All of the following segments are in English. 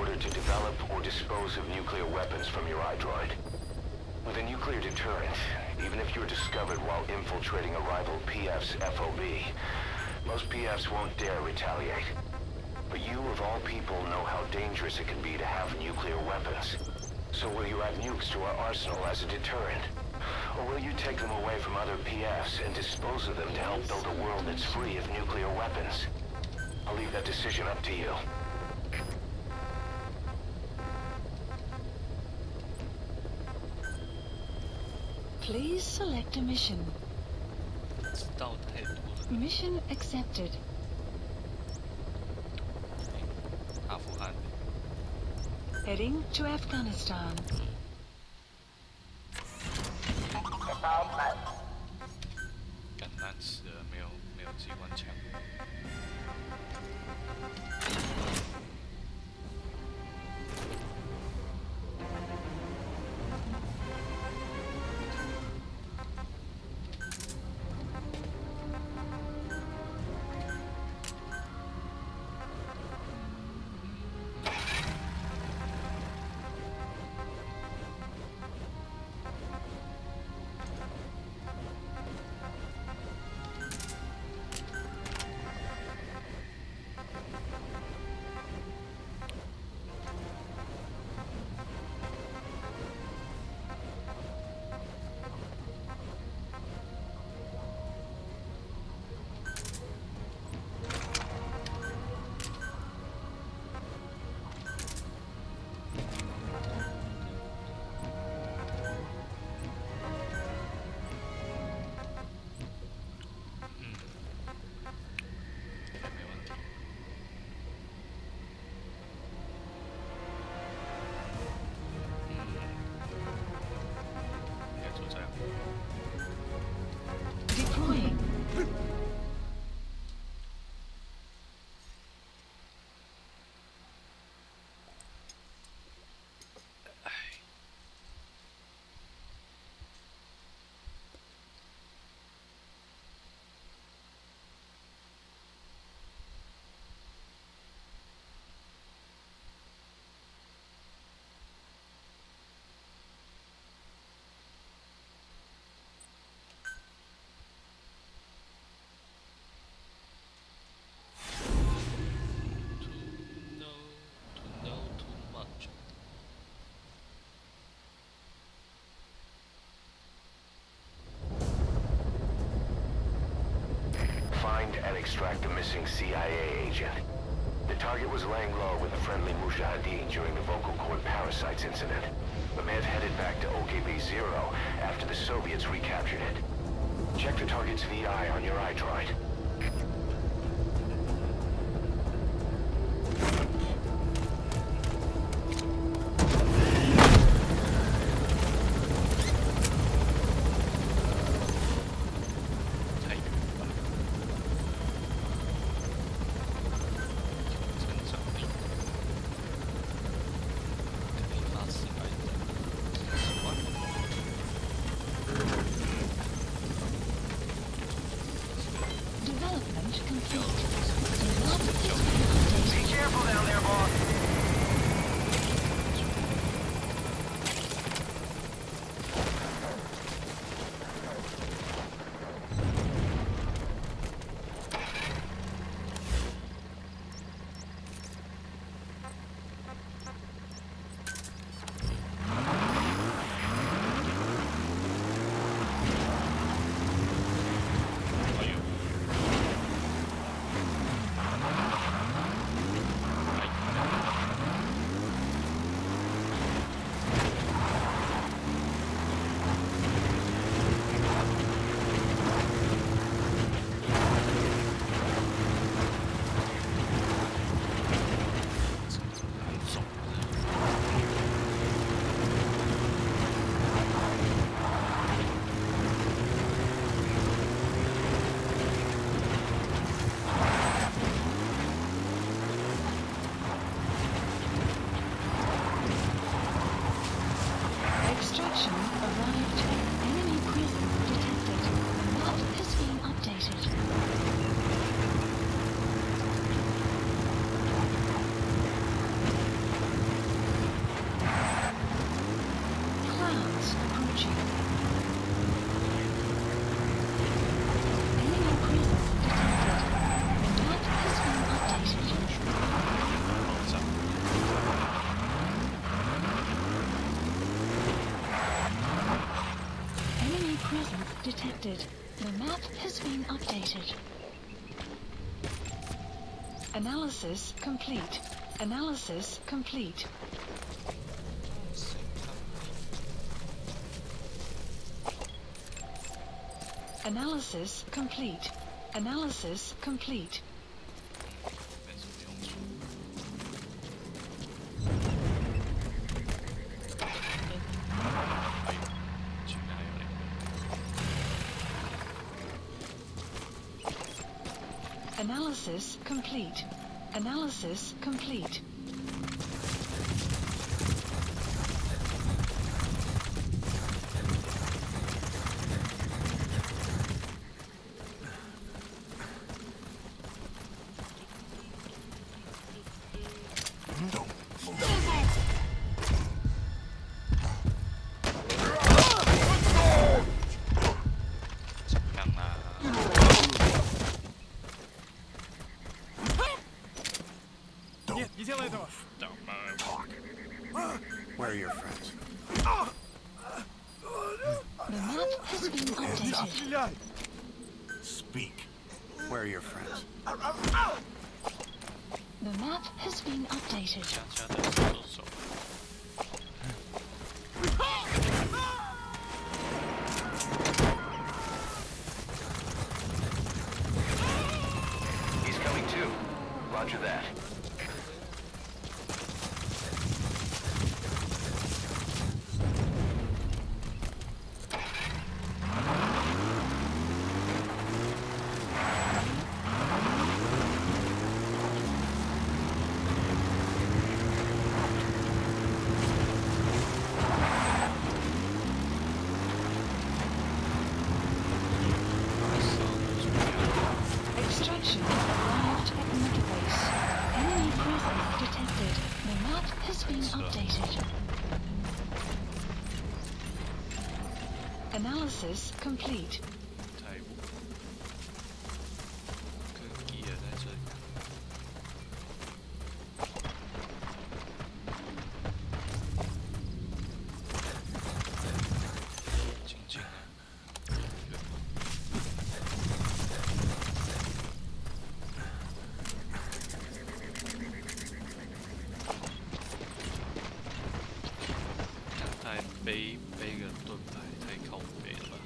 order to develop or dispose of nuclear weapons from your iDroid. With a nuclear deterrent, even if you're discovered while infiltrating a rival PF's FOB, most PFs won't dare retaliate. But you, of all people, know how dangerous it can be to have nuclear weapons. So will you add nukes to our arsenal as a deterrent? Or will you take them away from other PFs and dispose of them to help build a world that's free of nuclear weapons? I'll leave that decision up to you. Please select a mission. Mission accepted. Heading to Afghanistan. 干烂死了，没有机关枪。Deploying. And extract the missing CIA agent. The target was laying low with a friendly Mujahideen during the vocal cord parasites incident, but may have headed back to OKB-0 after the Soviets recaptured it. Check the target's VI on your iDroid. detected. The map has been updated. Analysis complete. Analysis complete. Analysis complete. Analysis complete. Analysis complete. Analysis complete. Where are your friends? The map has been updated. Speak. Where are your friends? The map has been updated. 家的射手。 He's coming too. Roger that. Extraction arrived at Mega Base. Enemy presence detected. The map has been updated. Analysis complete. 太武，跟基尔在这里。静静的。太背个盾牌太靠北了吧？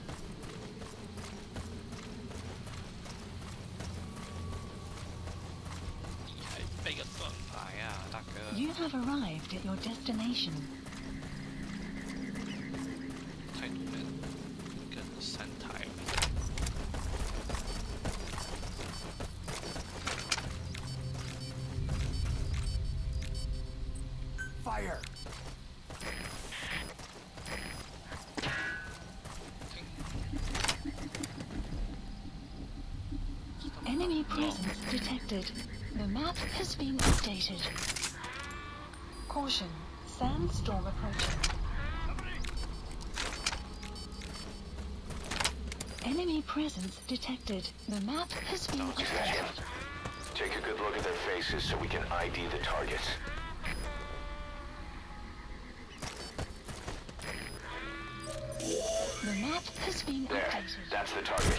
你还背个盾牌啊，大哥！ You have arrived at your destination. 太多人，跟3台了。 Fire! Enemy presence detected. The map has been updated. Caution. Sandstorm approaching. Enemy presence detected. The map has been updated. Take a good look at their faces so we can ID the targets. The map has been There, updated. that's the target.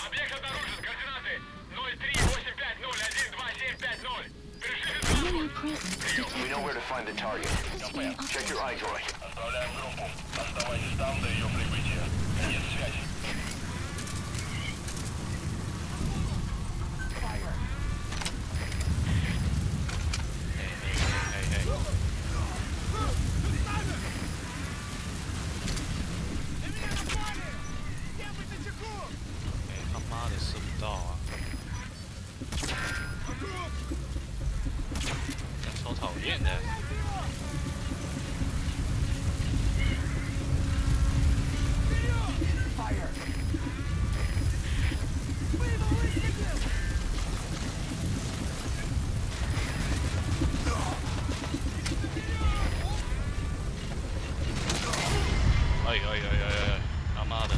Объект обнаружен. Координаты 03850127550. Enemy presence We know where detected. to find the target. Has been Check your updated. iDroid. Отправляем группу. Оставайтесь там до ее прибытия. Конец связи. Fire!嘿。 哎，他妈的射不到啊！超讨厌的。 Fire!哎！他妈的！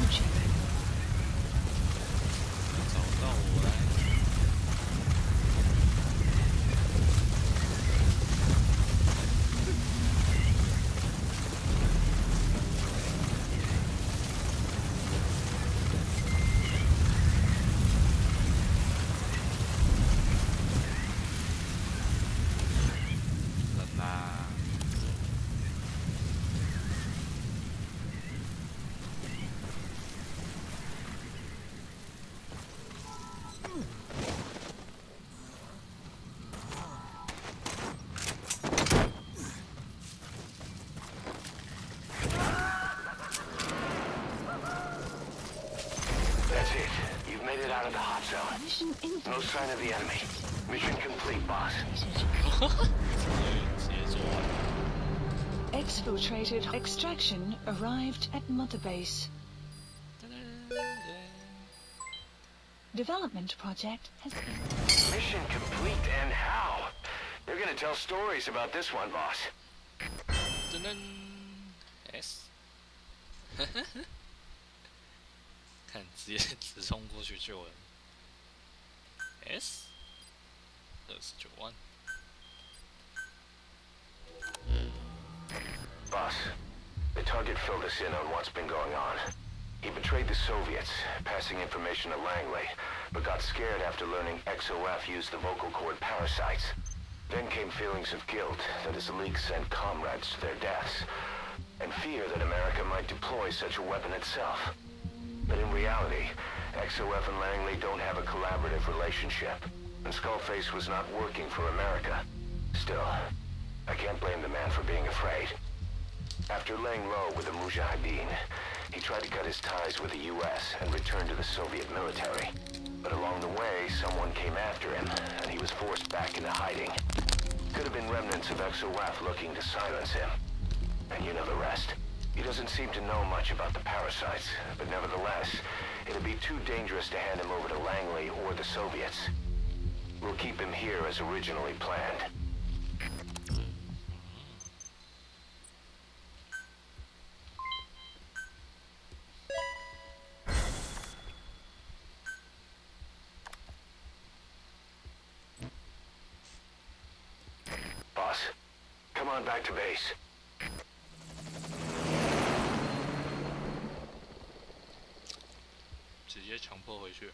approaching. 找到我来。人呐、That's it. You've made it out of the hot zone. Mission No sign of the enemy. Mission complete, boss. infiltrated. 直接做完。 Exfiltrated extraction arrived at Mother Base. Development project has been... Mission complete, and how? They're gonna tell stories about this one, boss. 噔噔 S， 看直接直冲过去救人。S 29万。 Boss, the target filled us in on what's been going on. He betrayed the Soviets, passing information to Langley, but got scared after learning XOF used the vocal cord parasites. Then came feelings of guilt that his leak sent comrades to their deaths, and fear that America might deploy such a weapon itself. But in reality, XOF and Langley don't have a collaborative relationship, and Skullface was not working for America. Still, I can't blame the man for being afraid. After laying low with the Mujahideen, he tried to cut his ties with the US and return to the Soviet military. But along the way, someone came after him, and he was forced back into hiding. Could have been remnants of XOF looking to silence him. And you know the rest. He doesn't seem to know much about the parasites, but nevertheless, it'd be too dangerous to hand him over to Langley or the Soviets. We'll keep him here as originally planned. Boss, come on back to base. 直接强迫回去。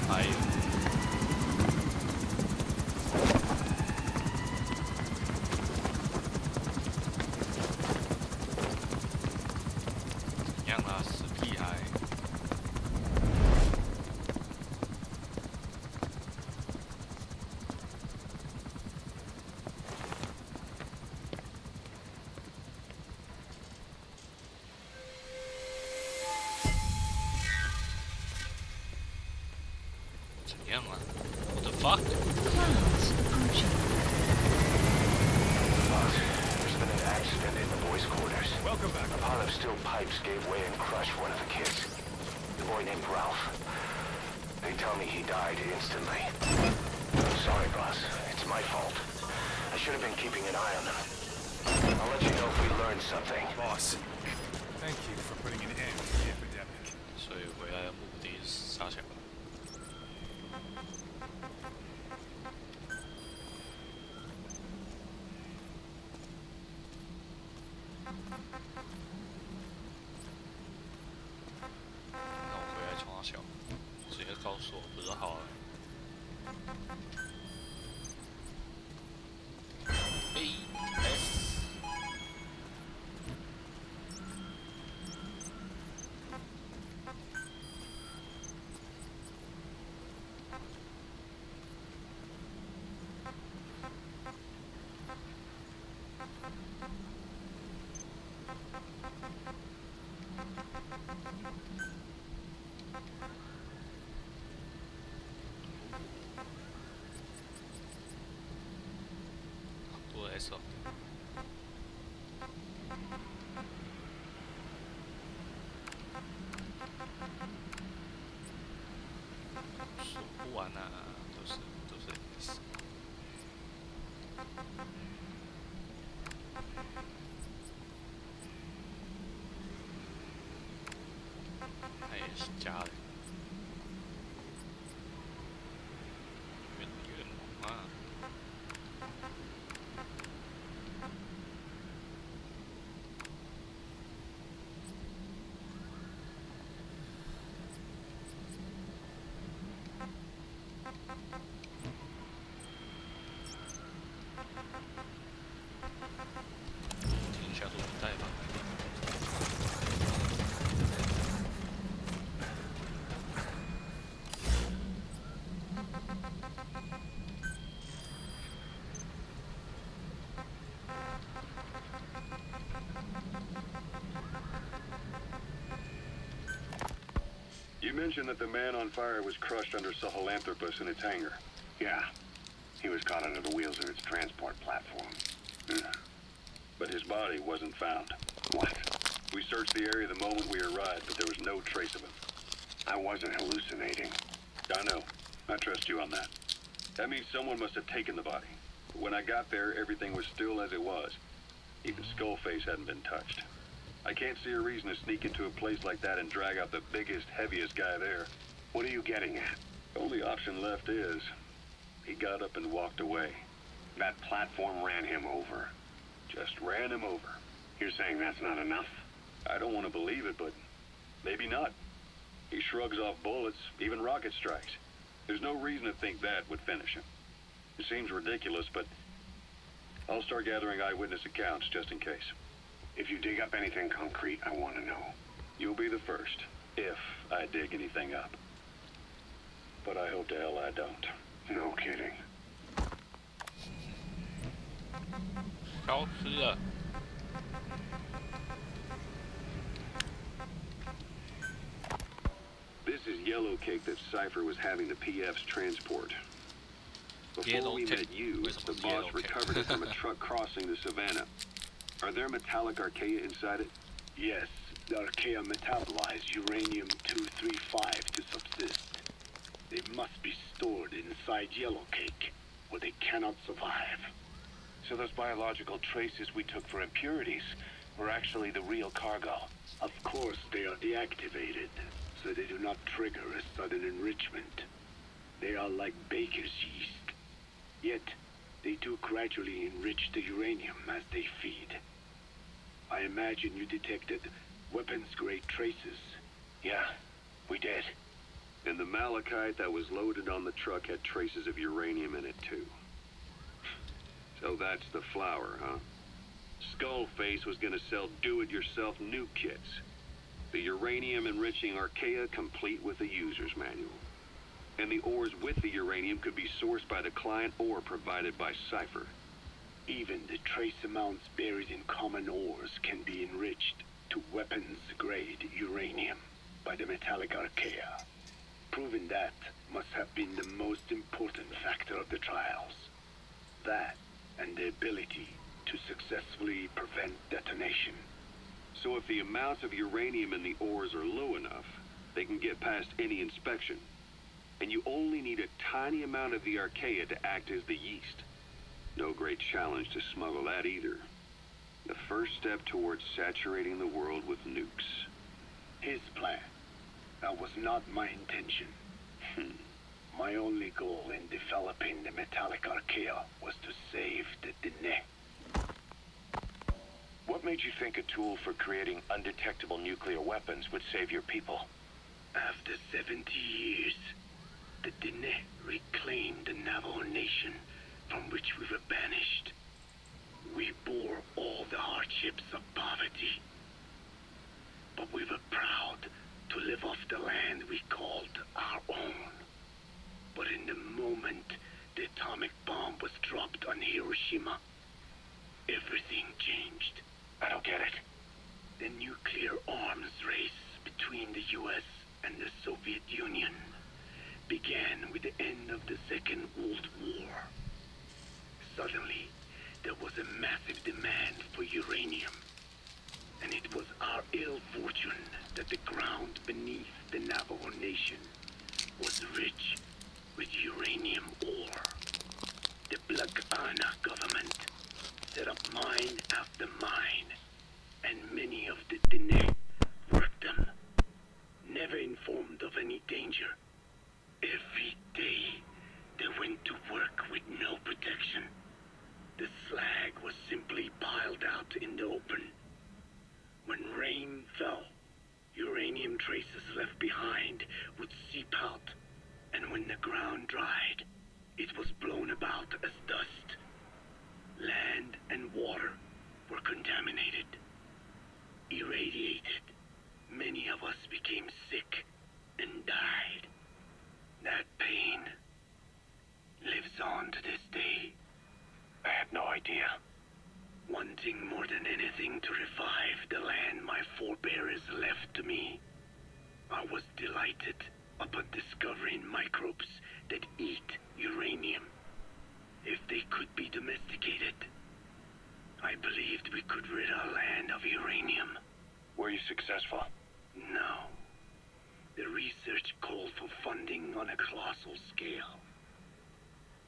还有。 怎样啦，死屁孩！怎样啊？What the fuck？ Clouds approaching. Boss, there's been an accident in the boys' quarters. Welcome back. A pile of steel pipes gave way and crushed one of the kids. The boy named Ralph. They tell me he died instantly. I'm sorry, boss. It's my fault. I should have been keeping an eye on them. I'll let you know if we learn something. Boss, thank you for putting an end to the epidemic. 所以回来的目的是杀小孩。那我回来冲他小，直接告诉我不是好了。AS。 哦玩啊，都是类似。它也是加的。远龙啊。停下录带吧。You mentioned that the man on fire was crushed under Sahelanthropus in its hangar. Yeah. He was caught under the wheels of its transport platform. But his body wasn't found. What? We searched the area the moment we arrived, but there was no trace of him. I wasn't hallucinating. I know. I trust you on that. That means someone must have taken the body. But when I got there, everything was still as it was. Even Skullface hadn't been touched. I can't see a reason to sneak into a place like that and drag out the biggest, heaviest guy there. What are you getting at? The only option left is... he got up and walked away. That platform ran him over. Just ran him over. You're saying that's not enough? I don't want to believe it, but maybe not. He shrugs off bullets, even rocket strikes. There's no reason to think that would finish him. It seems ridiculous, but I'll start gathering eyewitness accounts just in case. If you dig up anything concrete, I want to know. You'll be the first, if I dig anything up. But I hope to hell I don't. No kidding. 消失了。This is yellow cake that Cypher was having the PF's transport. Before Yellow we cake. met you, Where's the my yellow boss cake? recovered it from a truck crossing the savannah. Are there metallic archaea inside it? Yes, the archaea metabolize uranium-235 to subsist. They must be stored inside yellow cake, or they cannot survive. So those biological traces we took for impurities were actually the real cargo. Of course, they are deactivated, so they do not trigger a sudden enrichment. They are like baker's yeast. Yet, they do gradually enrich the uranium as they feed. I imagine you detected weapons-grade traces. Yeah, we did. And the malachite that was loaded on the truck had traces of uranium in it, too. So that's the flower, huh? Skullface was gonna sell do-it-yourself nuke kits. The uranium-enriching archaea complete with a user's manual. And the ores with the uranium could be sourced by the client or provided by Cypher. Even the trace amounts buried in common ores can be enriched to weapons-grade uranium by the metallic archaea. Proving that must have been the most important factor of the trials. That and the ability to successfully prevent detonation. So if the amounts of uranium in the ores are low enough, they can get past any inspection. And you only need a tiny amount of the archaea to act as the yeast. No great challenge to smuggle that either. The first step towards saturating the world with nukes. His plan. That was not my intention. My only goal in developing the metallic archaea was to save the Dene. What made you think a tool for creating undetectable nuclear weapons would save your people? After 70 years, the Dene reclaimed the Navajo nation from which we were banished. We bore all the hardships of poverty, but we were proud to live off the land we called our own. But in the moment the atomic bomb was dropped on Hiroshima, everything changed. I don't get it. The nuclear arms race between the US and the Soviet Union began with the end of the Second World War. Suddenly, there was a massive demand for uranium. And it was our ill fortune that the ground beneath the Navajo Nation was rich with ground dried. It was blown about as dust. Land and water were contaminated, irradiated. Many of us became sick and died. That pain lives on to this day. I had no idea. Wanting more than anything to revive the land my forebears left to me, I was delighted upon discovering microbes that eat uranium. If they could be domesticated, I believed we could rid our land of uranium. Were you successful? No. The research called for funding on a colossal scale.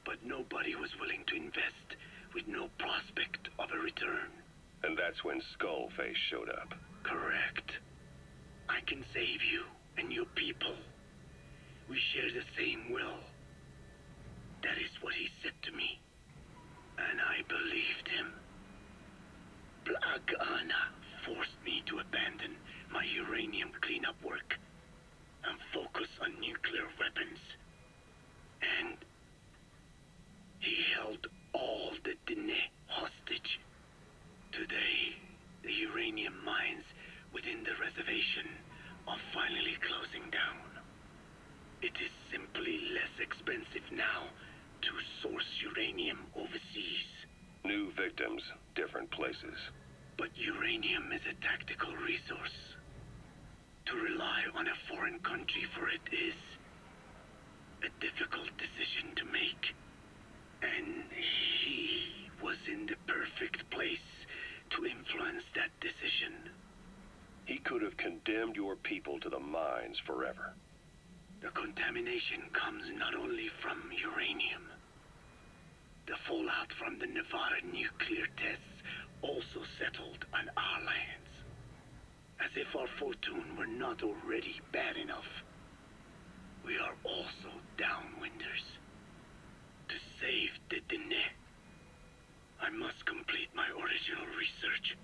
But nobody was willing to invest with no prospect of a return. And that's when Skullface showed up. Correct. I can save you and your people. We share the same will. That is what he said to me. And I believed him. Blagana forced me to abandon my uranium cleanup work and focus on nuclear weapons. And he held all the Dine hostage. Today, the uranium mines within the reservation are finally closing down. It is simply less expensive now to source uranium overseas. New victims, different places. But uranium is a tactical resource. To rely on a foreign country for it is a difficult decision to make. And he was in the perfect place to influence that decision. He could have condemned your people to the mines forever. The contamination comes not only from uranium. The fallout from the Nevada nuclear tests also settled on our lands. As if our fortune were not already bad enough. We are also downwinders. To save the Dine, I must complete my original research.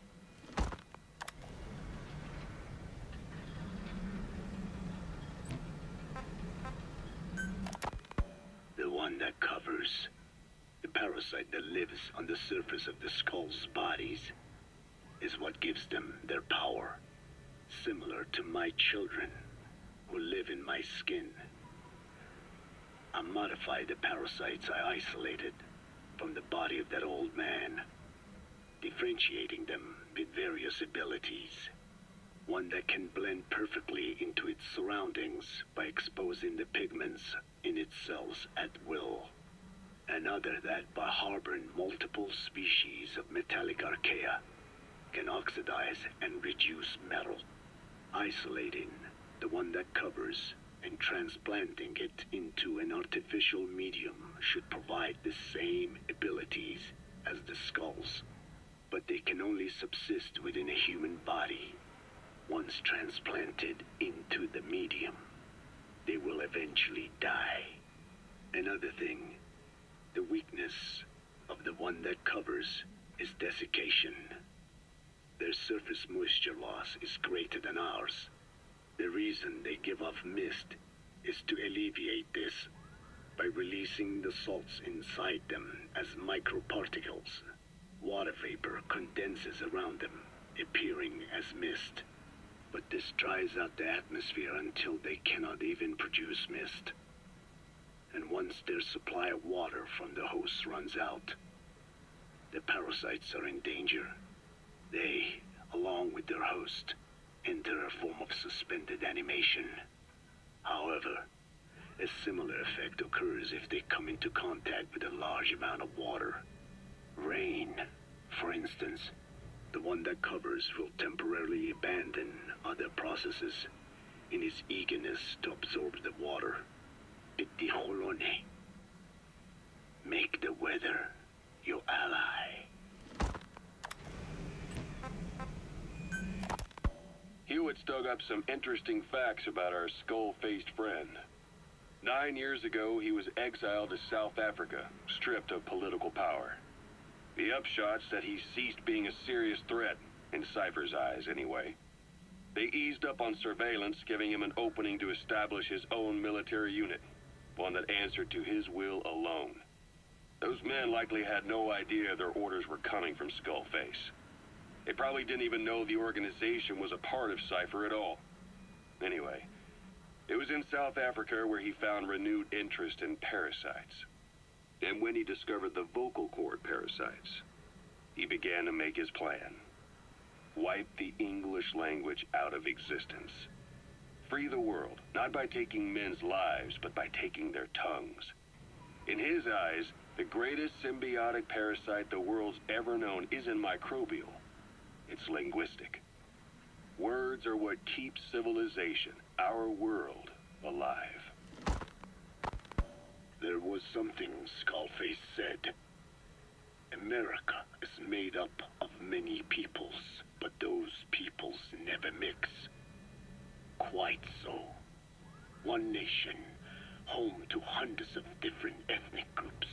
The one that covers the parasite that lives on the surface of the skull's bodies is what gives them their power, similar to my children who live in my skin. I modified the parasites I isolated from the body of that old man, differentiating them with various abilities. One that can blend perfectly into its surroundings by exposing the pigments in its cells at will. Another that, by harboring multiple species of metallic archaea, can oxidize and reduce metal. Isolating the one that covers and transplanting it into an artificial medium should provide the same abilities as the skulls, but they can only subsist within a human body. Once transplanted into the medium, they will eventually die. Another thing, the weakness of the one that covers is desiccation. Their surface moisture loss is greater than ours. The reason they give off mist is to alleviate this by releasing the salts inside them as microparticles. Water vapor condenses around them, appearing as mist. But this dries out the atmosphere until they cannot even produce mist. And once their supply of water from the host runs out, the parasites are in danger. They, along with their host, enter a form of suspended animation. However, a similar effect occurs if they come into contact with a large amount of water. Rain, for instance. The one that covers will temporarily abandon other processes in his eagerness to absorb the water. Pitijolone. Make the weather your ally. Hewitt's dug up some interesting facts about our skull-faced friend. 9 years ago, he was exiled to South Africa, stripped of political power. The upshot's that he ceased being a serious threat, in Cypher's eyes anyway. They eased up on surveillance, giving him an opening to establish his own military unit. one that answered to his will alone. Those men likely had no idea their orders were coming from Skullface. They probably didn't even know the organization was a part of Cypher at all. Anyway, it was in South Africa where he found renewed interest in parasites. And when he discovered the vocal cord parasites, he began to make his plan. Wipe the English language out of existence. Free the world, not by taking men's lives, but by taking their tongues. In his eyes, the greatest symbiotic parasite the world's ever known isn't microbial. It's linguistic. Words are what keeps civilization, our world, alive. There was something Skullface said. America is made up of many peoples, but those peoples never mix. Quite so. One nation, home to hundreds of different ethnic groups,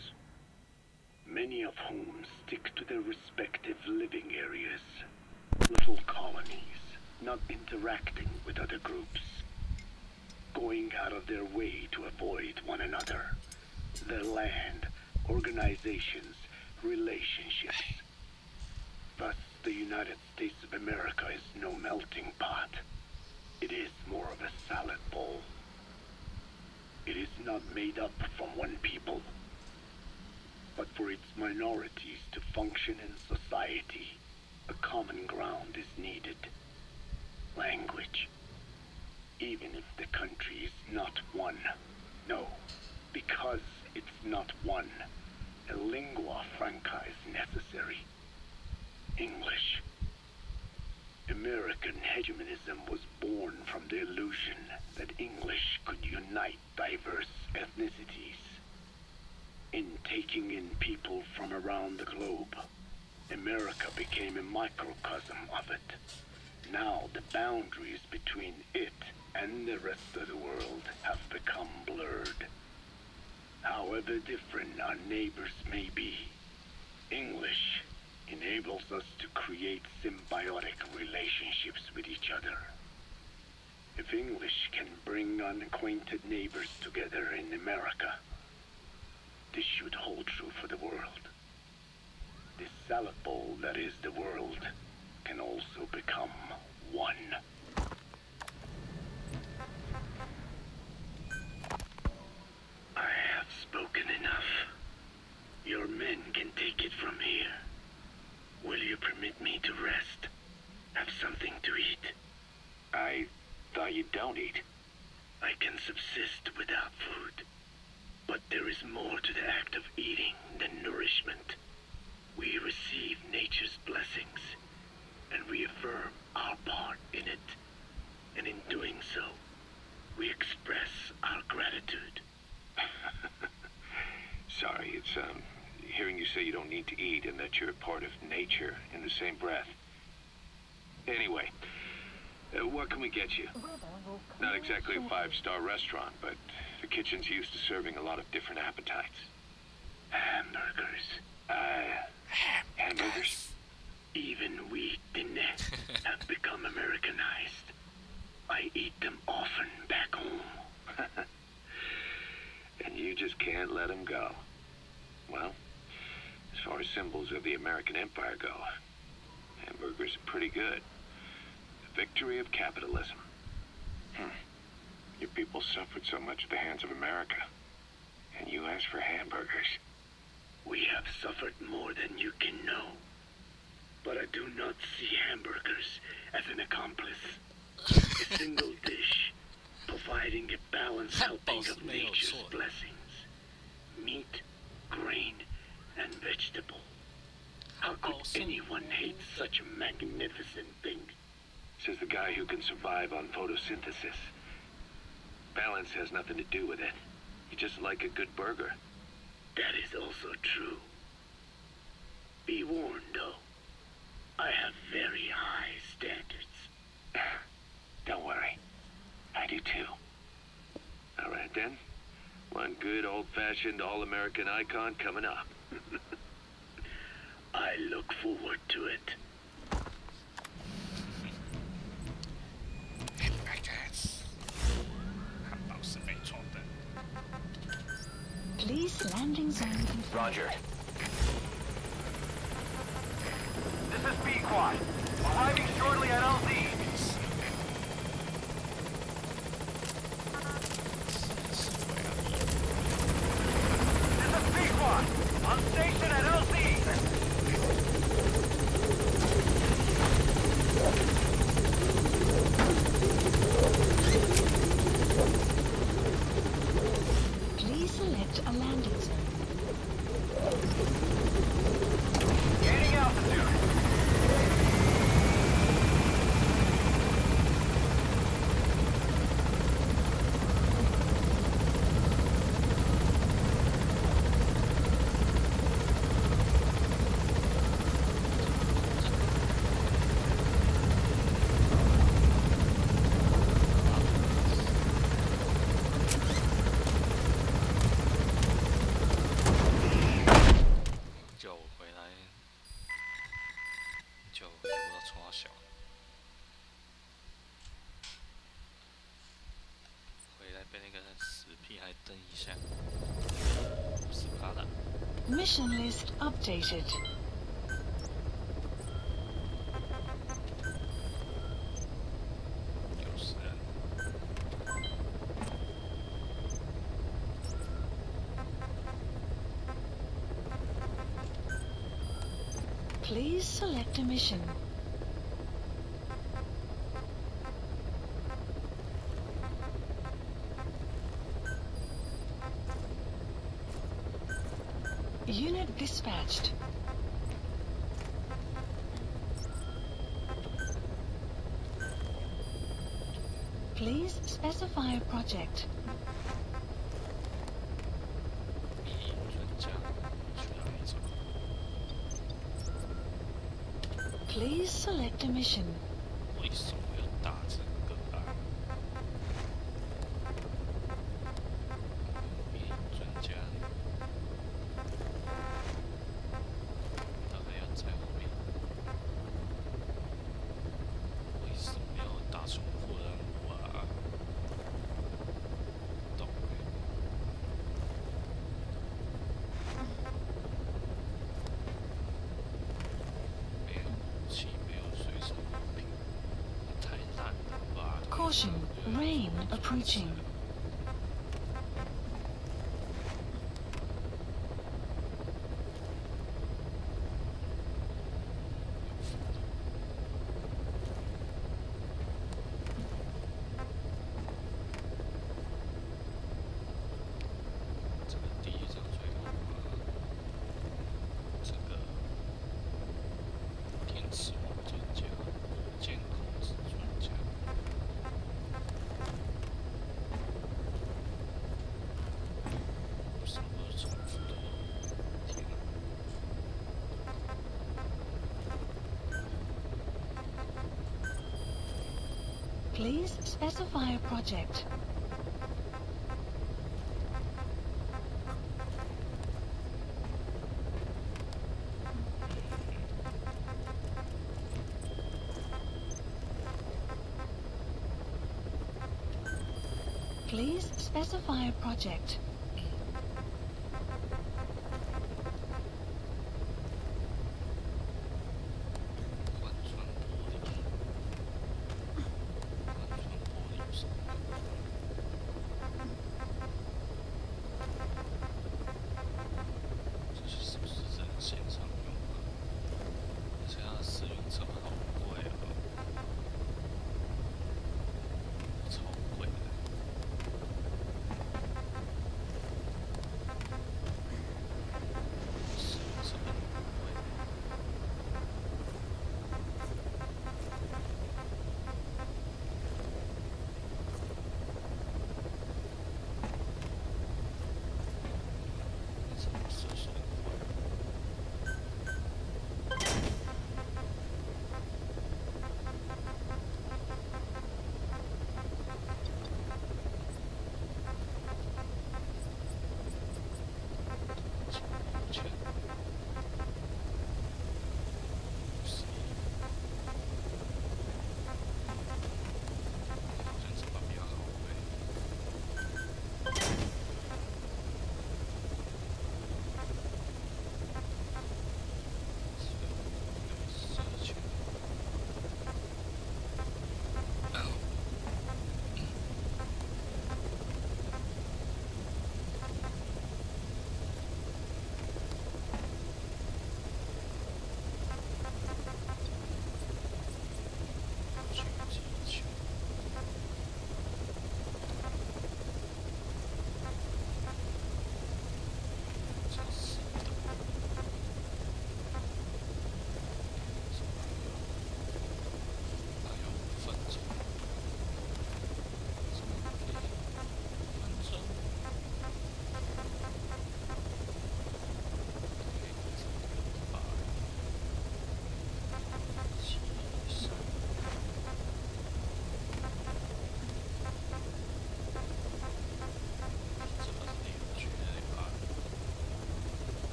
many of whom stick to their respective living areas. Little colonies, not interacting with other groups, going out of their way to avoid one another, their land, organizations, relationships. Thus, the United States of America is no melting pot. It is more of a salad bowl. It is not made up from one people, but for its minorities to function in society, a common ground is needed. Language. Even if the country is not one. No, because it's not one. A lingua franca is necessary. English. American hegemonism was born from the illusion that English could unite diverse ethnicities. In taking in people from around the globe, America became a microcosm of it. Now the boundaries between it and the rest of the world have become blurred. However different our neighbors may be, English enables us to create symbiotic relationships with each other. If English can bring unacquainted neighbors together in America, this should hold true for the world. This salad bowl that is the world can also become one. I have spoken enough. Your men can take it from here. Will you permit me to rest? Have something to eat? I thought you don't eat. I can subsist without food. But there is more to the act of eating than nourishment. We receive nature's blessings, and we affirm our part in it. And in doing so, we express our gratitude. Sorry, it's, hearing you say you don't need to eat and that you're part of nature in the same breath. Anyway, what can we get you? Not exactly a five-star restaurant, but the kitchen's used to serving a lot of different appetites. Hamburgers. Hamburgers? Even we Dinne have become Americanized. I eat them often back home. And you just can't let them go. Well, as far as symbols of the American Empire go, hamburgers are pretty good. The victory of capitalism. Your people suffered so much at the hands of America, and you asked for hamburgers. We have suffered more than you can know. But I do not see hamburgers as an accomplice. A single dish, providing a balanced helping of nature's blessings. Meat, grain, and vegetable. How could anyone hate such a magnificent thing? Says the guy who can survive on photosynthesis. Balance has nothing to do with it. You just like a good burger. That is also true. Be warned, though. I have very high standards. Don't worry. I do too. All right then. One good old-fashioned all-American icon coming up. I look forward to it. Hamburgers. Hamburgservatoren. Please landing zone confirmed. Roger. This is B-Quad. Arriving shortly at LZ. This is B-Quad. On station at LZ. Please select a landing zone. Gaining altitude.叫我回来，叫我回来，我要冲他小，回来被那个死屁孩蹬一下，不是他的。 Mission list updated. Please select a mission. Unit dispatched. Please specify a project. 秘密专家去哪里走？ Please select a mission. 为什么要打这个啊？秘密专家大概要在后面。为什么要打重复任务啊？懂没？没有武器，没有随身物品，太烂了吧！ Caution, rain approaching. 这个第一张最后这个天池网专家、火箭控制专家，为什么都是重复的？天哪！ Please specify a project. Please specify a project.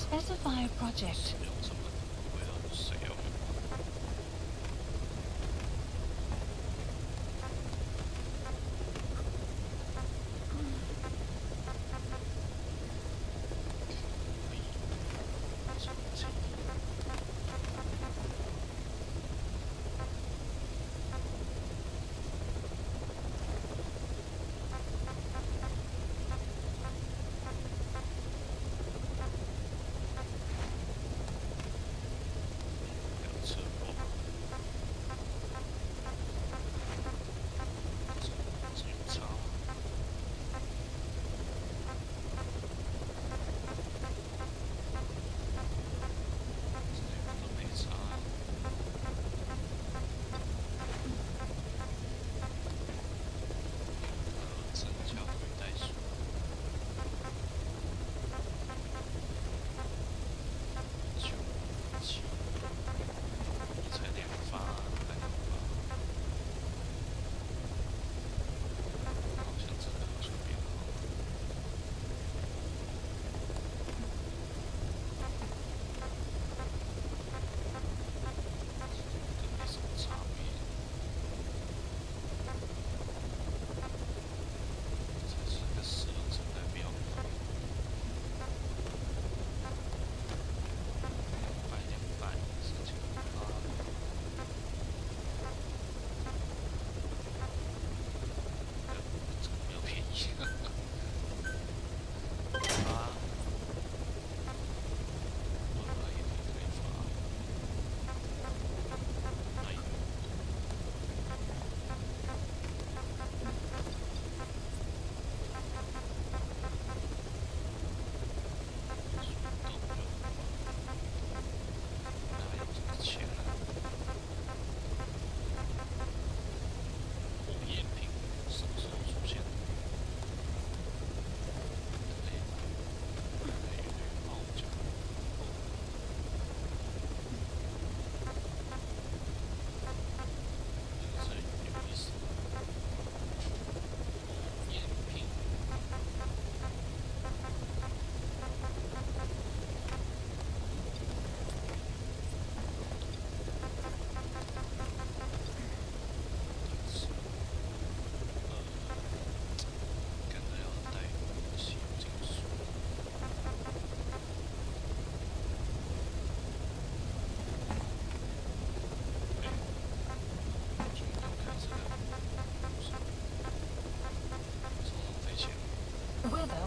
Specify a project. 用什么？为了谁要用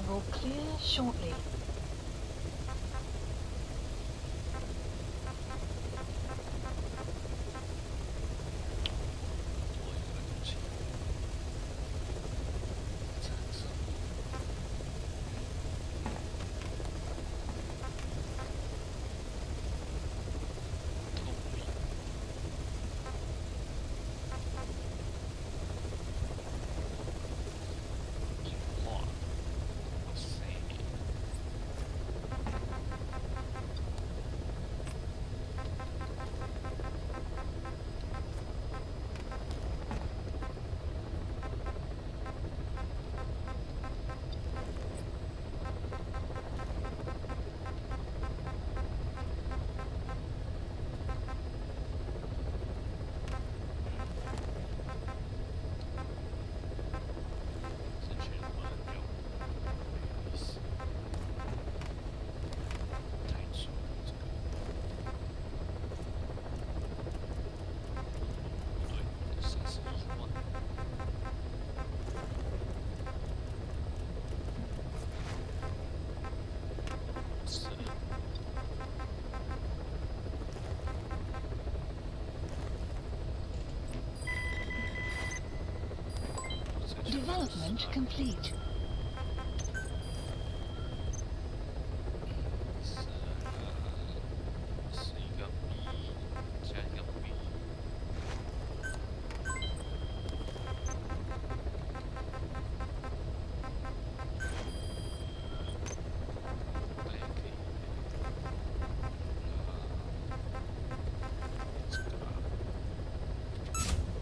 ？Will clear shortly. Development complete.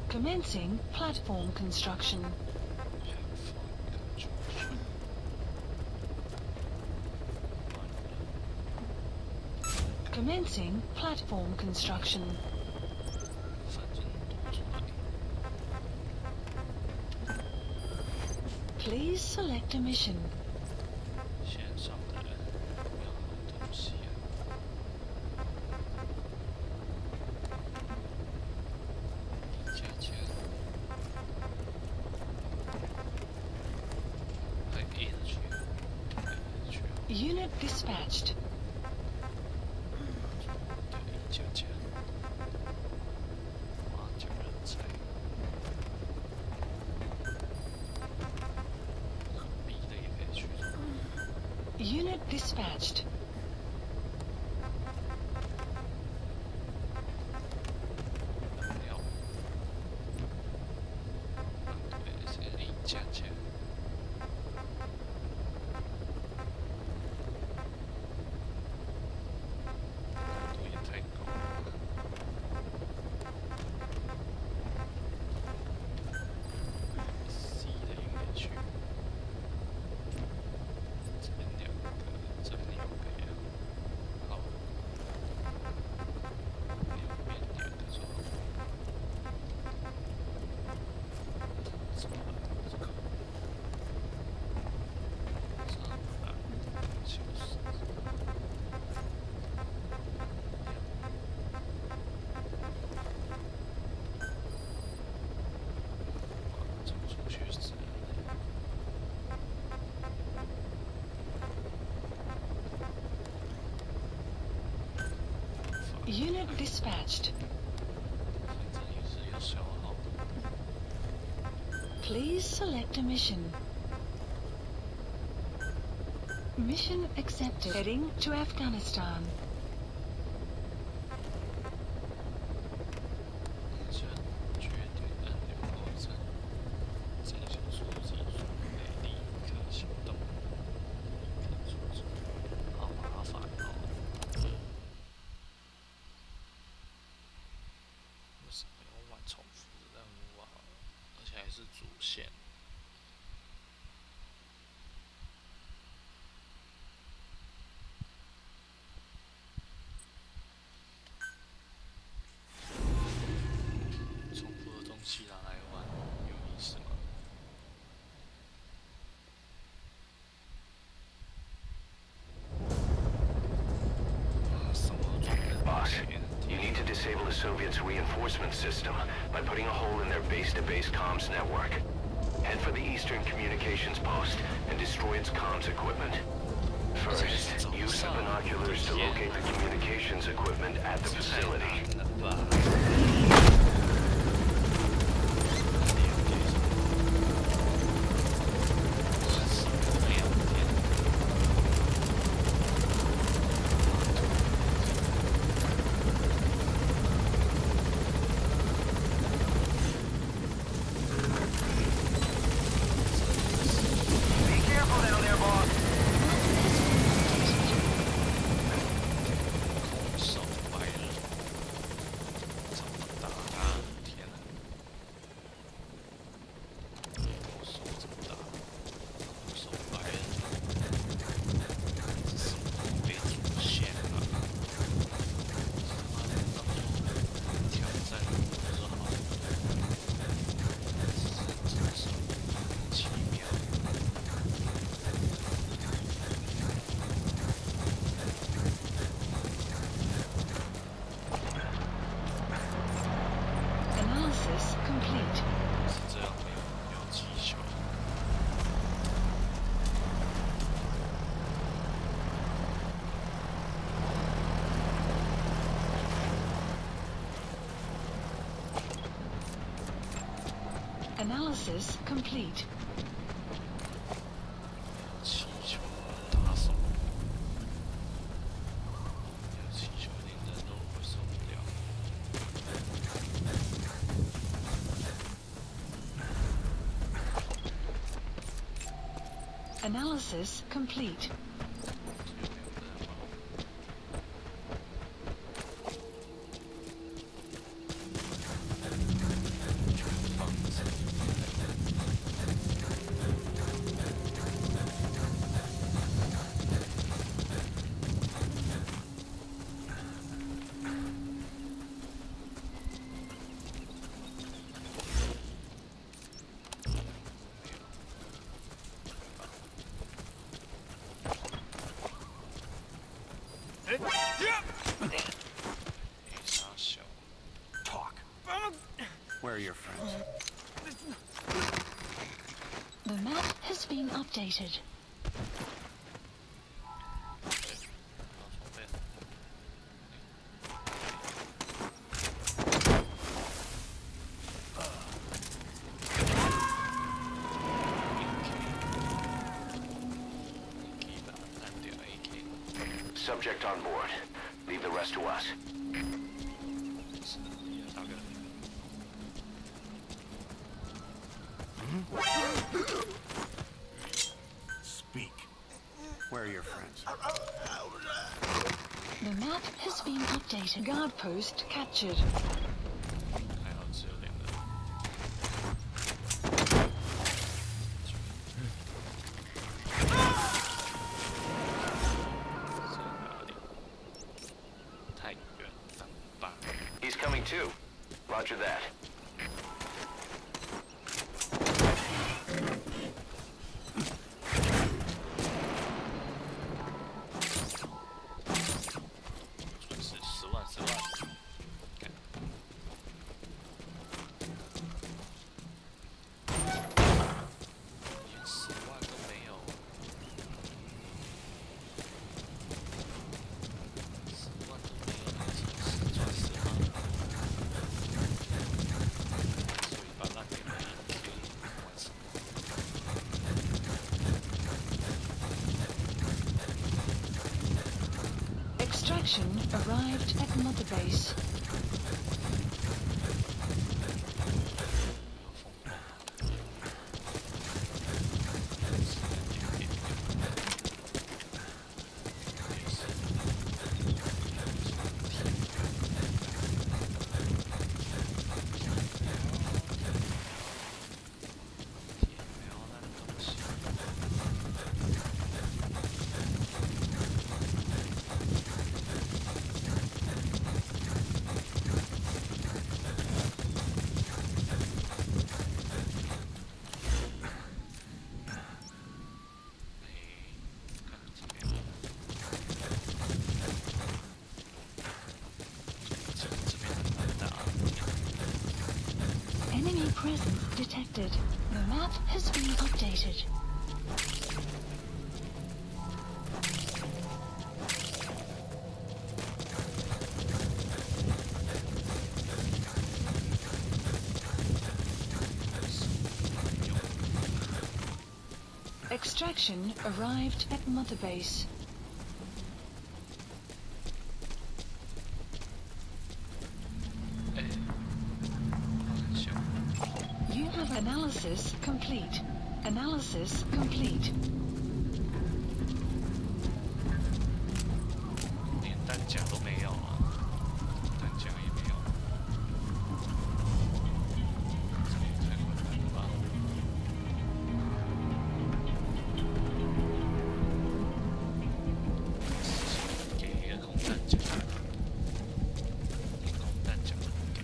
Commencing platform construction. Commencing platform construction. 反正多出来。 Please select a mission. 线上的人有好东西啊！加钱，还 A 的去 ，A 的去， Unit dispatched. 对，加钱，马甲人才。 B 的也可以去。 Unit dispatched. 鸟，对，是零加钱。难度也太高了。C 的应该去。 这边两个，这边两个呀，好，两边两个就好。这个，这个，390。这么出去是。 Unit dispatched. 反正也是要消耗的。 Please select a mission. Mission accepted. Heading to Afghanistan. 这绝对按钮后阵，进行处置，立刻行动，立刻处置，好麻烦哦。 为什么要玩重复的任务啊？而且还是主线。重复的东西拿来玩，有意思吗？ Boss, you need to disable the Soviets' reinforcement system by putting a hole in their base-to-base comms network. Head for the Eastern Communications Post and destroy its comms equipment. First, use the binoculars to locate the communications equipment at the facility. 是这样没有气球。Analysis complete. 气球打手，有气球连人都会受不了。 Analysis complete. has been updated. Subject on board. Leave the rest to us. Speak. Where are your friends? The map has been updated. Guard post captured. 还好只有2个。太远了吧 He's coming too. Roger that. Extraction arrived at Mother Base. Enemy presence detected. The map has been updated. Extraction arrived at Mother Base. You have analysis complete. Analysis complete. 连弹夹都没有啊，弹夹也没有，这也太困难了吧？给一个空弹夹，空弹夹不给。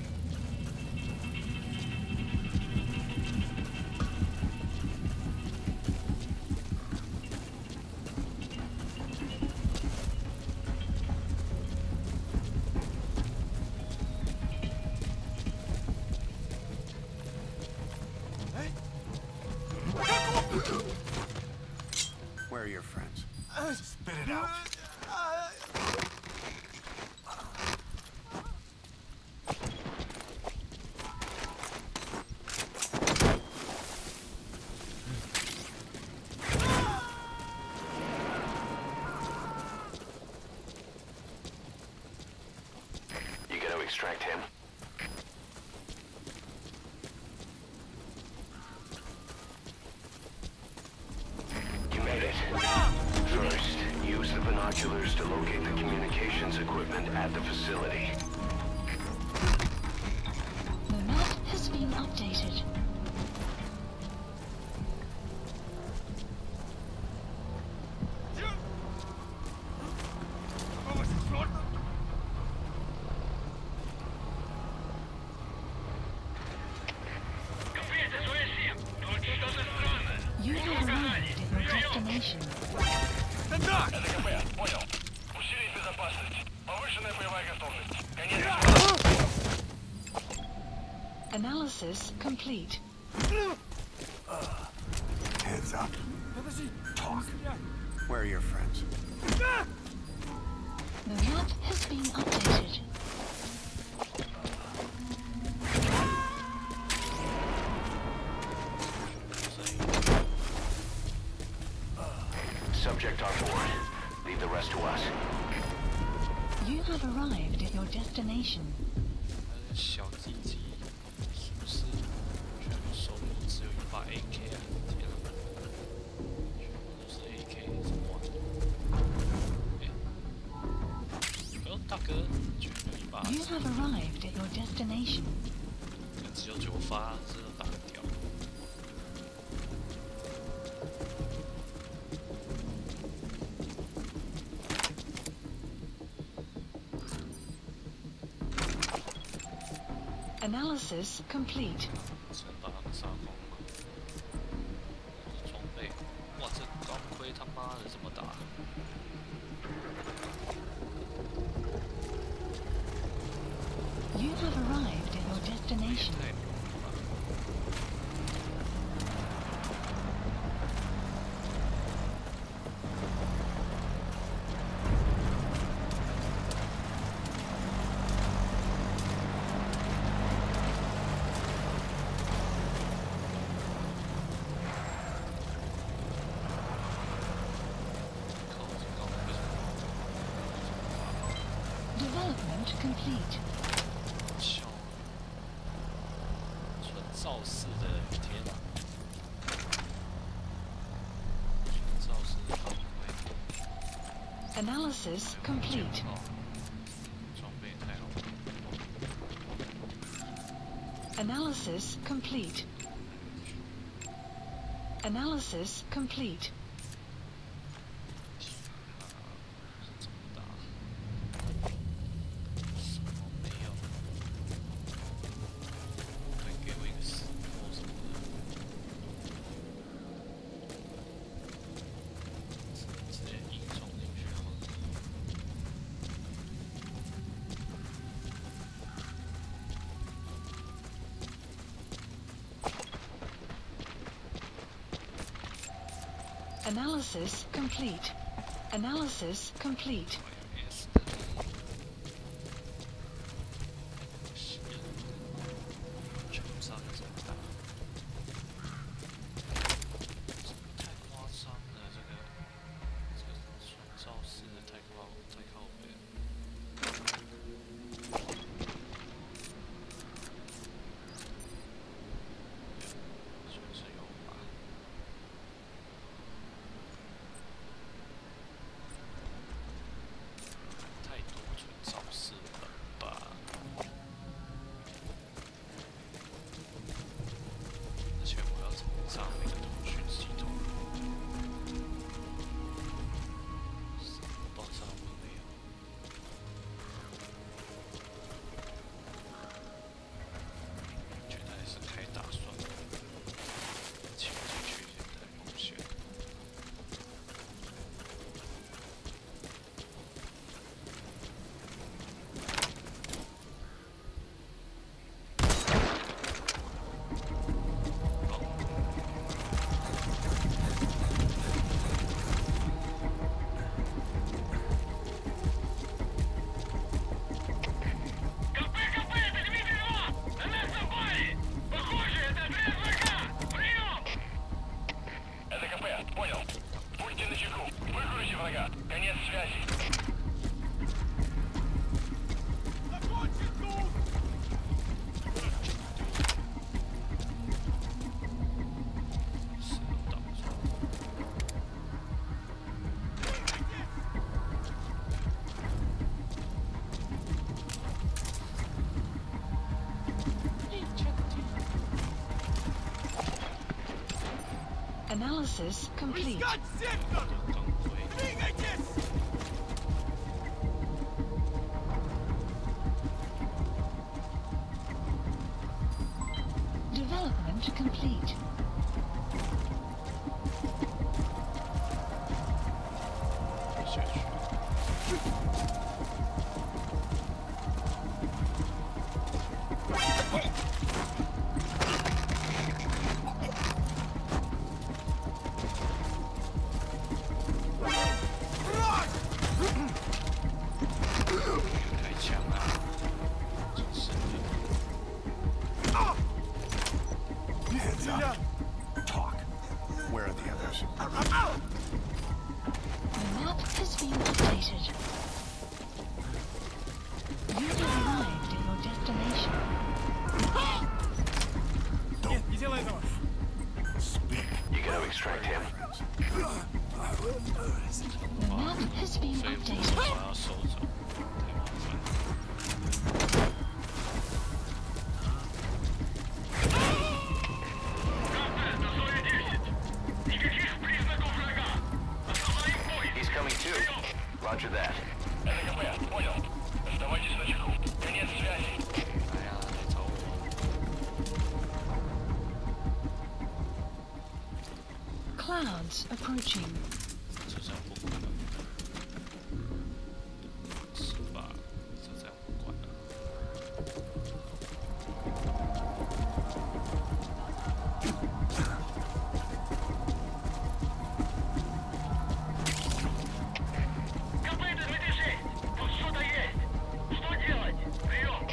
Where are your friends? Spit it out. You gonna extract him? You made it. First, use the binoculars to locate the communications equipment at the facility. The map has been updated. You have arrived at your destination. Понял. Усилить безопасность. Повышенная боевая готовность. Конец. Analysis complete. Hands up. Talk. Where are your friends? The map has been updated. Subject on board. Leave the rest to us. You have arrived at your destination. 小鸡鸡是不是全部收入只有一把 AK 啊？天啊，全部都是 AK， 怎么玩？哎呦，大哥，居然有一把， You have arrived at your destination. 只有9发，这都打得掉。 Analysis complete. 先把他们杀光了。装备，哇，这钢盔他妈的怎么打？ You have arrived at your destination. 太牛了吧！ Development complete. 笑，纯造势的天啊！纯造势的钢盔， Analysis complete. 装备也太好了。 Analysis complete. Analysis complete. 是怎么打？什么没有？可以给我一个石头什么的？直接硬冲进去好了。 Analysis complete. Analysis complete. 全部杀人怎么打？太夸张了，这个纯造势太靠北了。是不是有吧？ 太多纯造势了吧？而且我要怎么炸那个通讯系统？什么爆炸物没有？觉得还是开大算了，潜进去有点太冒险。 Analysis complete. Development complete. map has been updated. You have arrived at your destination. Нет, не делай этого! Speak. You gotta extract him. The map has been 所以我 updated. 把它收走，太麻烦。 He's coming too. Roger that. ЛКП, понял. Оставайтесь на чеку. Конец связи. 来呀，来找我。 Clouds approaching. 就这样不管了。是吧？就这样不管了。 КП-то 26. Тут что-то есть. Что делать? Прием.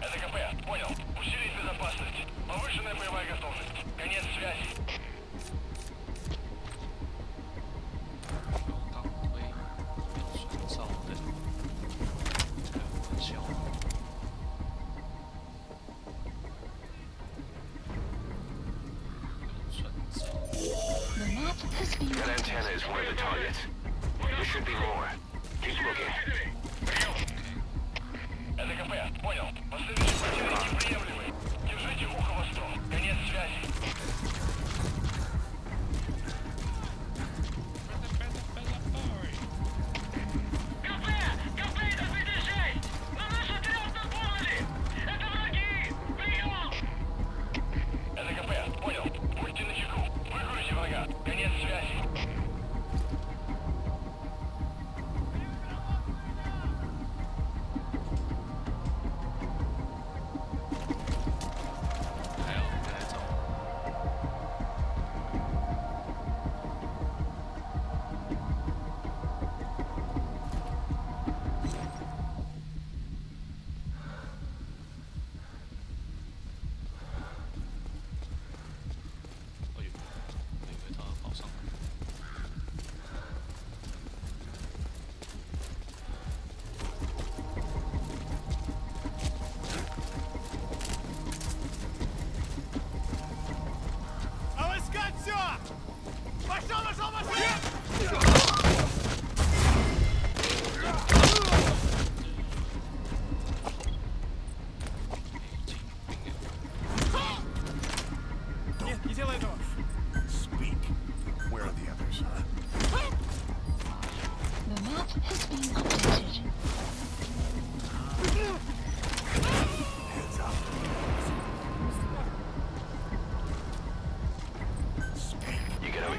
ЛКП, понял. Усилить безопасность. Повышенная боевая готовность. Конец связи. 有钢盔，有船造的，这个有玩笑。 The map has been That antenna is one of the targets. There should be more. Keep looking. ЛКП, понял. Последующий противник неприемлемый. Держите ухо восток. Конец связи. КП! КП, это 26! На наш отряд напали! Это враги! Прием! ЛКП, понял. Будьте начеку. Выгрузите врага. Конец связи.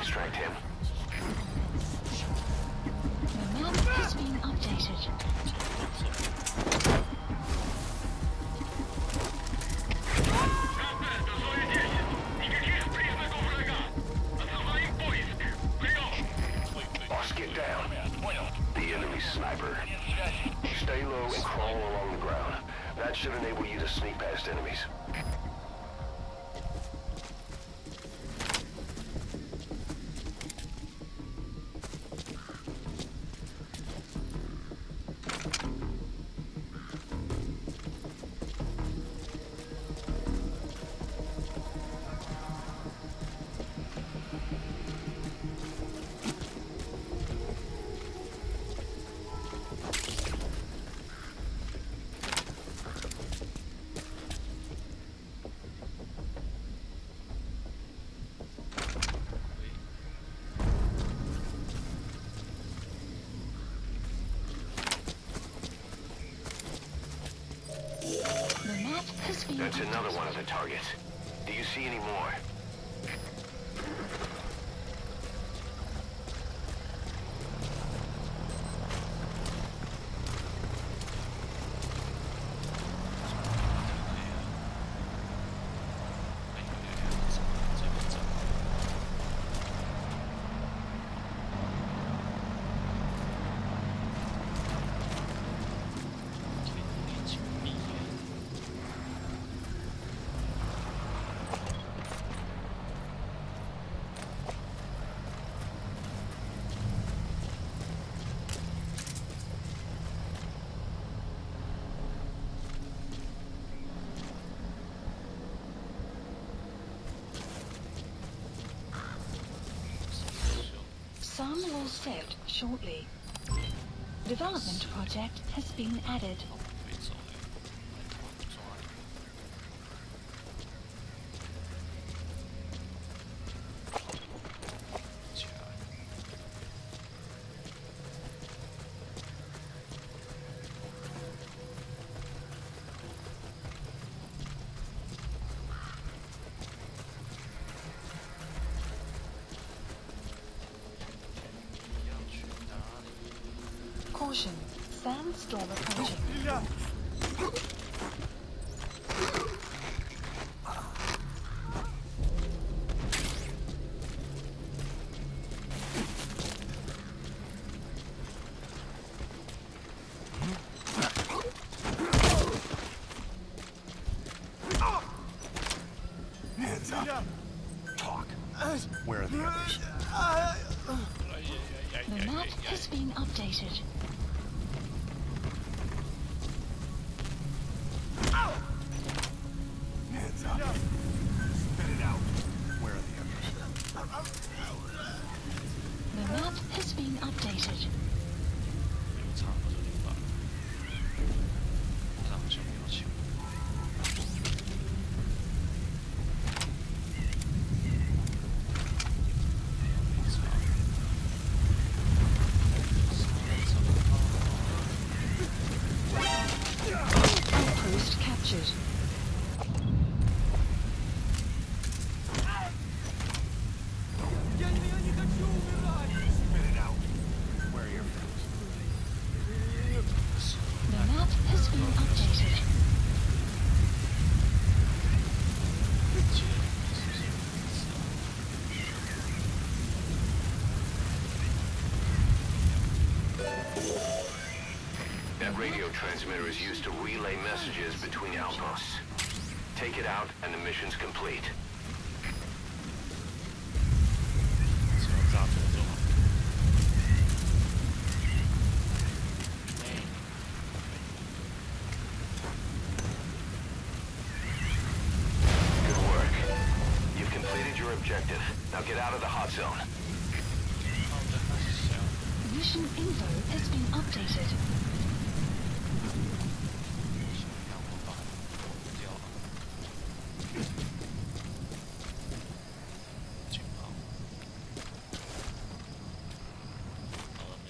extract him. The map has been updated. Boss, get down. The enemy sniper. Stay low and crawl along the ground. That should enable you to sneak past enemies. That's another one of the targets. Do you see any more? Sun will set shortly. Development project has been added. 被走了，来他们抓你。起来。要去哪里？ Caution, sandstorm approaching. Hands up. Talk. Where are the others? The map has been updated. Hands up. Spit it out. Where are the others? The map has been updated. 没有差不多地方，这好像没有钱。没差。Outpost captured. Spit it out. Where are your friends? The map has been updated. That radio transmitter is used to relay messages between outposts. Take it out and the mission's complete. 只要炸住就好。Good work. You've completed your objective. Now get out of the hot zone. 好的，那是谁啊？ Mission info has been updated. 想让我把它抹掉了。警报。好了没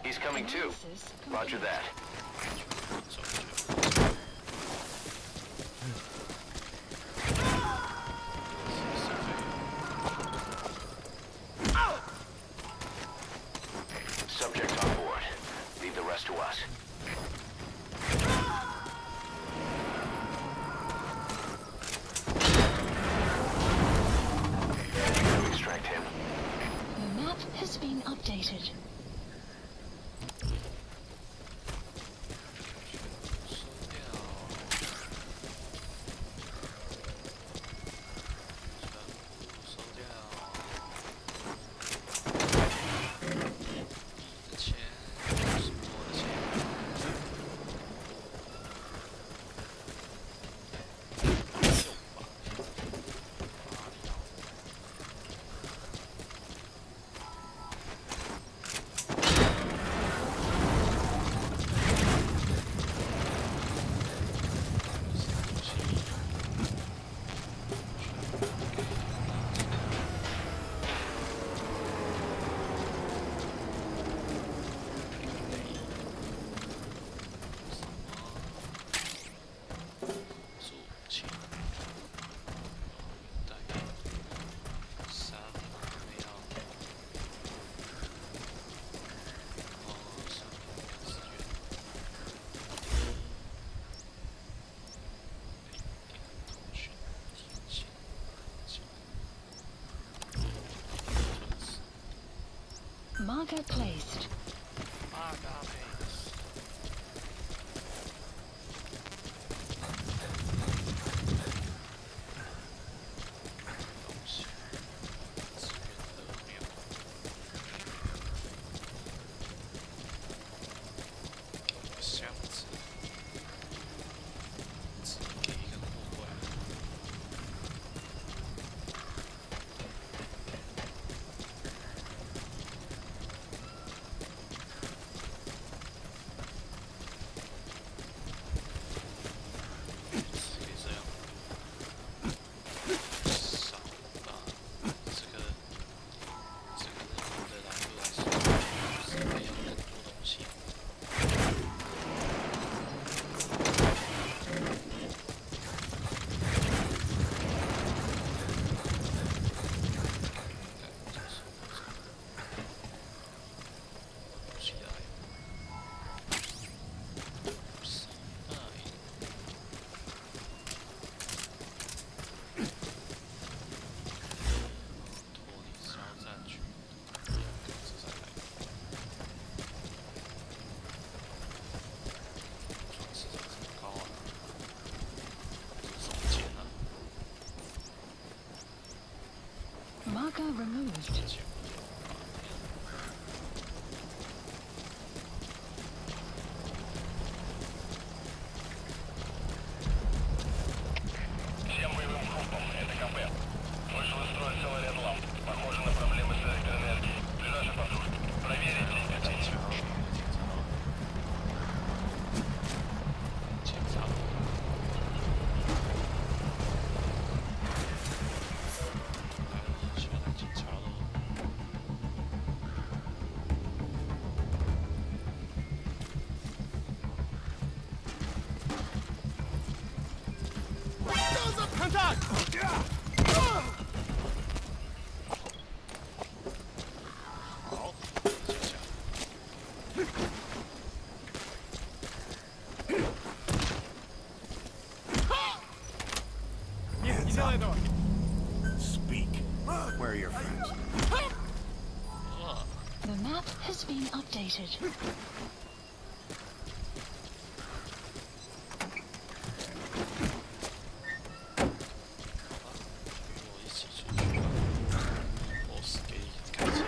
？He's coming too. Analysis Roger complete. that. 走去。Subject on board. Leave the rest to us. Need to extract him. The map has been updated. 收掉。全部收掉。你的钱是我的钱。Marker placed. Marker removed. 你现在等会儿。Speak. Where are your friends? The map has been updated. 我一起出去。boss 给开启。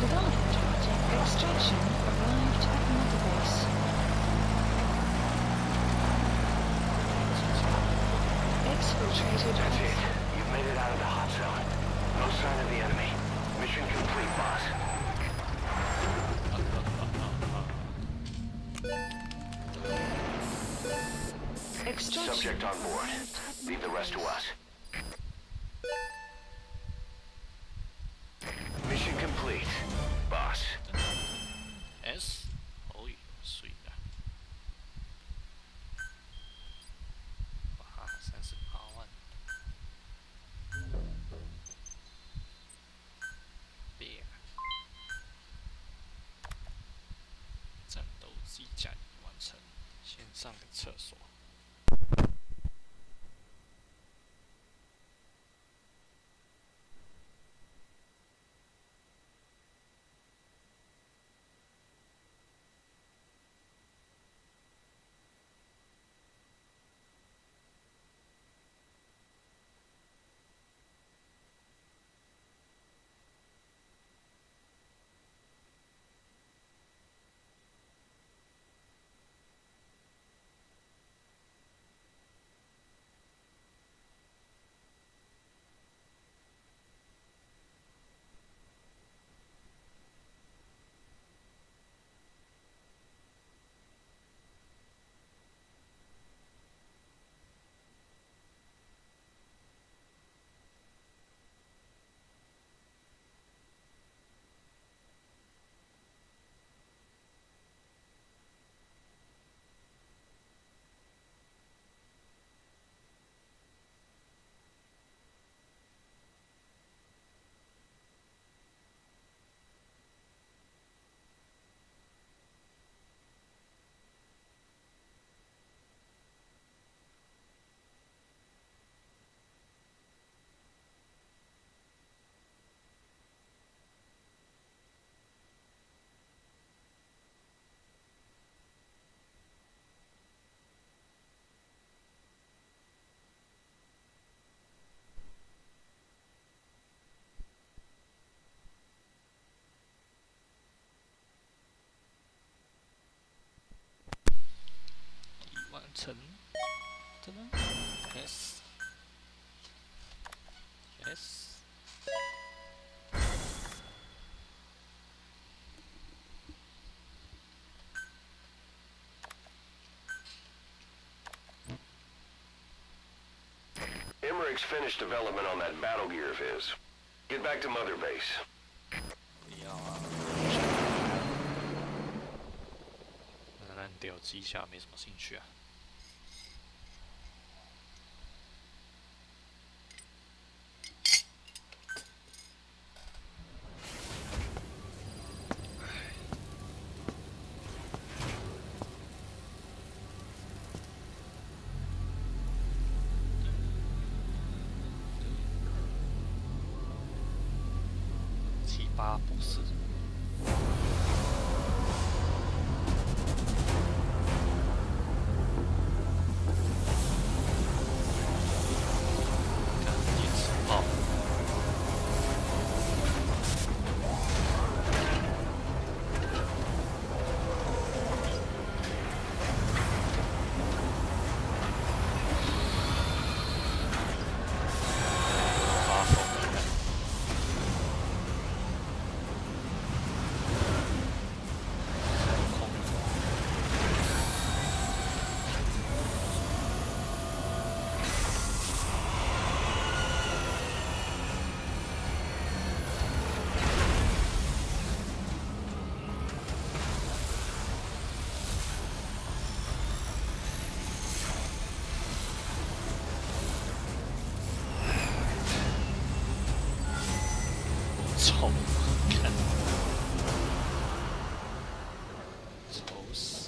Development project extraction arrived at Mother Base. Exfiltrated. That's it. You've made it out of the hot zone. No sign of the enemy. Mission complete, boss. Extraction. Subject on board. Leave the rest to us. Mission complete, boss. S， 哦哟，水啦！哇，38万。别，战斗机甲已完成，先上个厕所。完成，真的 ？Yes。Yes。Emmerich's finished development on that battle gear of his. Get back to Mother Base. 不要啊！那烂掉机下没什么兴趣啊。8不是。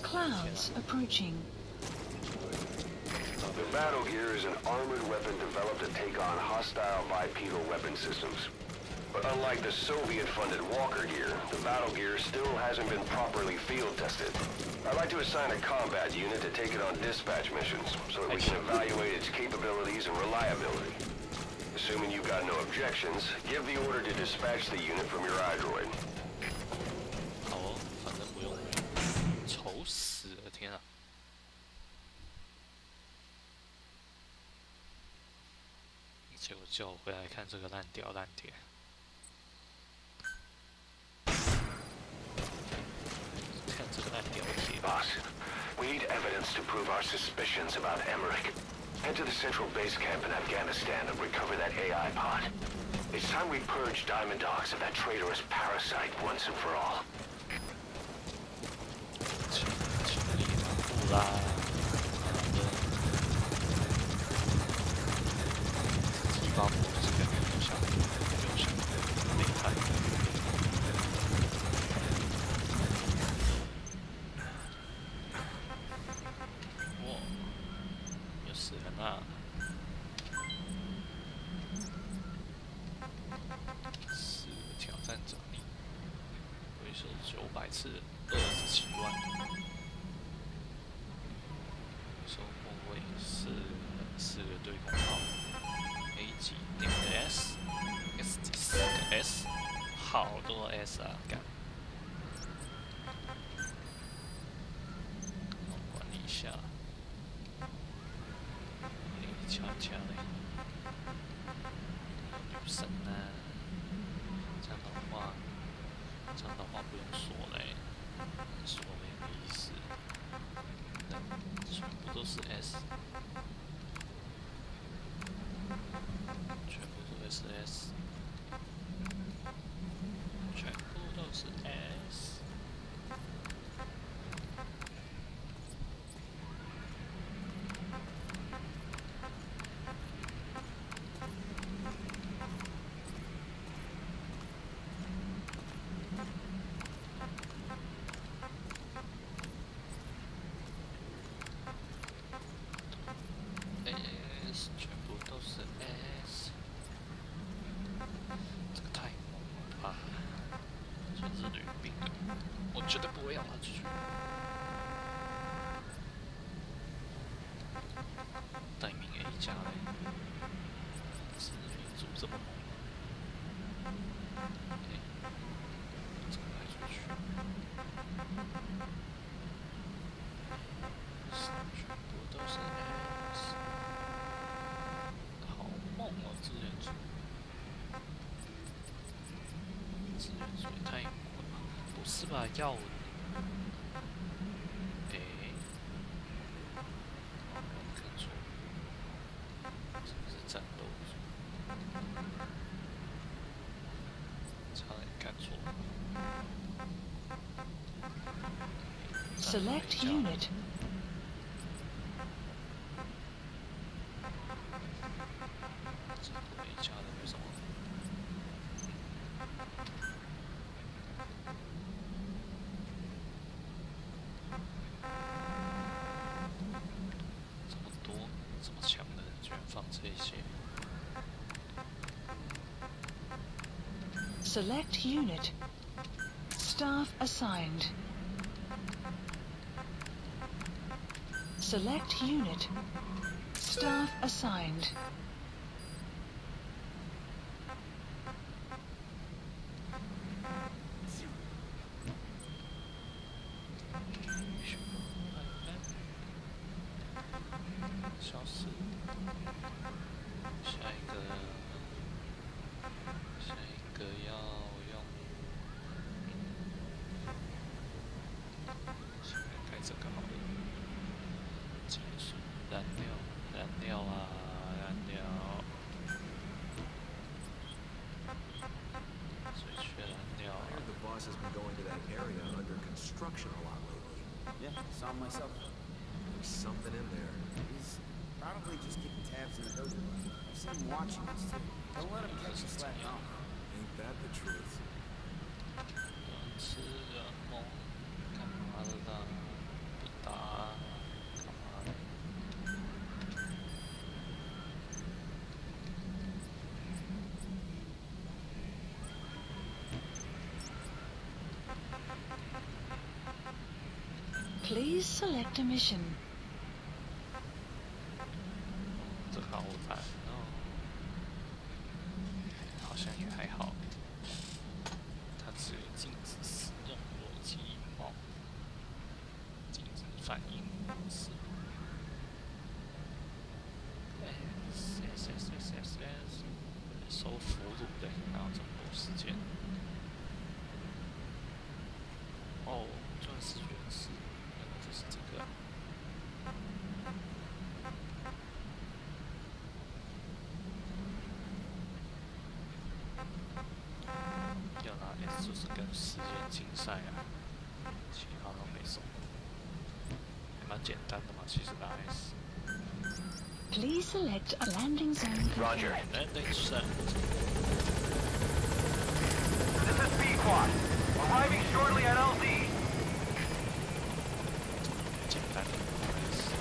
Clouds approaching. The battle gear is an armored weapon developed to take on hostile bipedal weapon systems. But unlike the Soviet-funded Walker gear, the battle gear still hasn't been properly field tested. I'd like to assign a combat unit to take it on dispatch missions, so that we can evaluate its capabilities and reliability. Assuming you've got no objections, give the order to dispatch the unit from your iDroid. 好哦，反正不用愁死了，天啊！结果叫我回来看这个烂屌烂碟。看这个烂屌碟。Boss, we need evidence to prove our suspicions about Emmerich. Head to the central base camp in Afghanistan and recover that AI pod. It's time we purge Diamond Dogs of that traitorous parasite once and for all. 全力以赴啦！提高模式感觉有想厉害。哇，有死人啦！4个挑战奖励，回收900次，27万。收末位4个对空炮 ，A 级2个 S 级4个 S， 好多 S 啊，干！管理一下，悄悄嘞，女生呢？这样的话不用锁嘞，锁没意思。全部都是 S， 全部都是 S， 全部都是 S。全部都是 S， 这个太猛了吧！真是女兵，我绝对不会让他出去。待命 A 加嘞，是民族这么猛。这个派出去，全部都是 S。好猛哦，志愿组也太猛了吧？不是吧？要我？看错，是不是战斗组？差点看错。Select unit. 加的为什么？这么多这么强的人居然放这些 Select unit. Staff assigned. Select unit. Staff assigned.消失。下一个要用，先开这个好了。金属燃料啊，燃料。水缺燃料啊。I heard the boss has been going to that area under construction a lot lately. Yeah, saw him myself. There's something in there. He's probably just keeping tabs in the building. I've seen him watching us too. Don't let him catch you slacking off. Ain't that the truth? 吃人梦，干嘛的啦？不打，干嘛的？ Please select a mission. 这个好难哦，好像也还好。它只有禁止使用逻辑帽，禁止反应模式。收俘虏的，哪有这么多时间？哦，钻石原石，原来就是这个。 要拿 S 就是跟时间竞赛啊，其他都没什么，还蛮简单的嘛，其实拿 S。 Please select a landing zone. Roger. Landing zone. This is B-Quad. Arriving shortly at LZ. 简单的 S。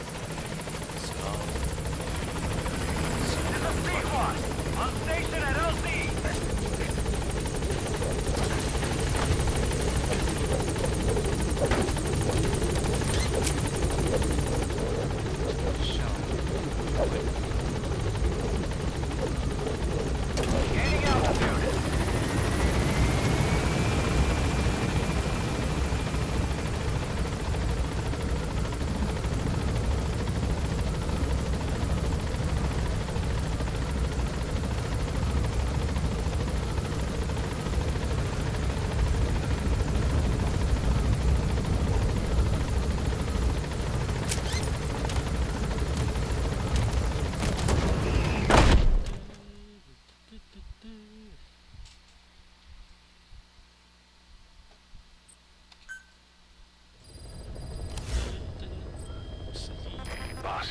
This is B-Quad. On station at LZ. Boss,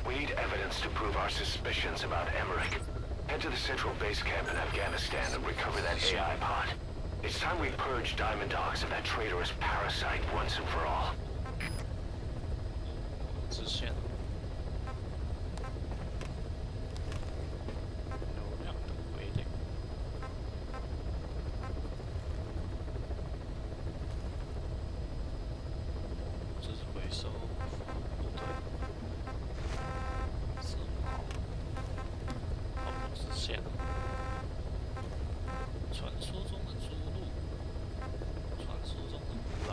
we need evidence to prove our suspicions about Emmerich. Head to the central base camp in Afghanistan and recover that AI pod. It's time we purge Diamond Dogs of that traitorous parasite once and for all. 直线。流量的归类。这是回收部队。是好，好直线。传说中的猪鹿，传说中的孤狼。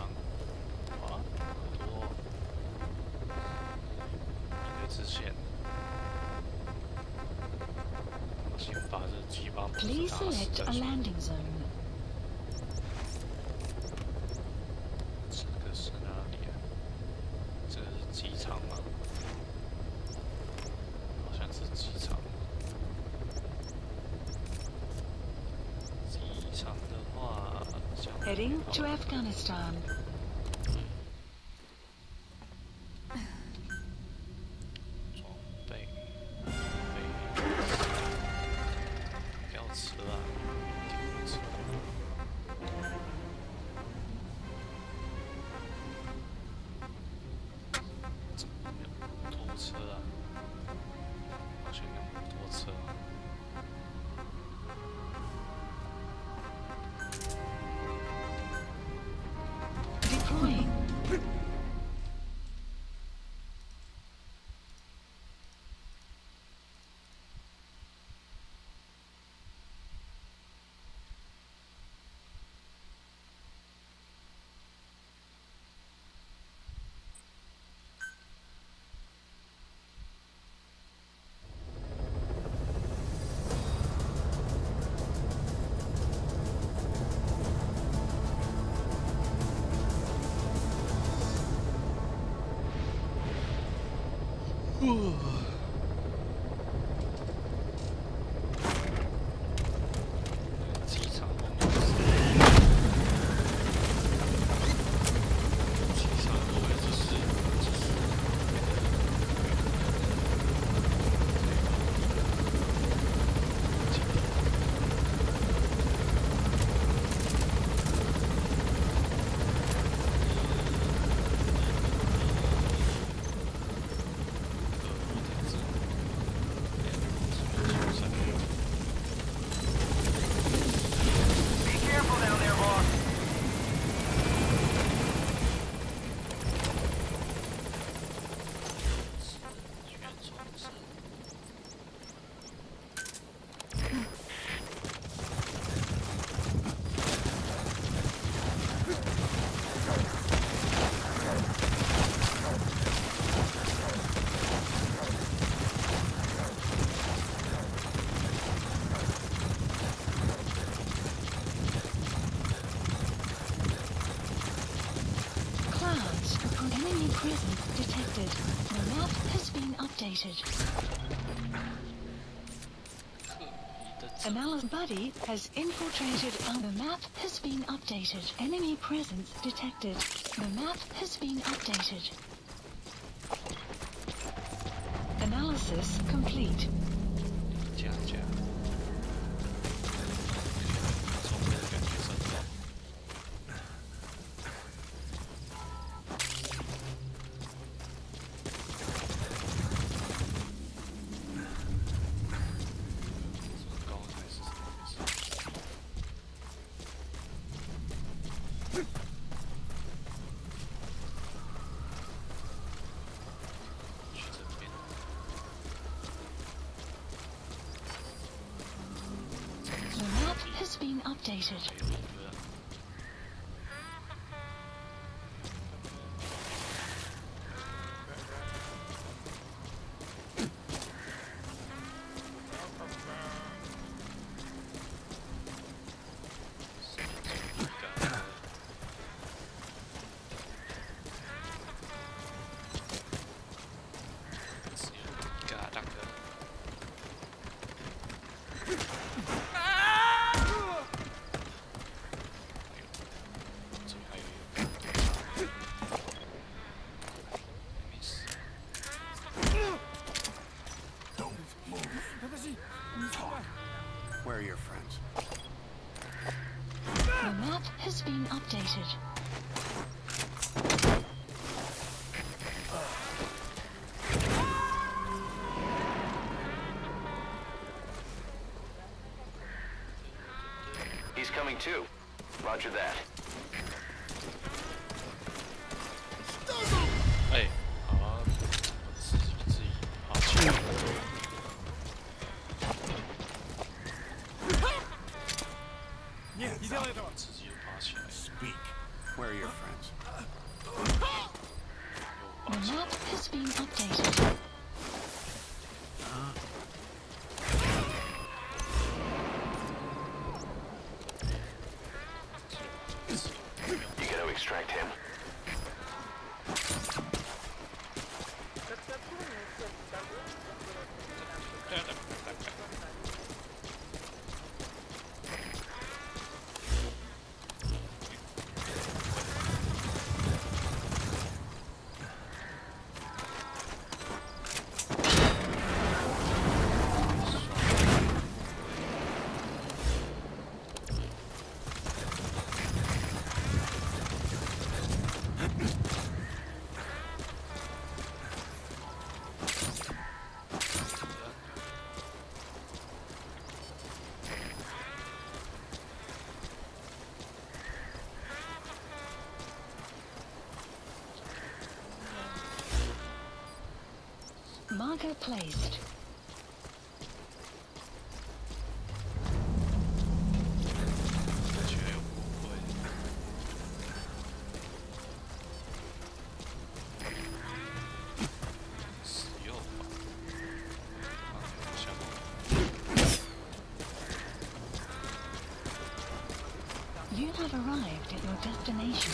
哇，好多。 直线，先把这鸡巴 Please select a landing zone. 这个是哪里啊？这个是机场吗？好像是机场。机场的话， Heading to Afghanistan. 机场后面就是机场后面就是Enemy presence detected. The map has been updated. Anal's buddy has infiltrated and the map has been updated. Enemy presence detected. The map has been updated. Analysis complete. 加加，从这个感觉上到。Been updated. Where are your friends? The map has been updated. He's coming too. Roger that. 哎，好啊，自己爬起来。自己又爬起来。Speak. Where are your friends? The map has been updated. You gotta extract him. Marker placed. You have arrived at your destination.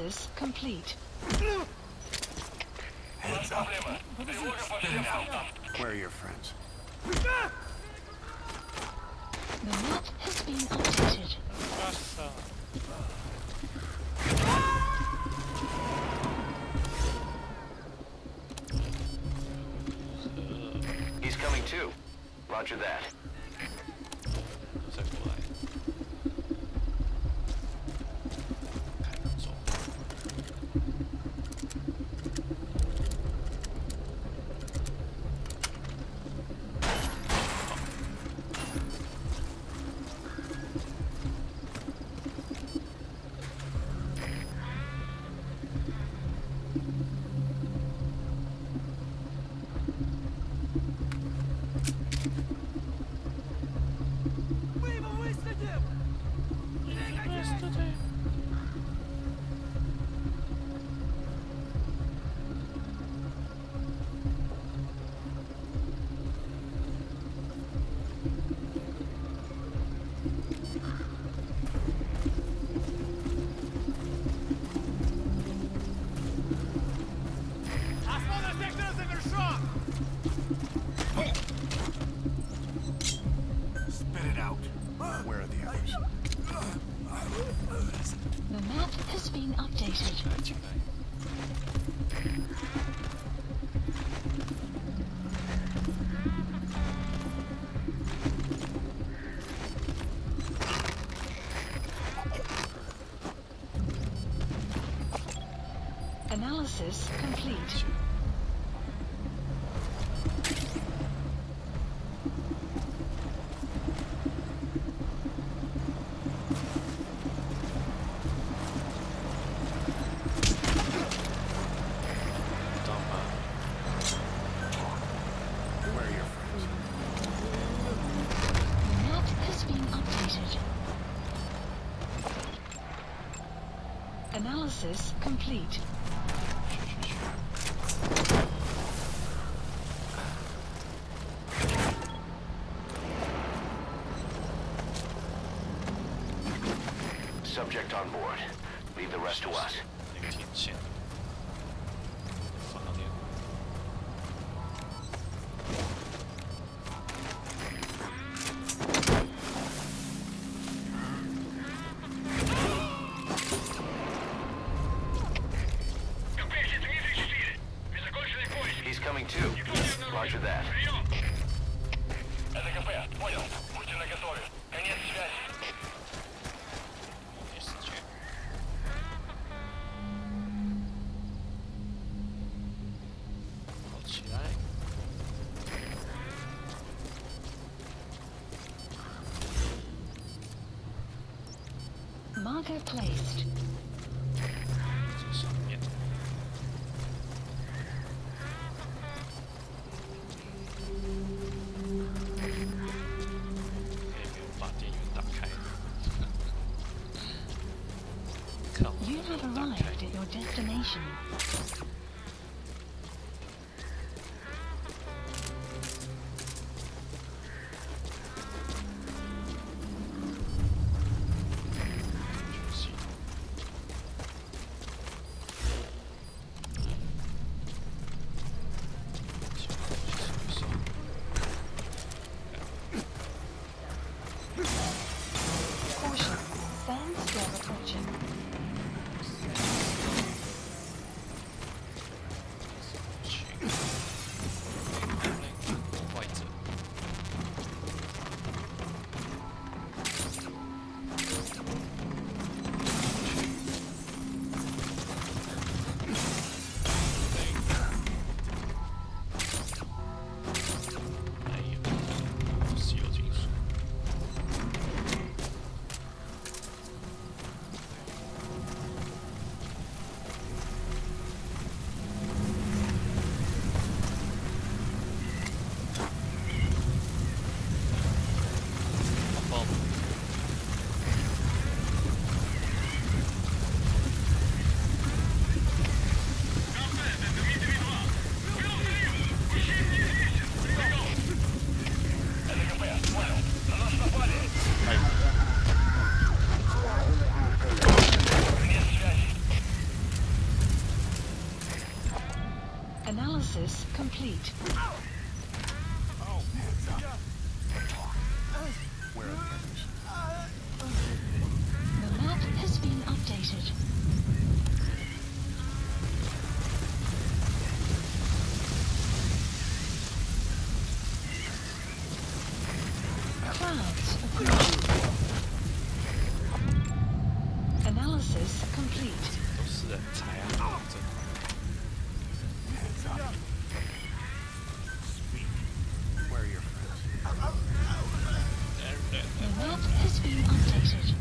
Analysis complete. Hands up. Spit it out. Where are your friends? The map has been updated. Краса. He's coming too. Roger that. 再过来。开门走。 Spit it out. Where are the others? The map has been updated. 来，进来。 Analysis complete. Where are your friends? The map has been updated. Analysis complete. Subject on board. Leave the rest to us. 那个天线放到电。 He's coming too. Roger that. Это КП, понял. Будьте наготове. Конец связи. 没时间。跑起来。 Marker placed. 这上面。也没有把电源打开。看我 You 没 have 有打 arrived 开。 at your destination. Caution. Sandstorm approaching. complete. Where are the others? The map has been updated. Clouds approaching. Analysis complete. 都是人才啊，真的。 Heads up. Speak. Where are your friends? The map has been updated.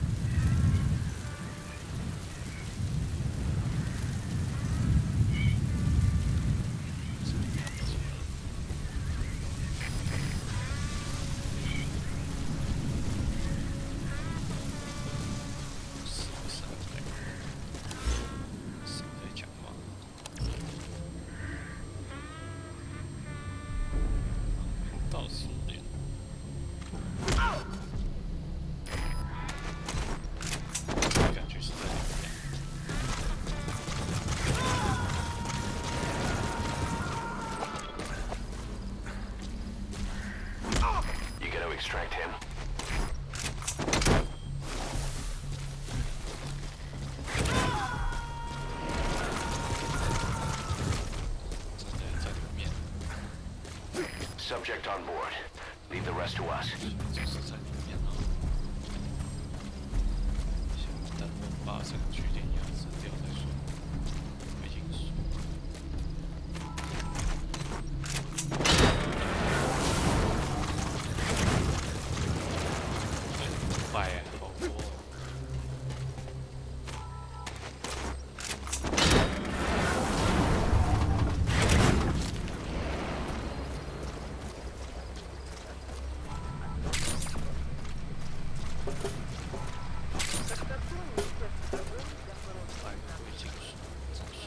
Extract him. Subject on board. Leave the rest to us. 就是在里面啊。先等我把这个据点压制掉再说。已经说。 快呀，好多。快，我已经说，真说。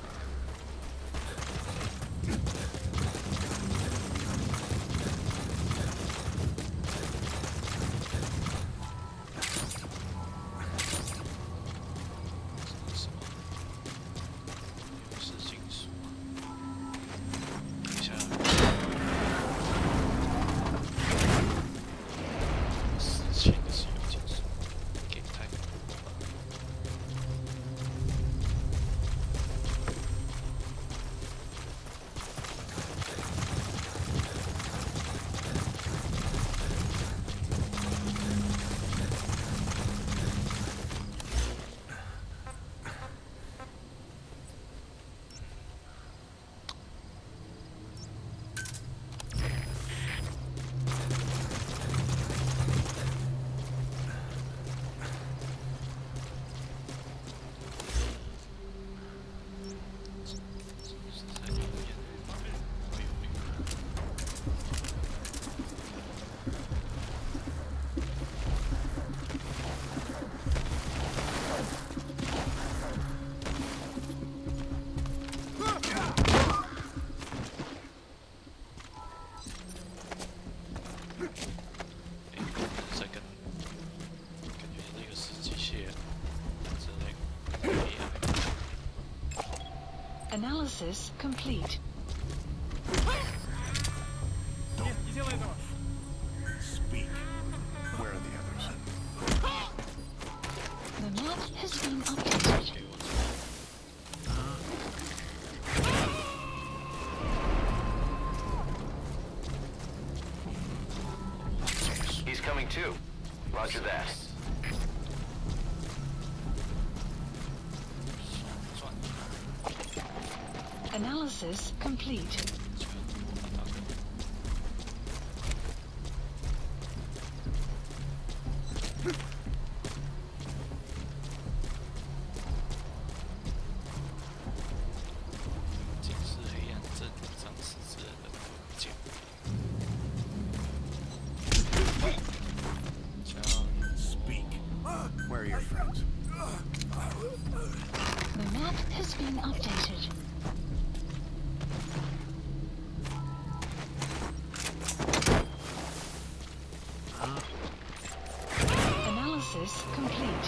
Analysis complete. Speak. Where are the others? The map has been updated. He's coming too. Roger that. Analysis complete. Speak. Where are your friends? The map has been updated. Analysis complete.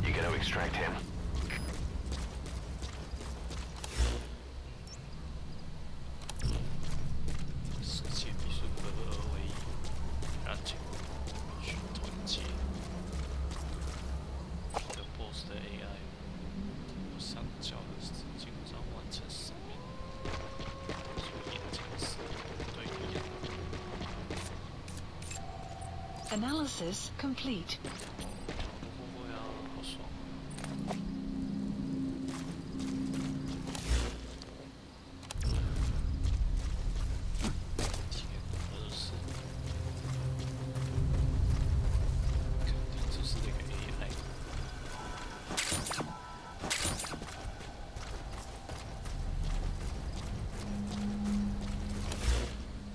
You gonna extract him? Analysis complete. 不会啊，好爽啊！天鹅是，肯定就是那个 AI。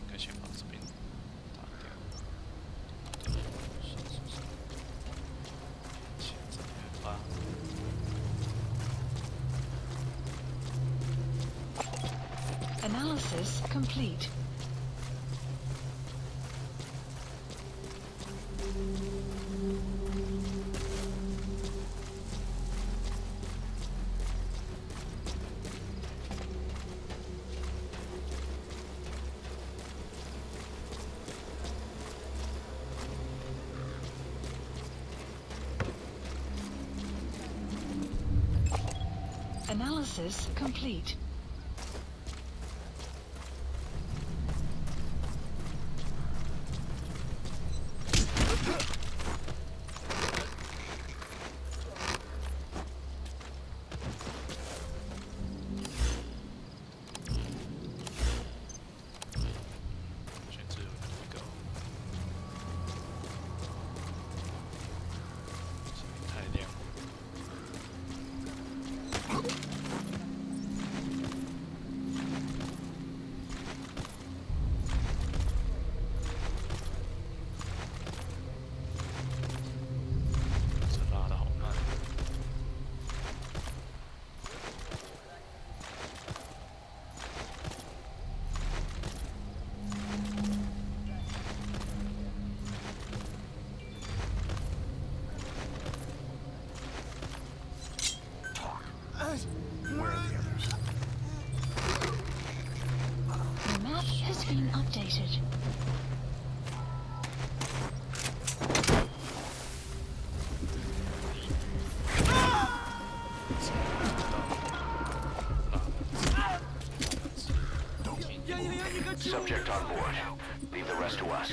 应该先把这边打掉。 Analysis complete. Analysis complete. Where are the others? The map has been updated. Subject on board. Leave the rest to us.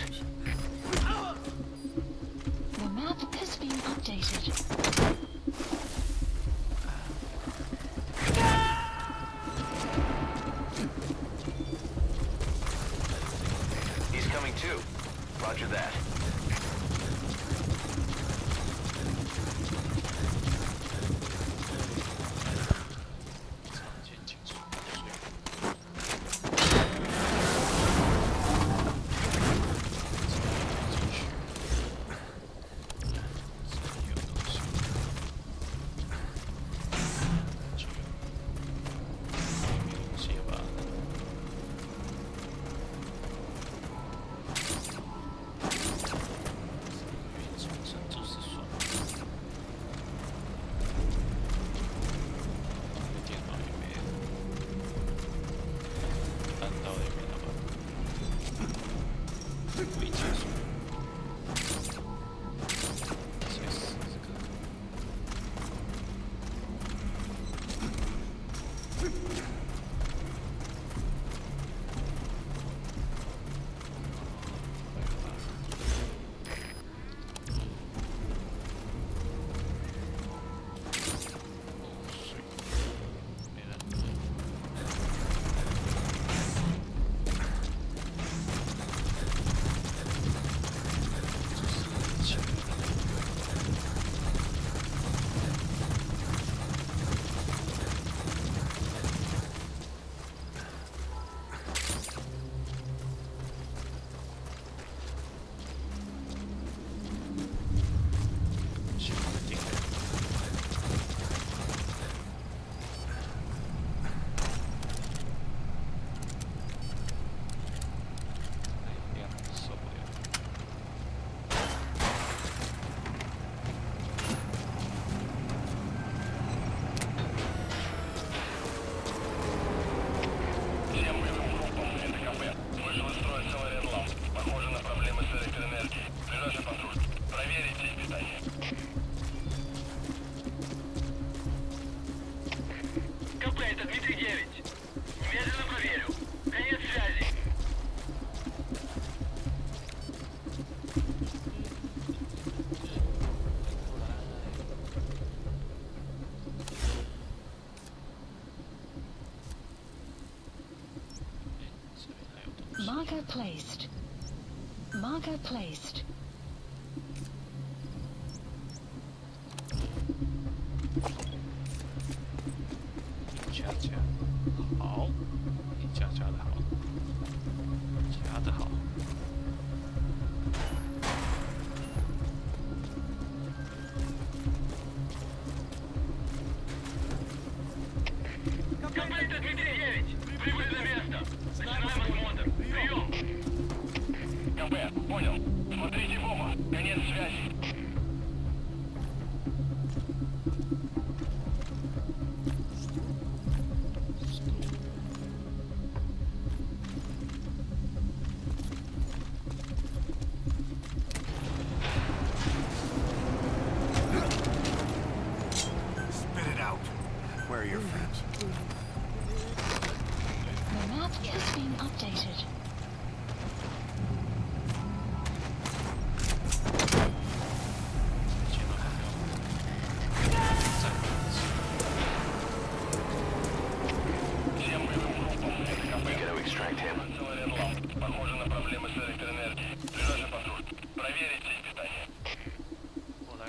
The map has been updated. He's coming too. Roger that. Marker placed. Marker placed. 加好，你加的好，加的好。Комплект MGSV. Прибыли на место. Начинаем осмотр. Прием. КП, понял. Смотрите в оба. Конец связи. Spit it out. Where are your friends? The map has been updated. You gotta extract him. Похоже на проблемы с электроэнергией. Ближайший патруль. Проверить сеть питания. 过来。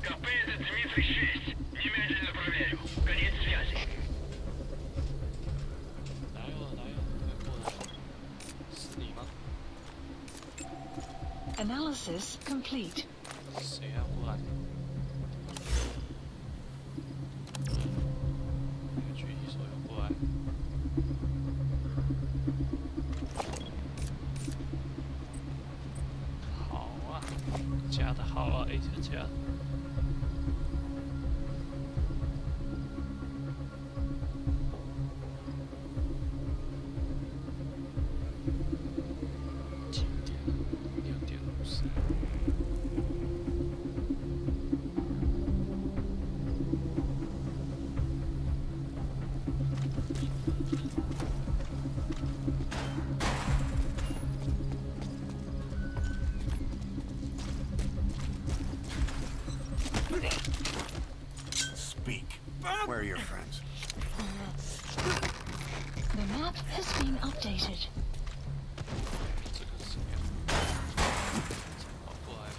КП это Дмитрий 6. Немедленно проверю. Конец связи. 来哦，快过来！是你吗？ Analysis complete. 谁要过来？那个狙击手要过来。好啊，加的好啊 ，A 加。 经典6.54。Speak. Where are your friends? The map has been updated. 这个是谁呀？跑过来了。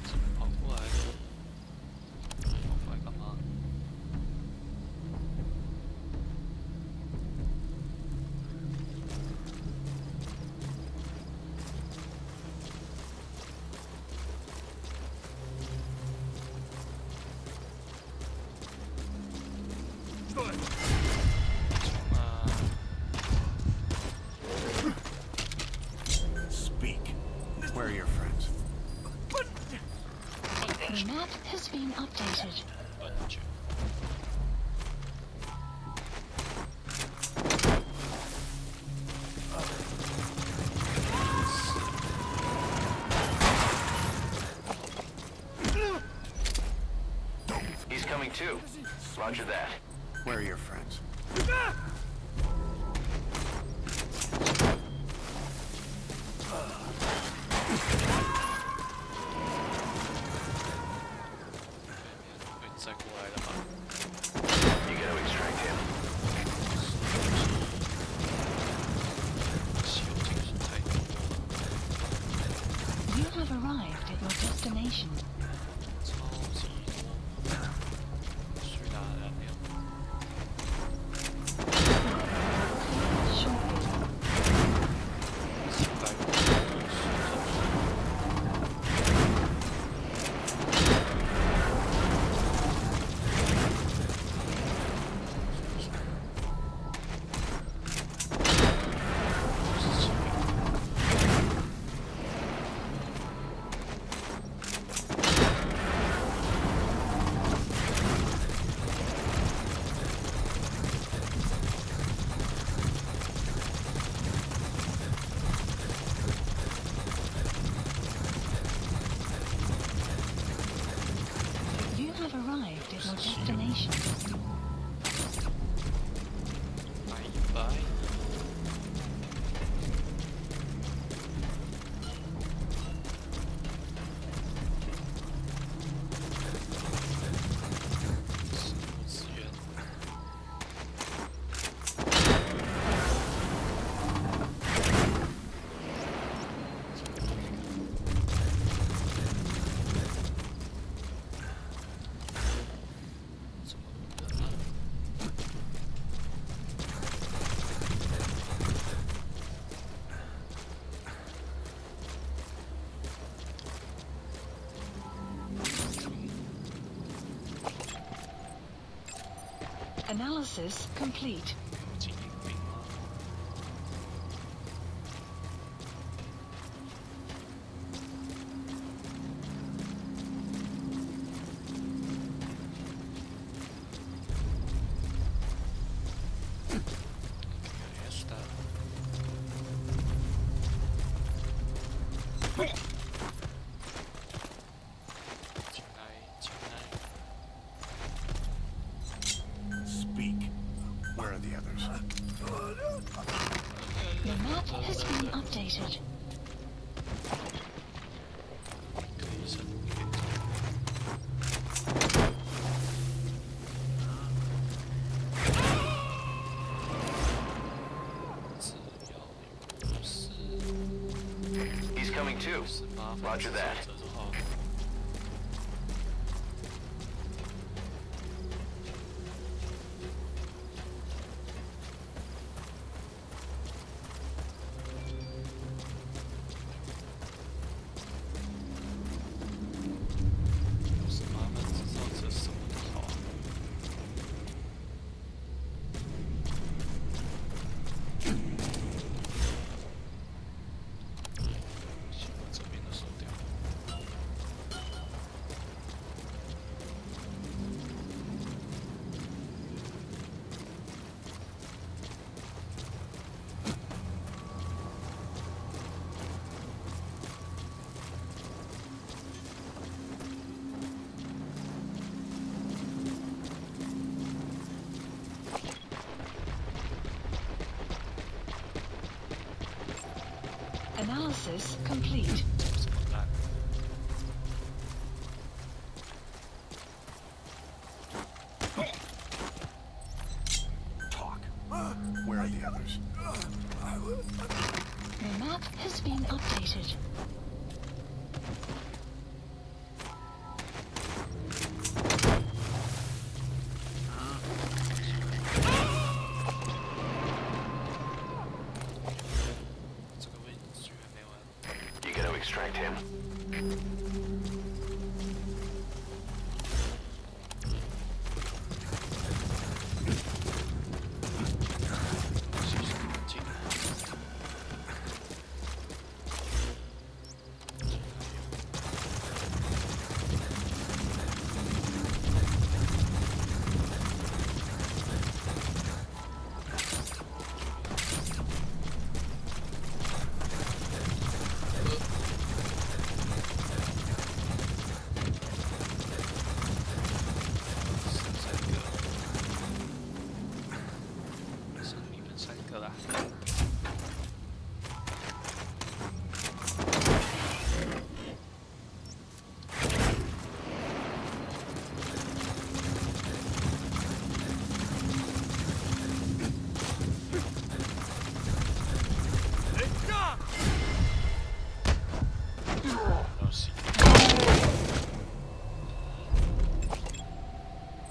怎么跑过来了？跑过来干嘛？啊！ Speak. Where are your friends? The map has been updated. 本卷。 He's coming too. Roger that. Where are your friends? You gotta extract him. You have arrived at your destination. 超级多，去哪了呀？ Shortly. 拜。Analysis complete. 有精英兵吗？Esta. 进来，进来。 Speak. Where are the others? The map has been updated. 可以升。只要有是 He's coming too. 18分 Roger that. 之后。 是麻烦制造者什么都好啊。先把这边的收掉。Analysis complete. 这么烂？ Talk. Where are the others? The map has been updated. You gotta extract him.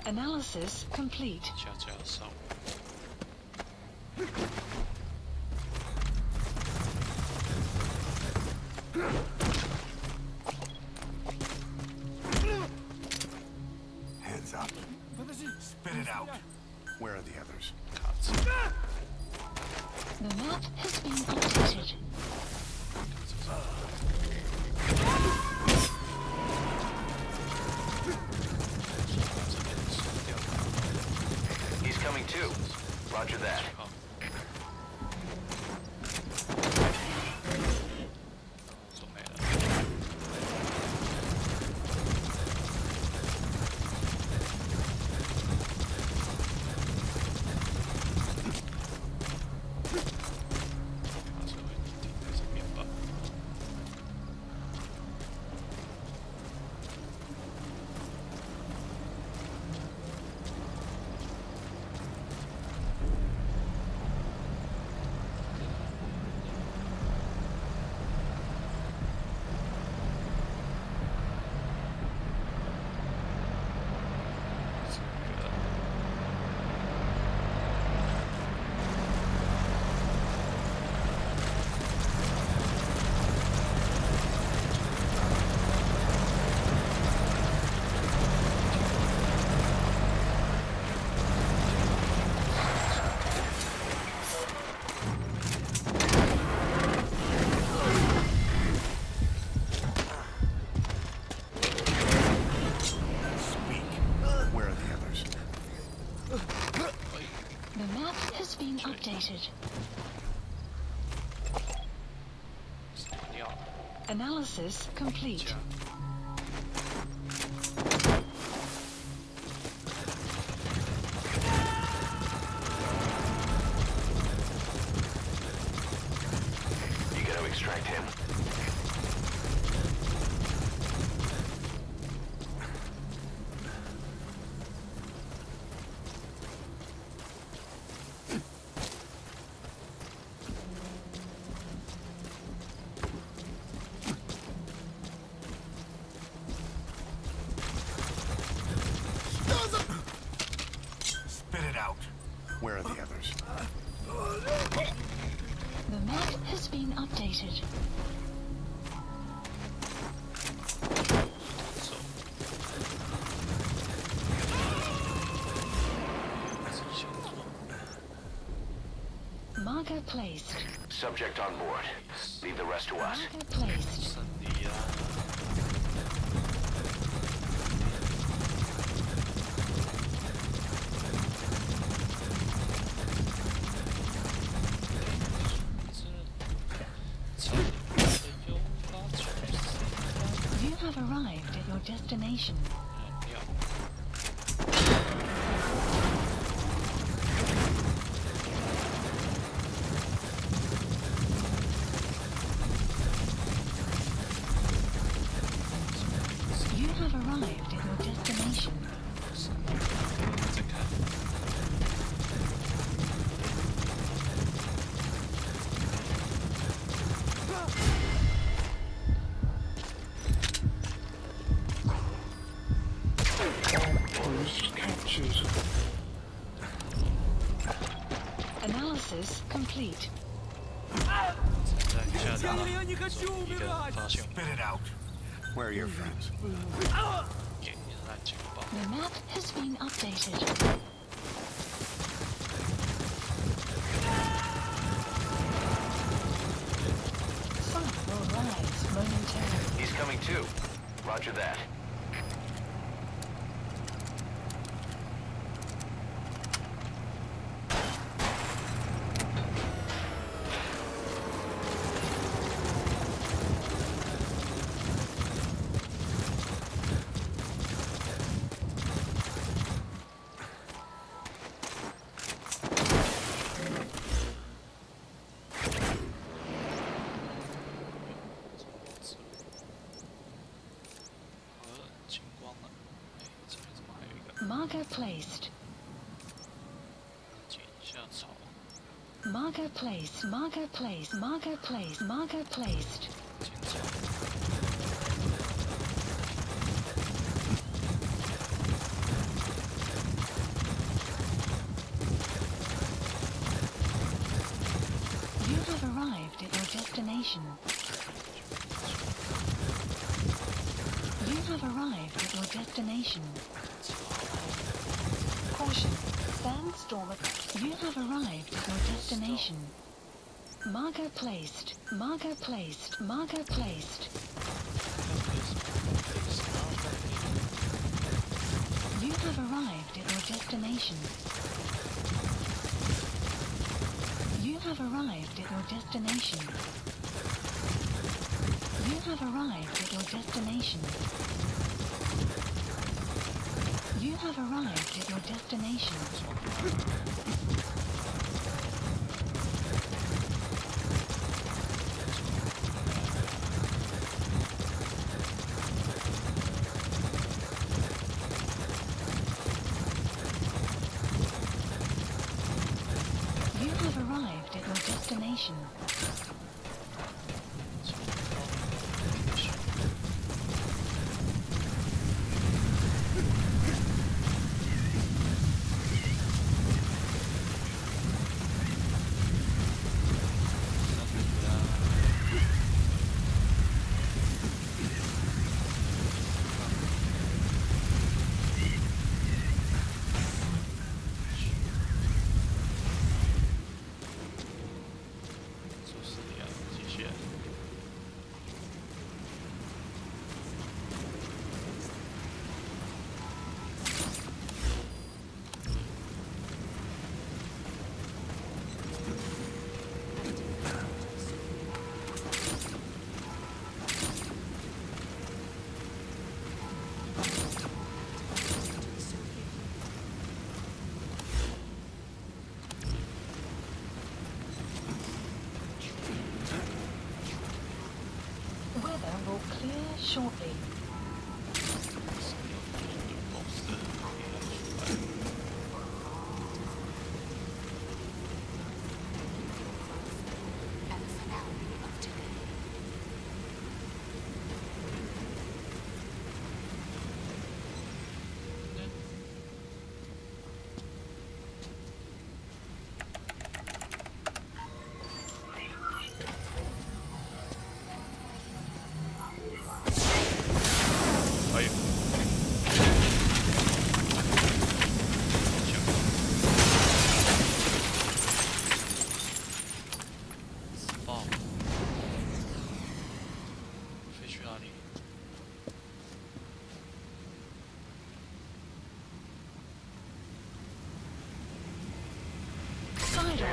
Analysis complete. 下架上。 Hands up. Spit it out. Where are the others? 卡住。 The map has been updated. He's coming too. Roger that. 好。就没了。 The updated. 删掉。 Analysis complete. You gotta extract him. Spit it out. Where are the others? The map has been updated. 走。自己先做。 Marker placed. Subject on board. Leave the rest to us. Marker placed. 胜利啊！You have arrived at your destination. You have arrived at your destination. 再看。 Analysis complete. 在下达一个发现 Spit it out. Where are your friends? 给他情报。 The map has been updated. Sun will rise momentarily. He's coming too. Roger that. Marker placed. 剪一下草。 Marker placed. Marker placed. Marker placed. Marker placed. 剪草。 You have arrived at your destination. You have arrived at your destination. Caution. Sandstorm. You have arrived at your destination. Marker placed. Marker placed. Marker placed. You have arrived at your destination. You have arrived at your destination. You have arrived at your destination. You have arrived at your destination. You have arrived at your destination.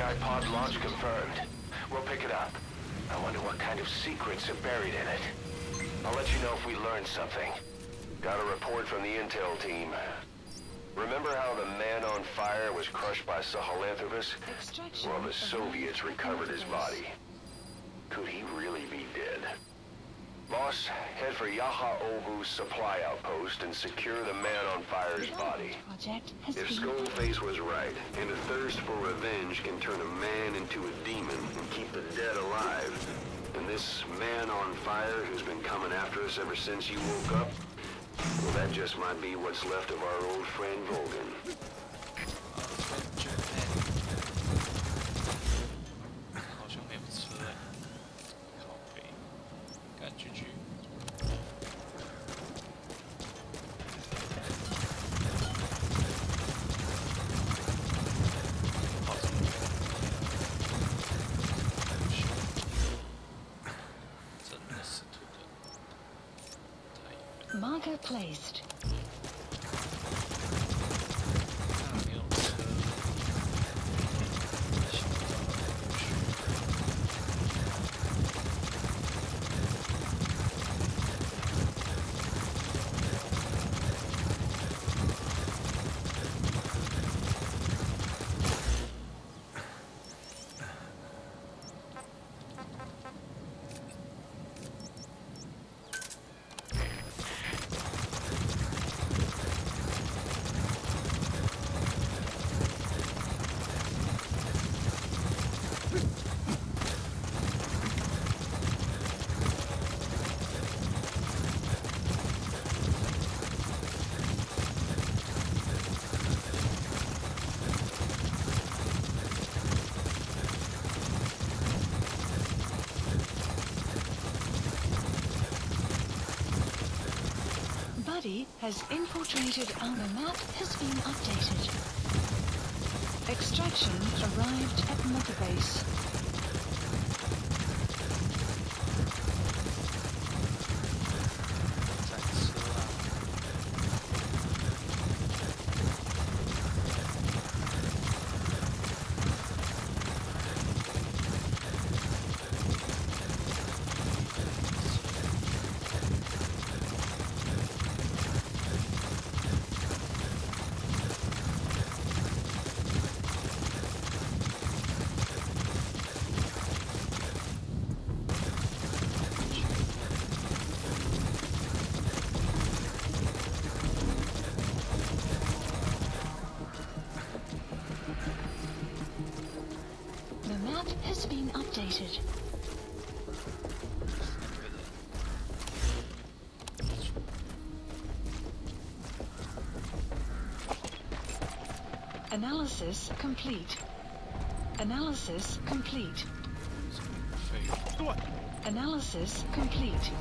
Contact pod launch confirmed. We'll pick it up. I wonder what kind of secrets are buried in it. I'll let you know if we learn something. Got a report from the intel team. Remember how the man on fire was crushed by Sahelanthropus? Extraction Well, the Soviets arrived at recovered his Marker body. Could he really be dead? Boss, head for Yaha Obu's supply outpost and secure the man on fire's body. Project has If been Skullface was right, and a thirst for revenge can turn a man into a demon and keep the dead alive, then this man on fire who's been coming after us ever since you woke up, well, that just might be what's left of our old friend Volgan. Marker placed. Buddy has infiltrated and the map has been updated. Extraction arrived at Mother Base. Has been updated. Analysis complete. Analysis complete. Analysis complete.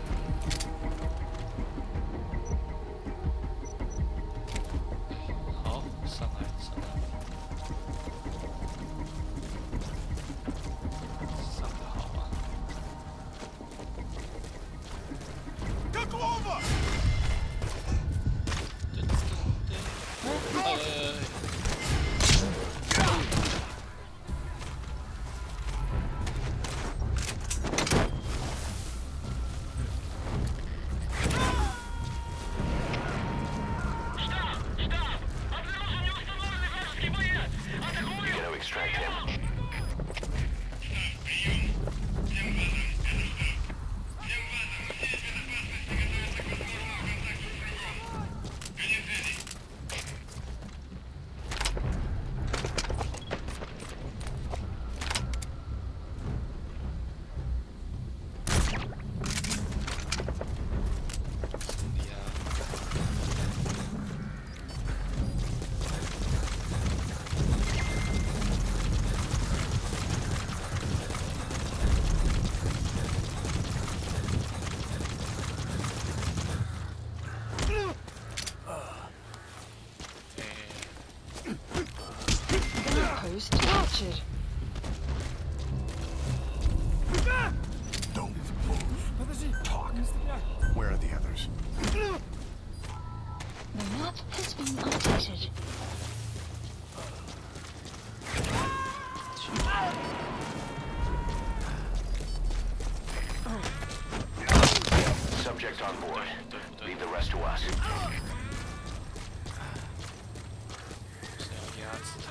Captured. Don't move. Talk. Where are the others? The map has been updated. Subject on board. Leave the rest to us. 想要压制他。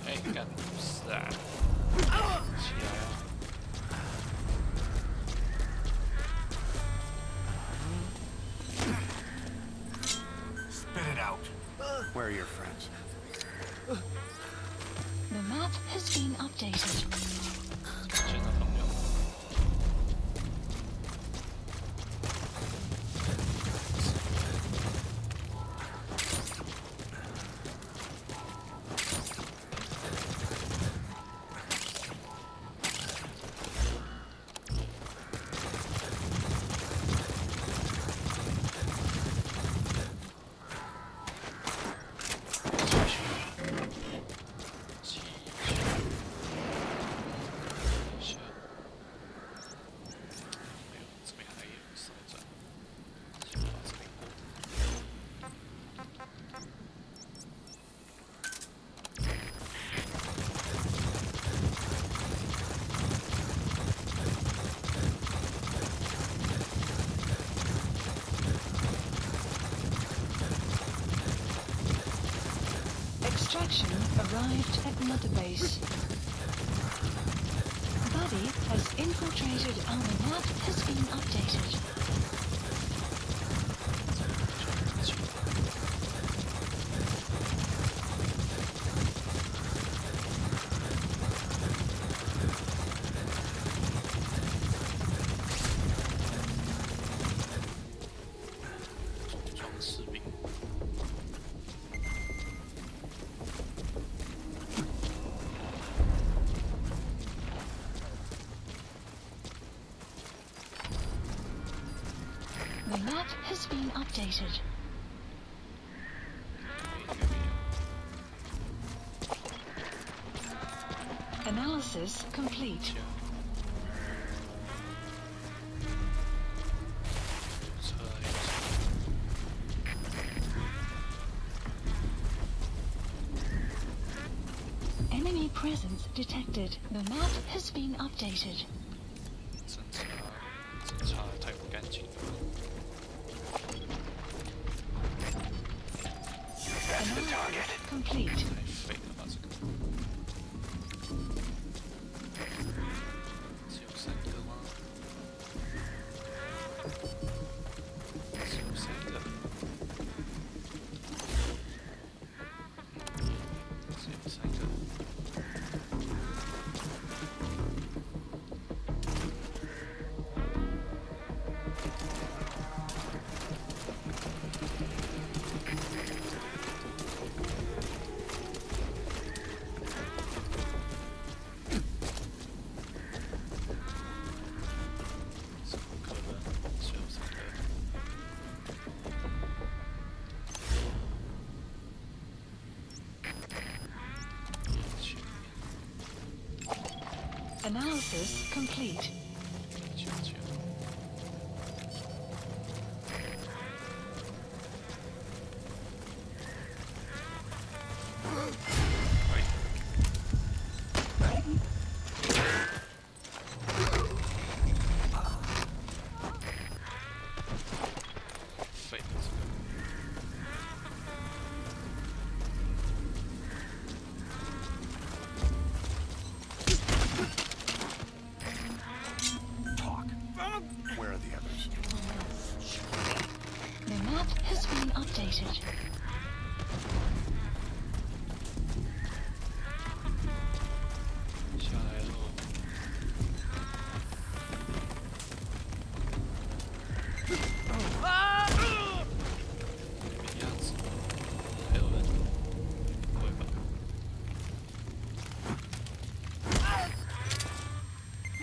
哎，干不是啊！起来啊！ Spit it out. Where are your friends? The map has been updated. 见到朋友。 Extraction arrived at Mother Base. Buddy has infiltrated and the map has been updated. The map has been updated. Analysis complete. Enemy presence detected. The map has been updated. 侦查太不干净了。 That's the target. Complete. 太废了吧这个。只有3个吗？只有3个。只有3个。 Analysis complete. Where are the others? The map has been updated.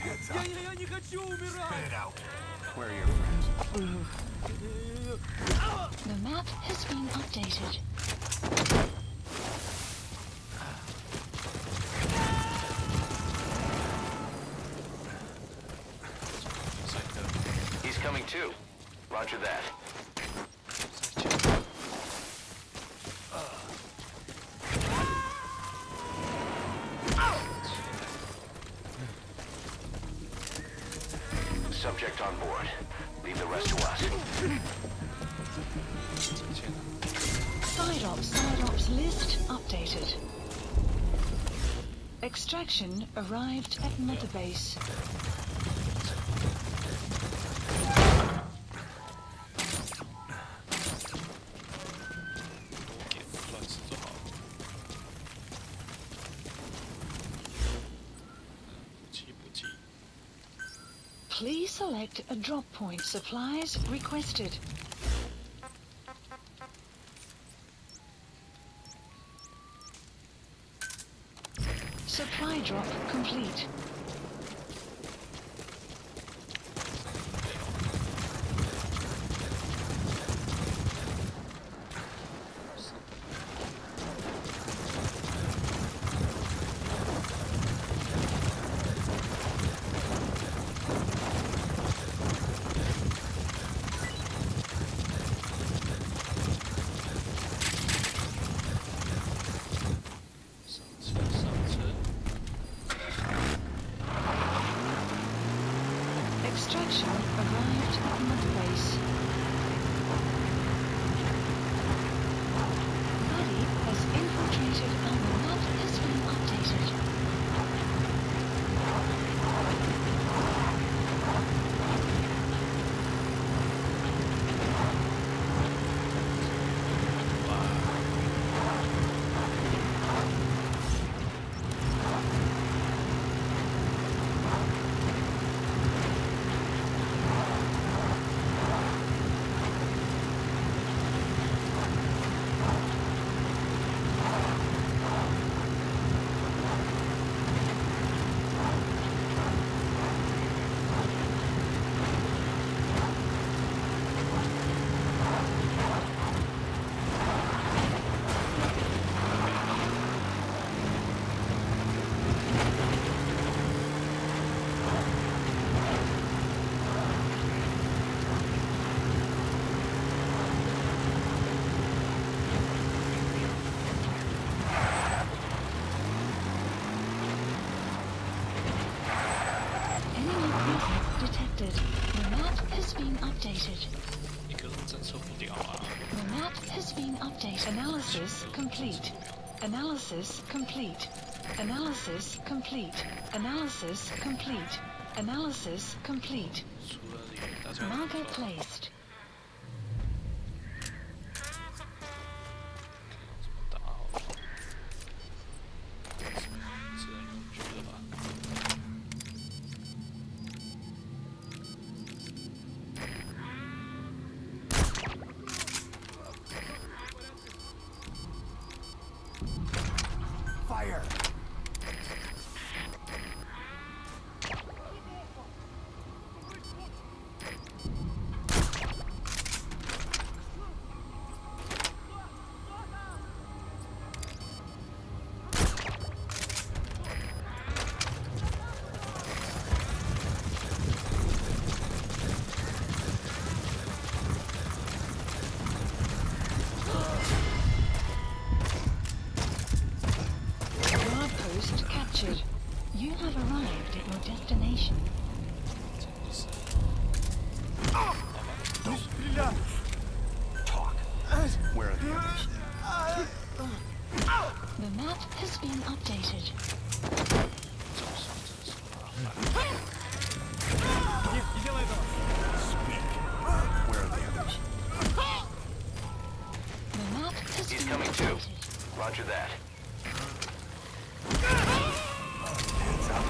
Hands up. Spit it out. Where are your friends? The map has been updated. He's coming too. Roger that. on board. Leave the rest to us. Side ops list updated. Extraction arrived at Mother Base. Please select a drop point. Supplies requested. Supply drop complete. Extraction arrived at Mother Base. Buddy has infiltrated and the map has been updated. Detected. The map has been updated. The map has been updated. Analysis complete. Analysis complete. Analysis complete. Analysis complete. Analysis complete. Marker placed. Fire! Captured. You have arrived at your destination. Talk. Where are the others? The map has been updated. Speak. Where are the others? The map has He's been coming updated. too. Roger that. Hands up.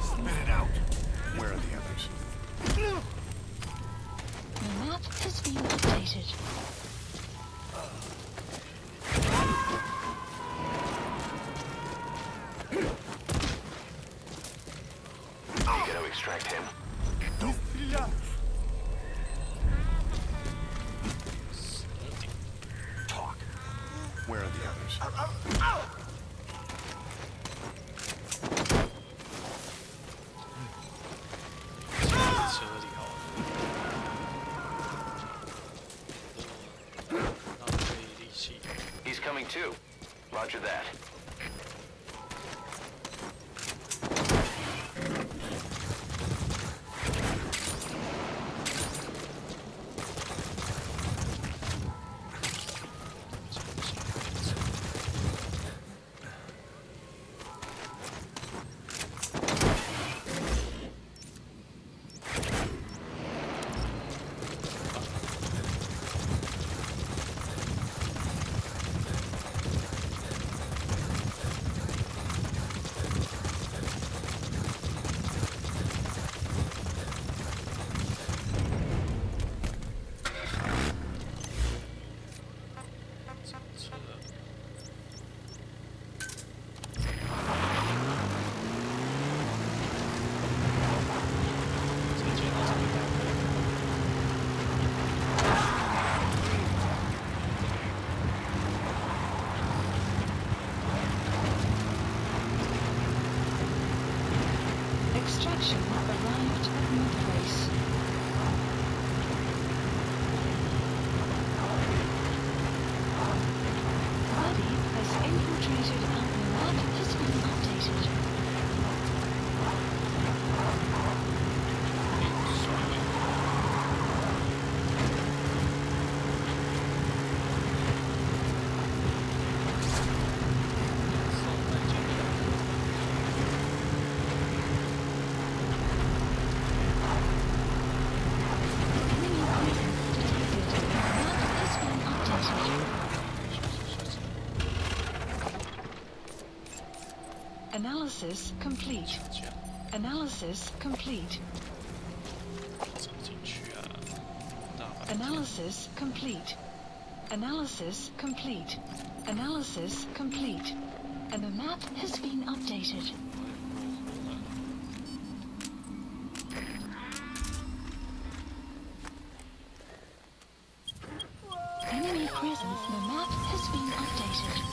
Spit it out. Where are the others? The map has been updated. You gotta extract him. Talk. Where are the others? He's coming too. Roger that. Analysis complete. Analysis complete. Analysis complete. Analysis complete. Analysis complete. And the map has been updated. Enemy presence. The map has been updated.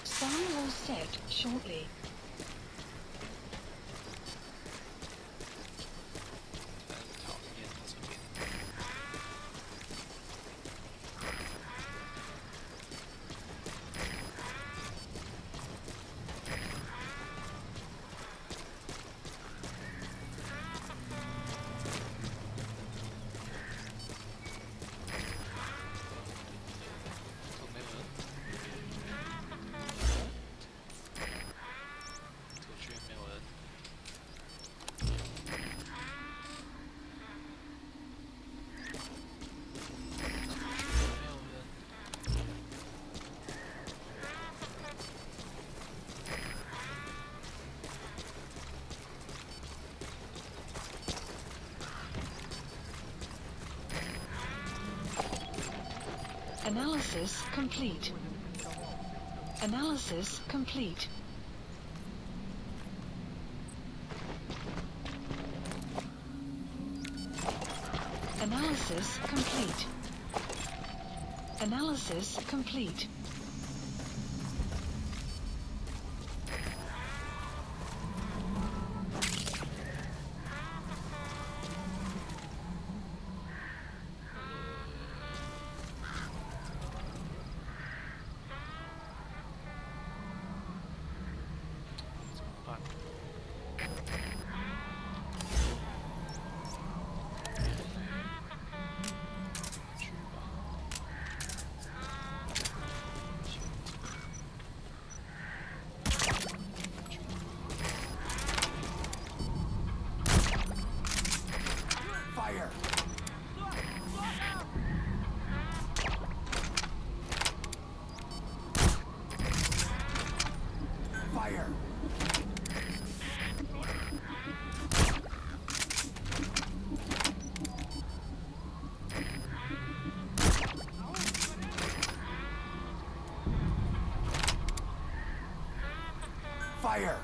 Sun will set shortly. Analysis complete. Analysis complete. Analysis complete. Analysis complete. Fire!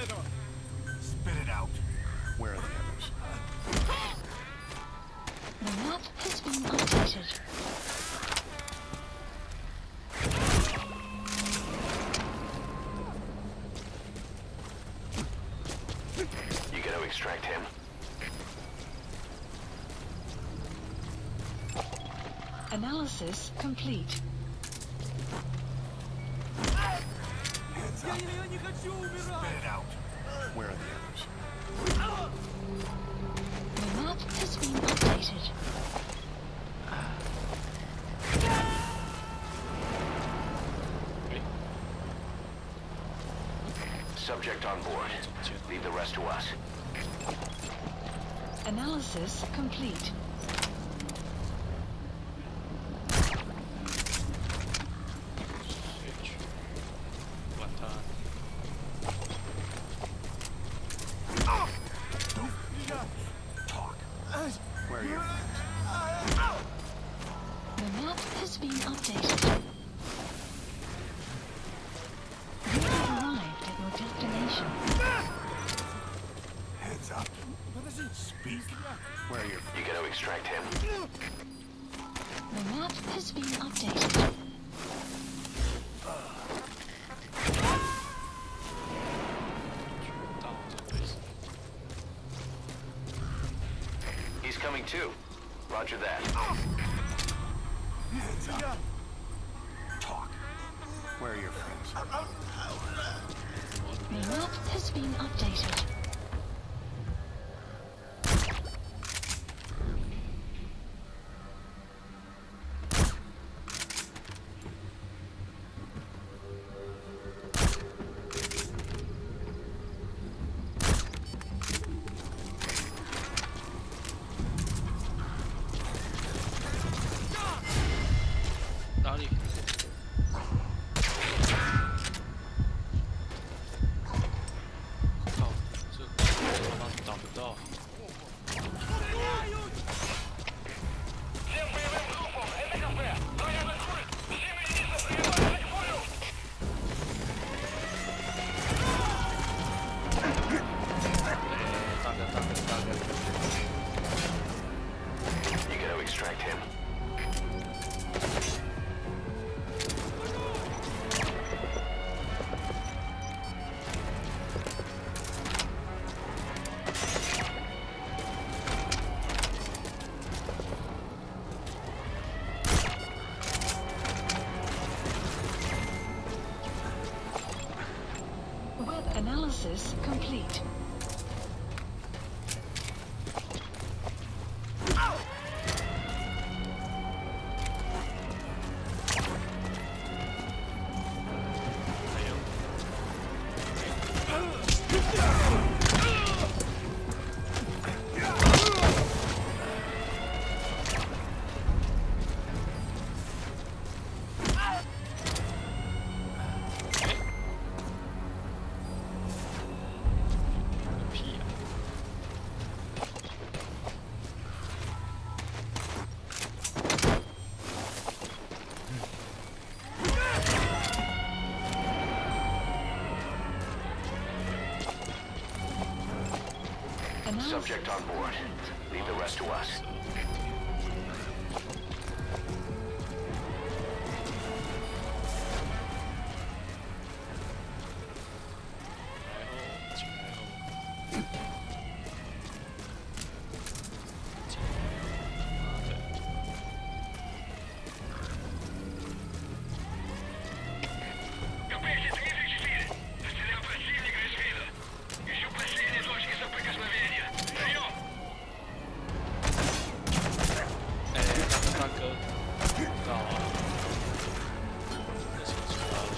Spit it out. Where are the others? The map has been updated. You gotta extract him. Analysis complete. Hands up. Spit it out. Where are the others? The map has been updated. Subject on board. Leave the rest to us. Analysis complete. Talk. Where are your friends? The map has been updated. You have arrived at your destination. Hands up. Speak. Where are your friends? You gotta extract him. The map has been updated. He's coming too. Roger that. Hands up. Talk. Where are your friends? The map has been updated.哪里？靠，这他妈打不到。 Всем боевым группам, это КП. Военный курс. Все единицы прибывают. Понял? You gotta extract him. Web analysis complete. Subject on board. Leave the rest to us. КП-34. Расстрелял противника из вида. Ищу последние точки соприкосновения. Прием!大哥，到啊！这是其他的。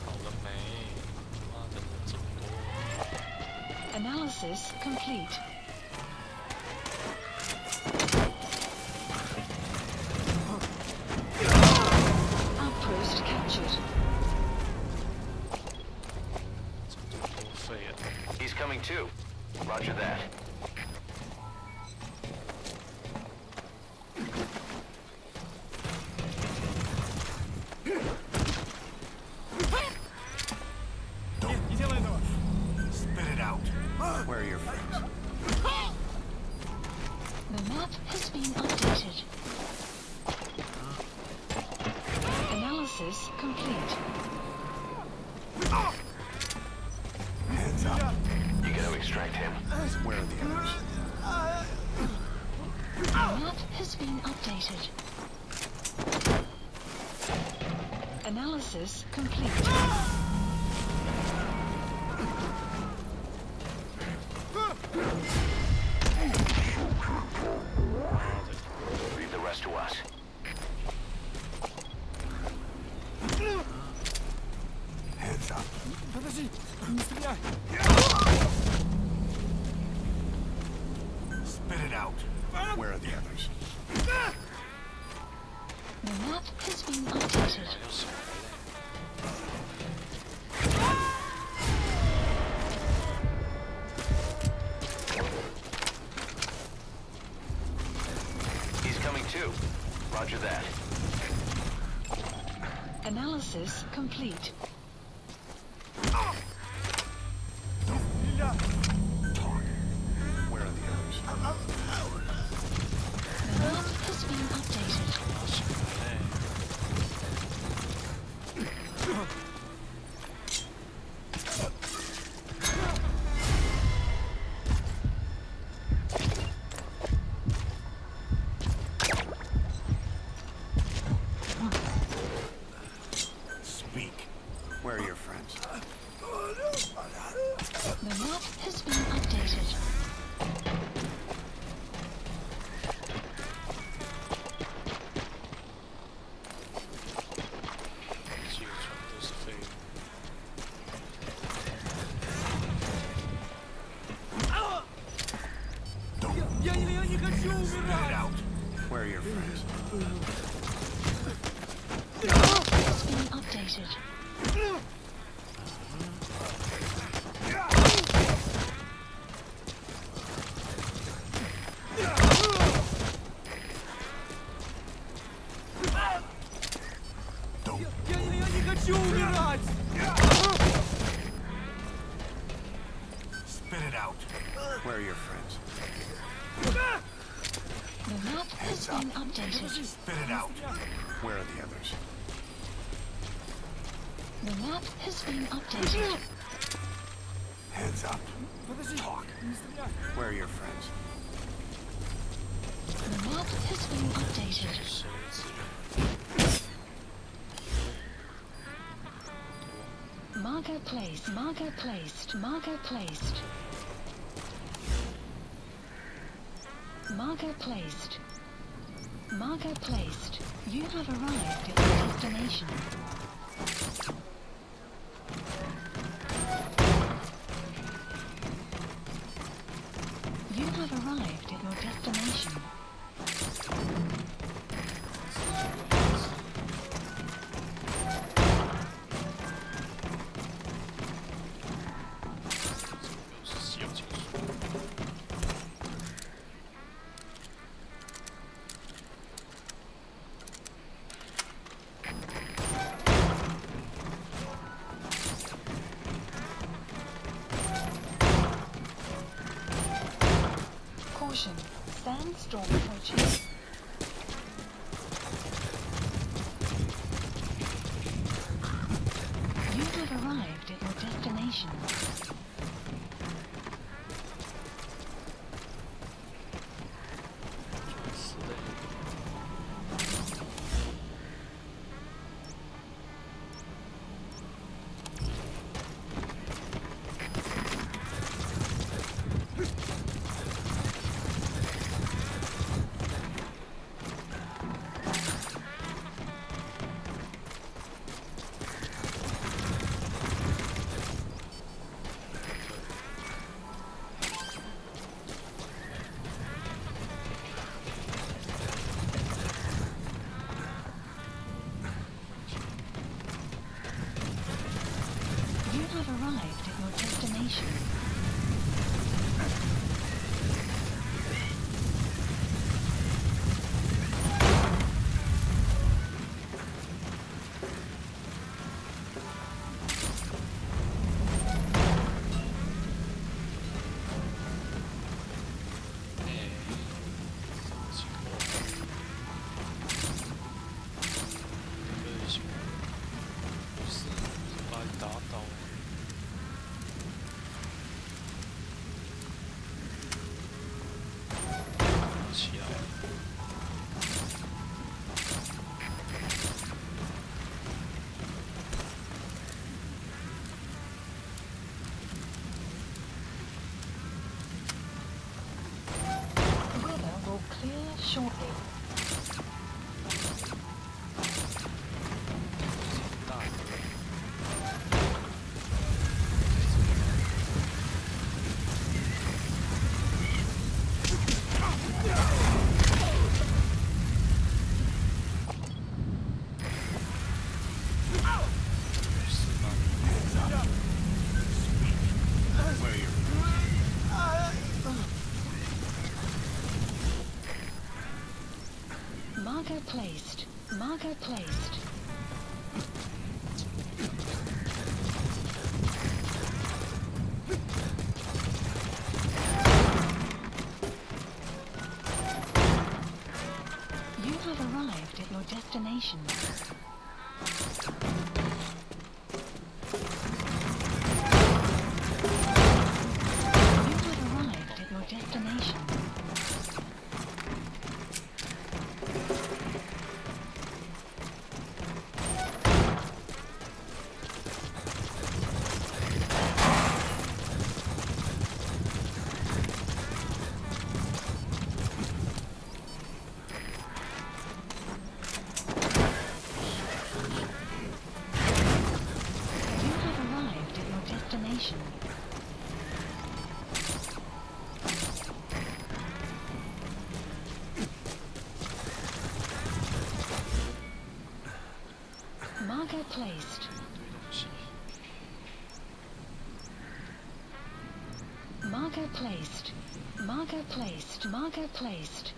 好了没？妈的，这么多！ Analysis complete. Outpost captured. coming too. Roger that. Spit it out. Where are your friends? The map has been updated. Analysis complete. Hands up. You gotta extract him. Where are the others? The map has been updated. Analysis complete. Leave the rest to us. Hands up. Spit it out. Where are the others? The map has been updated. He's coming too. Roger that. Analysis complete. Talk. Where are the others? The map has been updated. Speak. Where are your friends? The map has been updated. Spit it out. Where are your friends? The map has been updated. Spit it out. Where are your friends? The map has been updated. Spit it out. Where are the others? The map has been updated. Hands up. Talk. Where are your friends? The map has been updated. Marker placed. Marker placed. Marker placed. Marker placed. Marker placed. You have arrived at your destination. You have arrived at your destination. Caution, sandstorm approaching. You have arrived at your destination. You have arrived at your destination. shortly. Marker placed. Marker placed. You have arrived at your destination. You have arrived at your destination. Destination. Marker placed. Marker placed. Marker placed. Marker placed.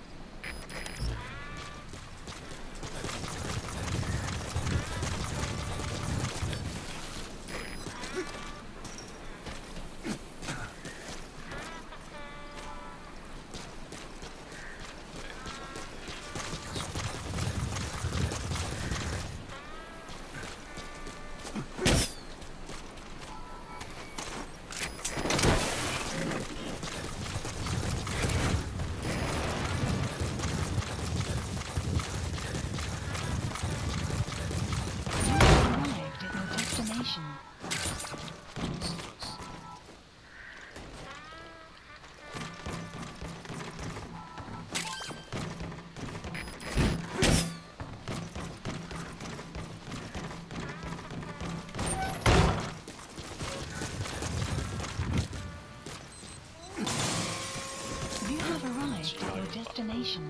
You have arrived at your destination.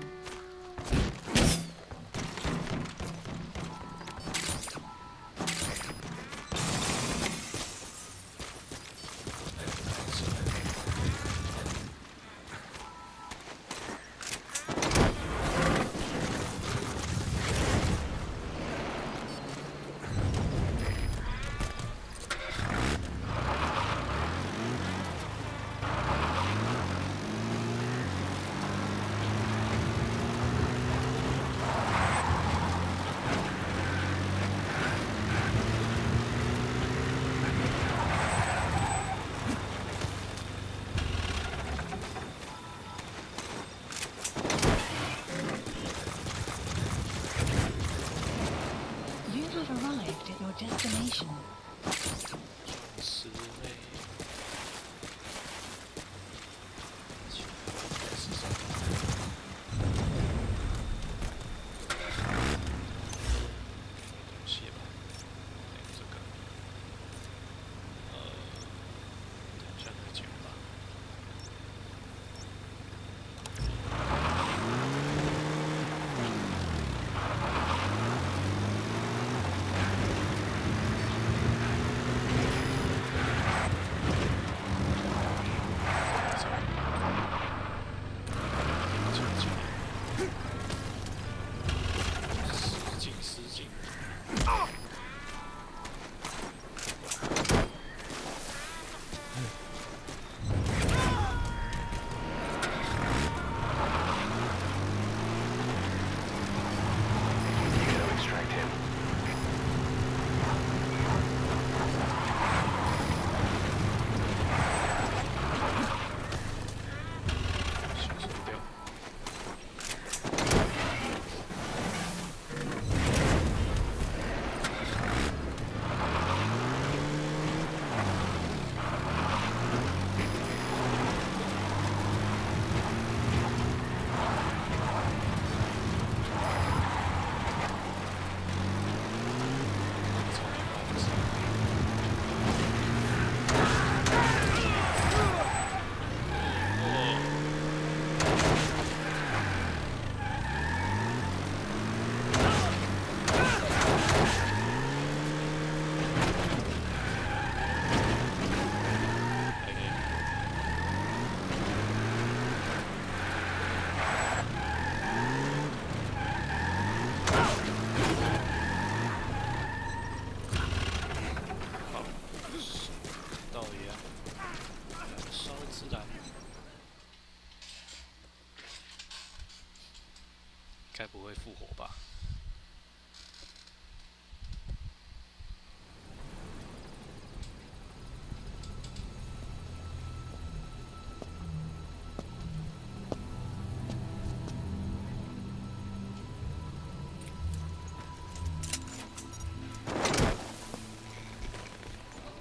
复活吧？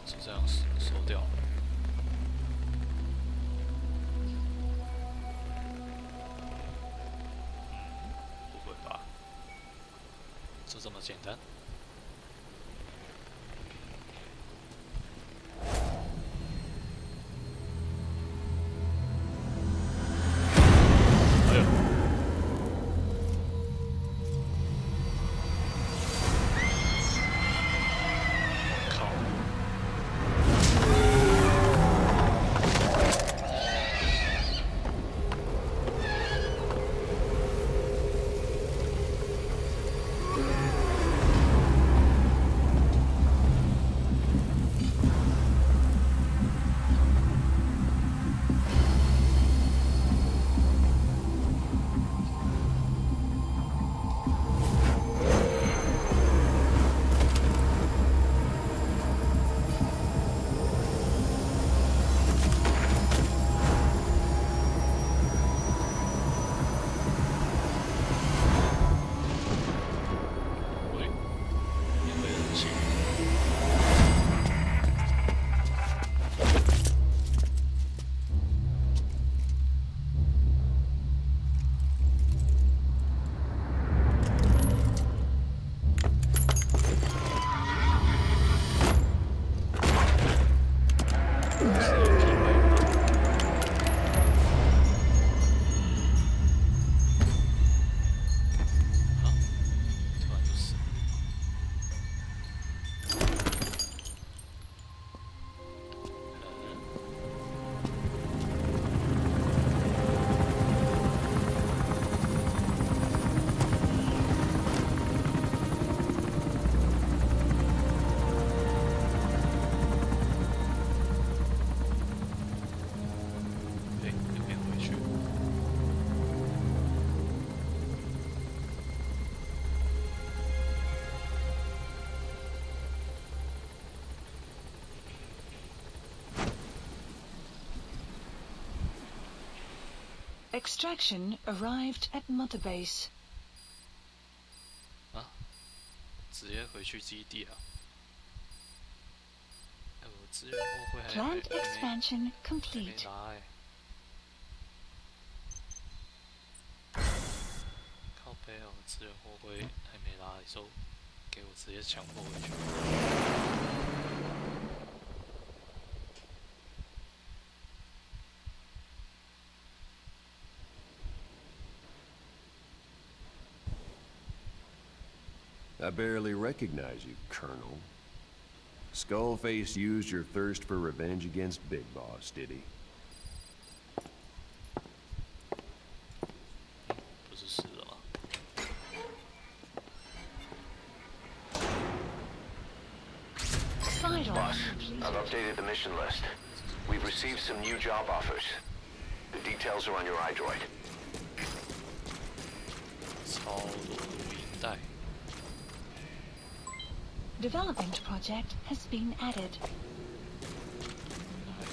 就这样收掉。 就这么简单。哎呦！我靠！Extraction arrived at Mother Base. 啊，直接回去基地啊！哎，我资源货柜还 Plant expansion 没 complete. 拿哎，靠背哦，资源货柜还没拿的时候，给我直接强迫回去。 I barely recognize you, Colonel. Skullface used your thirst for revenge against Big Boss, did he? 不是死了吗？ Boss, I've updated the mission list. We've received some new job offers. The details are on your iDroid. 超多录音带。 Development project has been added. 还有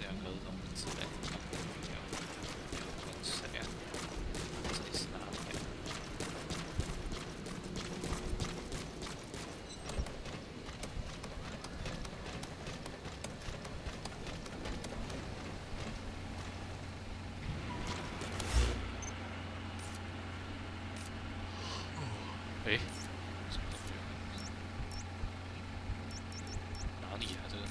两个种子嘞，谁啊？这是哪里？哎，什么东西？哪里啊？这个？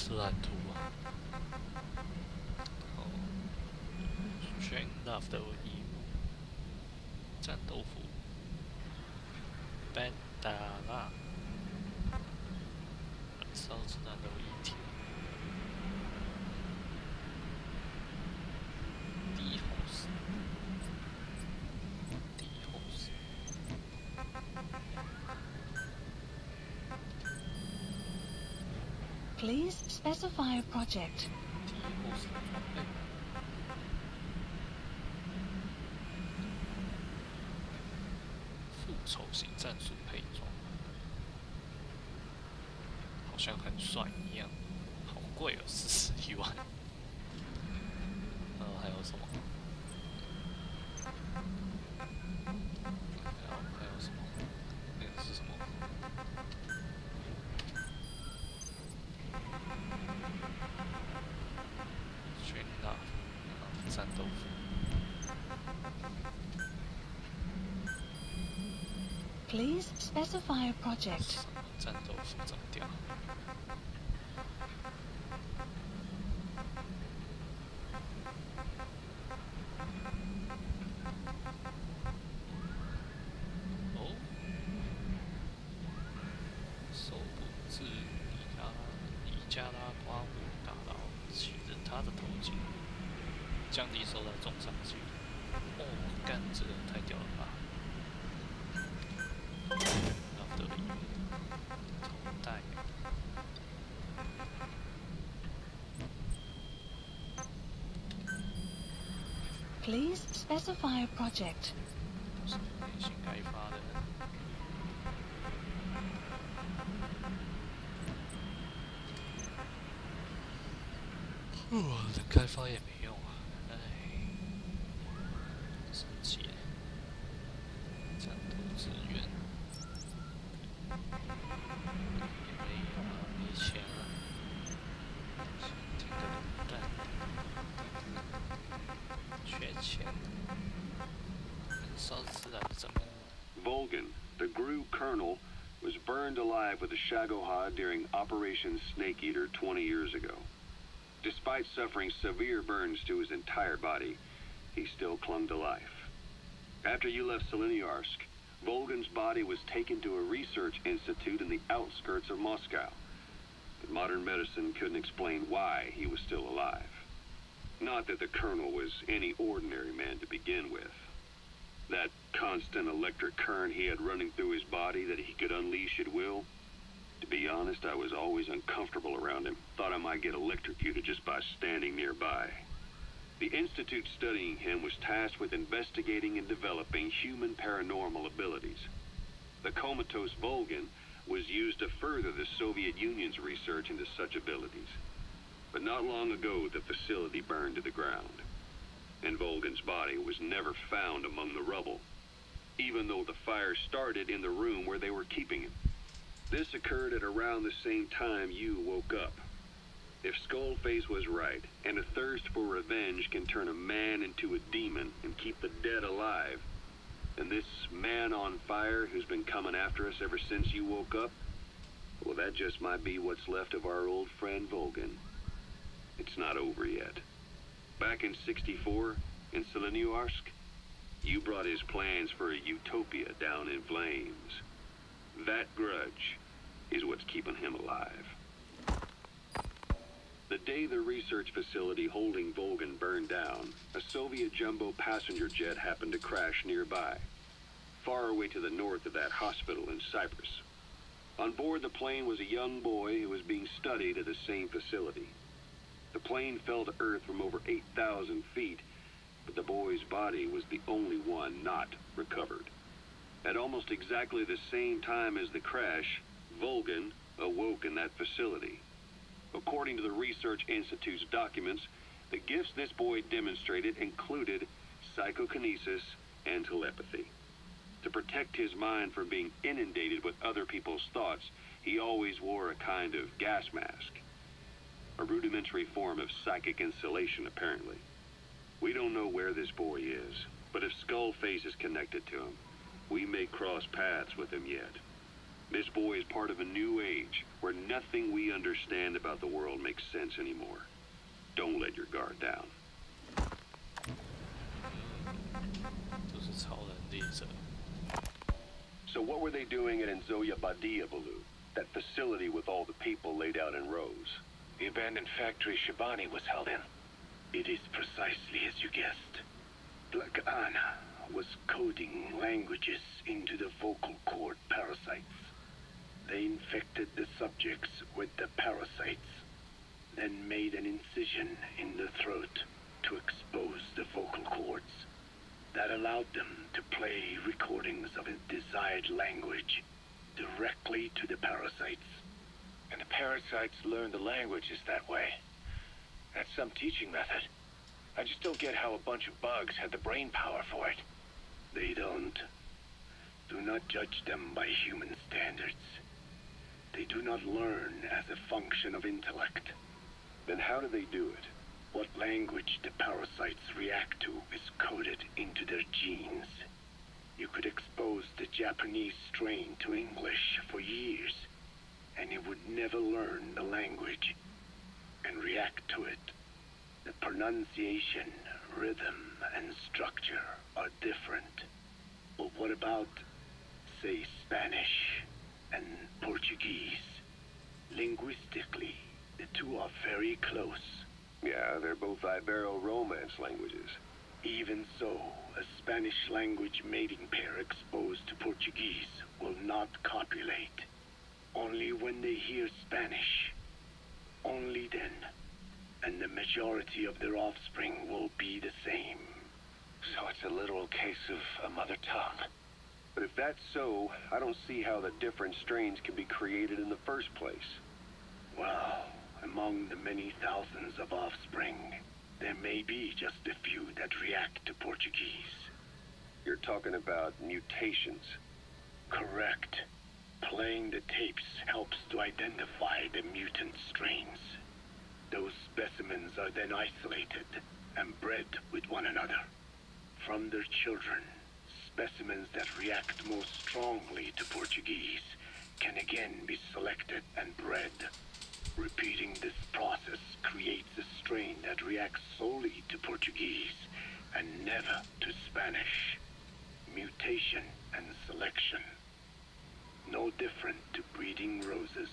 是蓝图啊。哦 ，Strength 的义务，战斗服 ，Bandana， 燃烧子弹的一体。 Please specify a project. 复仇型战术配装，好像很帅一样，好贵哦，41万。还有什么？还有什么？那个是什么？ 战斗服。Please specify a project. 战斗服怎么掉？哦，手部自尼加拉瓜舞大佬骑着他的头巾。 降低受到重伤几率。哦，干，这个太屌了吧！拉德里头带。Please specify a project. 都是内心开发的。能开发也没用啊。 神奇，战斗资源没钱了，听个卤蛋，缺钱，烧子弹怎么？ Volgan, the GRU colonel, was burned alive with a Shagohod during Operation Snake Eater 20 years ago. Despite suffering severe burns to his entire body, he still clung to life. After you left Seleniarsk, Volgan's body was taken to a research institute in the outskirts of Moscow. But modern medicine couldn't explain why he was still alive. Not that the colonel was any ordinary man to begin with. That constant electric current he had running through his body that he could unleash at will. To be honest, I was always uncomfortable around him. Thought I might get electrocuted just by standing nearby. The institute studying him was tasked with investigating and developing human paranormal abilities. The comatose Volgan was used to further the Soviet Union's research into such abilities. But not long ago, the facility burned to the ground. And Volgan's body was never found among the rubble, even though the fire started in the room where they were keeping him. This occurred at around the same time you woke up. If Skullface was right, and a thirst for revenge can turn a man into a demon and keep the dead alive, then this man on fire who's been coming after us ever since you woke up, well, that just might be what's left of our old friend Volgan. It's not over yet. Back in '64, in Seleniarsk, you brought his plans for a utopia down in flames. That grudge is what's keeping him alive. The day the research facility holding Volgan burned down, a Soviet jumbo passenger jet happened to crash nearby, far away to the north of that hospital in Cyprus. On board the plane was a young boy who was being studied at the same facility. The plane fell to Earth from over 8,000 feet, but the boy's body was the only one not recovered. At almost exactly the same time as the crash, Volgan awoke in that facility. According to the Research Institute's documents, the gifts this boy demonstrated included psychokinesis and telepathy. To protect his mind from being inundated with other people's thoughts, he always wore a kind of gas mask. A rudimentary form of psychic insulation, apparently. We don't know where this boy is, but if Skullface is connected to him, we may cross paths with him yet. This boy is part of a new age where nothing we understand about the world makes sense anymore. Don't let your guard down. 都是超人猎者。 So what were they doing at Nzoya Badia, Baloo? That facility with all the people laid out in rows. The abandoned factory Shivani was held in. It is precisely as you guessed. Black Anna was coding languages into the vocal cord parasites. They infected the subjects with the parasites, then made an incision in the throat to expose the vocal cords. That allowed them to play recordings of a desired language directly to the parasites. And the parasites learn the languages that way. That's some teaching method. I just don't get how a bunch of bugs had the brain power for it. They don't. Do not judge them by human standards. They do not learn as a function of intellect. Then how do they do it? What language the parasites react to is coded into their genes. You could expose the Japanese strain to English for years, and it would never learn the language and react to it. The pronunciation, rhythm, and structure are different. But what about, say, Spanish and Portuguese? Linguistically, the two are very close. Yeah, they're both Ibero-Romance languages. Even so, a Spanish language mating pair exposed to Portuguese will not copulate. Only when they hear Spanish. Only then. And the majority of their offspring will be the same. So it's a literal case of a mother tongue. But if that's so, I don't see how the different strains can be created in the first place. Well, among the many thousands of offspring, there may be just a few that react to Portuguese. You're talking about mutations. Correct. Playing the tapes helps to identify the mutant strains. Those specimens are then isolated and bred with one another. From their children, specimens that react more strongly to Portuguese can again be selected and bred. Repeating this process creates a strain that reacts solely to Portuguese and never to Spanish. Mutation and selection. No different to breeding roses.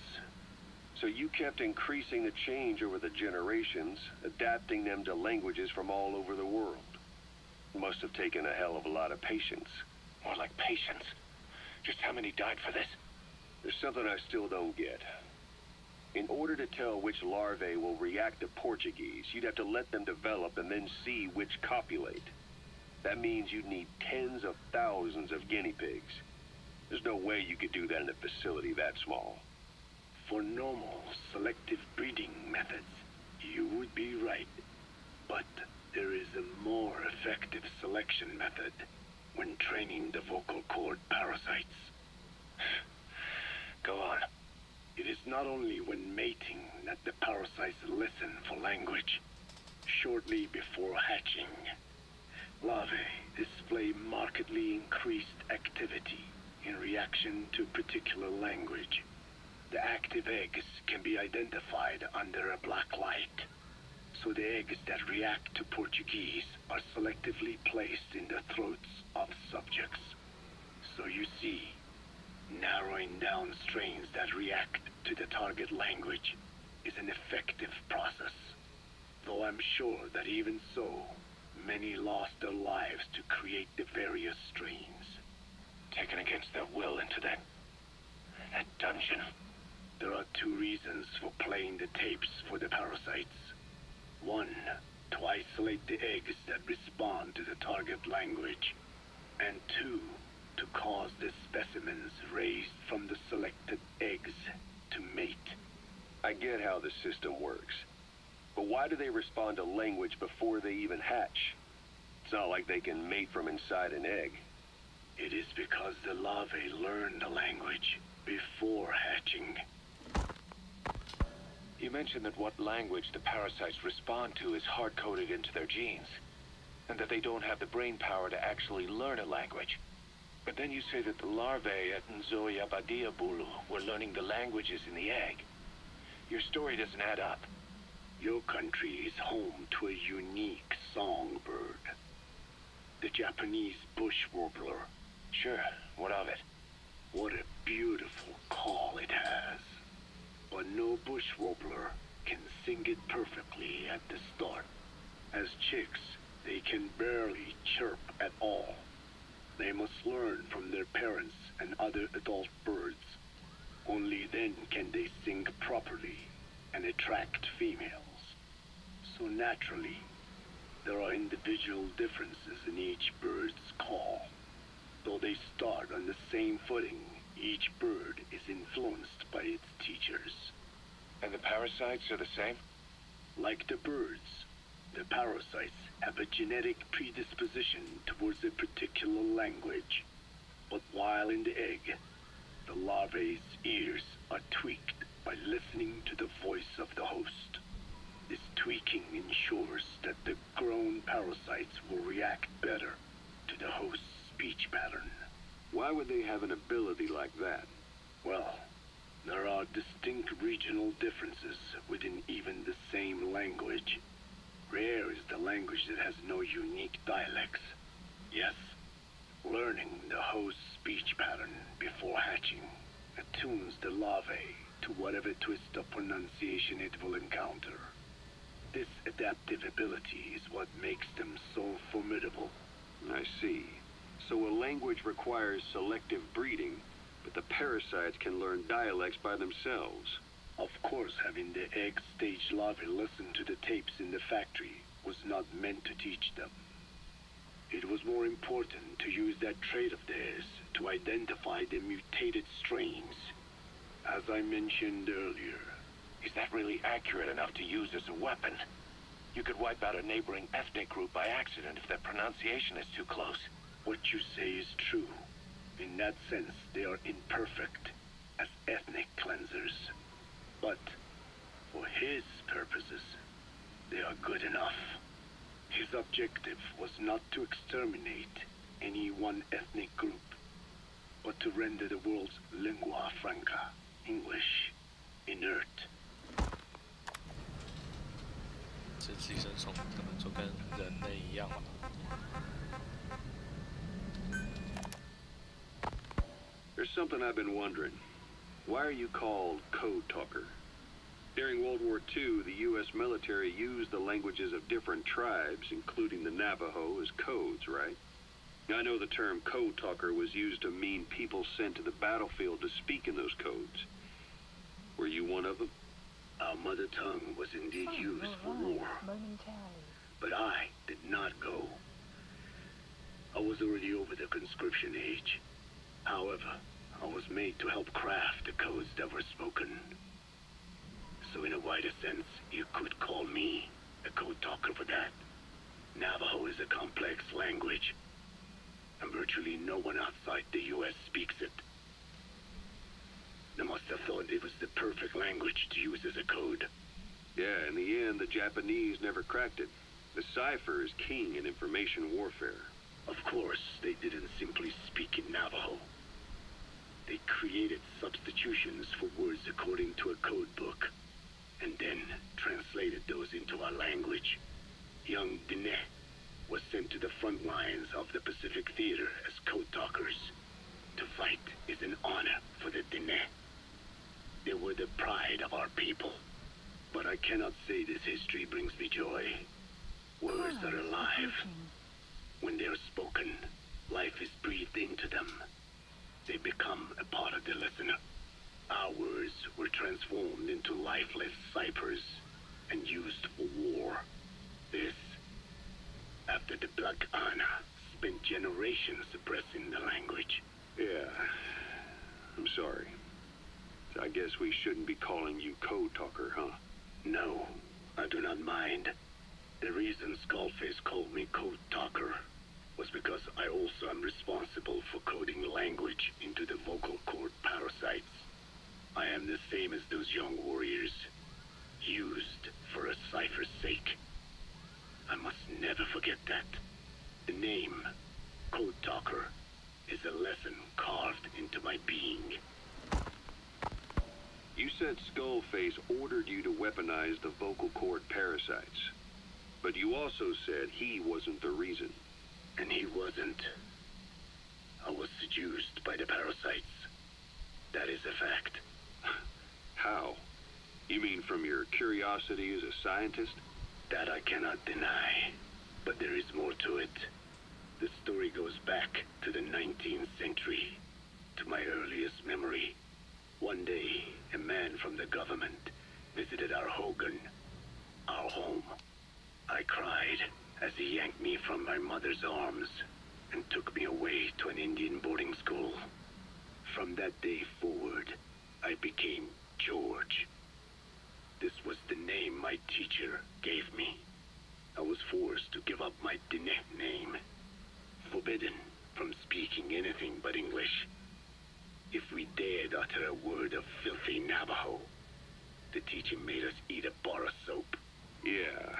So you kept increasing the change over the generations, adapting them to languages from all over the world. Must have taken a hell of a lot of patience. More like patience. Just how many died for this? There's something I still don't get. In order to tell which larvae will react to Portuguese, you'd have to let them develop and then see which copulate. That means you'd need tens of thousands of guinea pigs. There's no way you could do that in a facility that small. For normal selective breeding methods, you would be right. But there is a more effective selection method when training the vocal cord parasites. Go on. It is not only when mating that the parasites listen for language. Shortly before hatching, larvae display markedly increased activity in reaction to particular language. The active eggs can be identified under a black light, so the eggs that react to Portuguese are selectively placed in the throats of subjects. So you see, narrowing down strains that react to the target language is an effective process. Though I'm sure that even so, many lost their lives to create the various strains. Taken against their will into that dungeon. There are two reasons for playing the tapes for the parasites. One, to isolate the eggs that respond to the target language. And two, to cause the specimens raised from the selected eggs to mate. I get how the system works. But why do they respond to language before they even hatch? It's not like they can mate from inside an egg. It is because the larvae learn the language before hatching. You mentioned that what language the parasites respond to is hard-coded into their genes, and that they don't have the brain power to actually learn a language. But then you say that the larvae at Nzoyabadiabulu were learning the languages in the egg. Your story doesn't add up. Your country is home to a unique songbird. The Japanese bush warbler. Sure, what of it? What a beautiful call it has. But no bush warbler can sing it perfectly at the start. As chicks, they can barely chirp at all. They must learn from their parents and other adult birds. Only then can they sing properly and attract females. So naturally, there are individual differences in each bird's call. Though they start on the same footing, each bird is influenced by its teachers. And the parasites are the same? Like the birds, the parasites have a genetic predisposition towards a particular language. But while in the egg, the larvae's ears are tweaked by listening to the voice of the host. This tweaking ensures that the grown parasites will react better to the host's speech pattern. Why would they have an ability like that? Well, there are distinct regional differences within even the same language. Rare is the language that has no unique dialects. Yes, learning the host's speech pattern before hatching attunes the larvae to whatever twist of pronunciation it will encounter. This adaptive ability is what makes them so formidable. I see. So a language requires selective breeding, but the parasites can learn dialects by themselves. Of course, having the egg-stage larvae listen to the tapes in the factory was not meant to teach them. It was more important to use that trait of theirs to identify the mutated strains. As I mentioned earlier, Is that really accurate enough to use as a weapon? You could wipe out a neighboring ethnic group by accident if their pronunciation is too close. what you say is true. In that sense, they are imperfect as ethnic cleansers. But for his purposes, they are good enough. His objective was not to exterminate any one ethnic group, but to render the world's lingua franca, English, inert. 这寄生虫可能就跟人类一样嘛。 There's something I've been wondering. Why are you called Code Talker? During World War II, the U.S. military used the languages of different tribes, including the Navajo, as codes, right? I know the term Code Talker was used to mean people sent to the battlefield to speak in those codes. Were you one of them? Our mother tongue was indeed used for war, but I did not go. I was already over the conscription age. However, I was made to help craft the codes that were spoken. So in a wider sense, you could call me a code talker for that. Navajo is a complex language, and virtually no one outside the U.S. speaks it. They must have thought it was the perfect language to use as a code. Yeah, in the end, the Japanese never cracked it. The cipher is king in information warfare. Of course, they didn't simply speak in Navajo. They created substitutions for words according to a code book, and then translated those into our language. Young Diné was sent to the front lines of the Pacific Theater as code talkers. To fight is an honor for the Diné. They were the pride of our people. But I cannot say this history brings me joy. Words are alive. When they are spoken, life is breathed into them. They become a part of the listener. Our words were transformed into lifeless ciphers and used for war. This, after the Black Ana spent generations suppressing the language. Yeah, I'm sorry. So I guess we shouldn't be calling you Code Talker, huh? No, I do not mind. The reason Skullface called me Code Talker was because I also am responsible for coding language into the vocal cord parasites. I am the same as those young warriors, used for a cipher's sake. I must never forget that. The name, Code Talker, is a lesson carved into my being. You said Skullface ordered you to weaponize the vocal cord parasites. But you also said he wasn't the reason. And he wasn't. I was seduced by the parasites. That is a fact. How? You mean from your curiosity as a scientist? That I cannot deny. But there is more to it. The story goes back to the 19th century, to my earliest memory. One day, a man from the government visited our Hogan, our home. I cried as he yanked me from my mother's arms and took me away to an Indian boarding school. From that day forward, I became George. This was the name my teacher gave me. I was forced to give up my Diné name, forbidden from speaking anything but English. If we dared utter a word of filthy Navajo, the teacher made us eat a bar of soap. Yeah,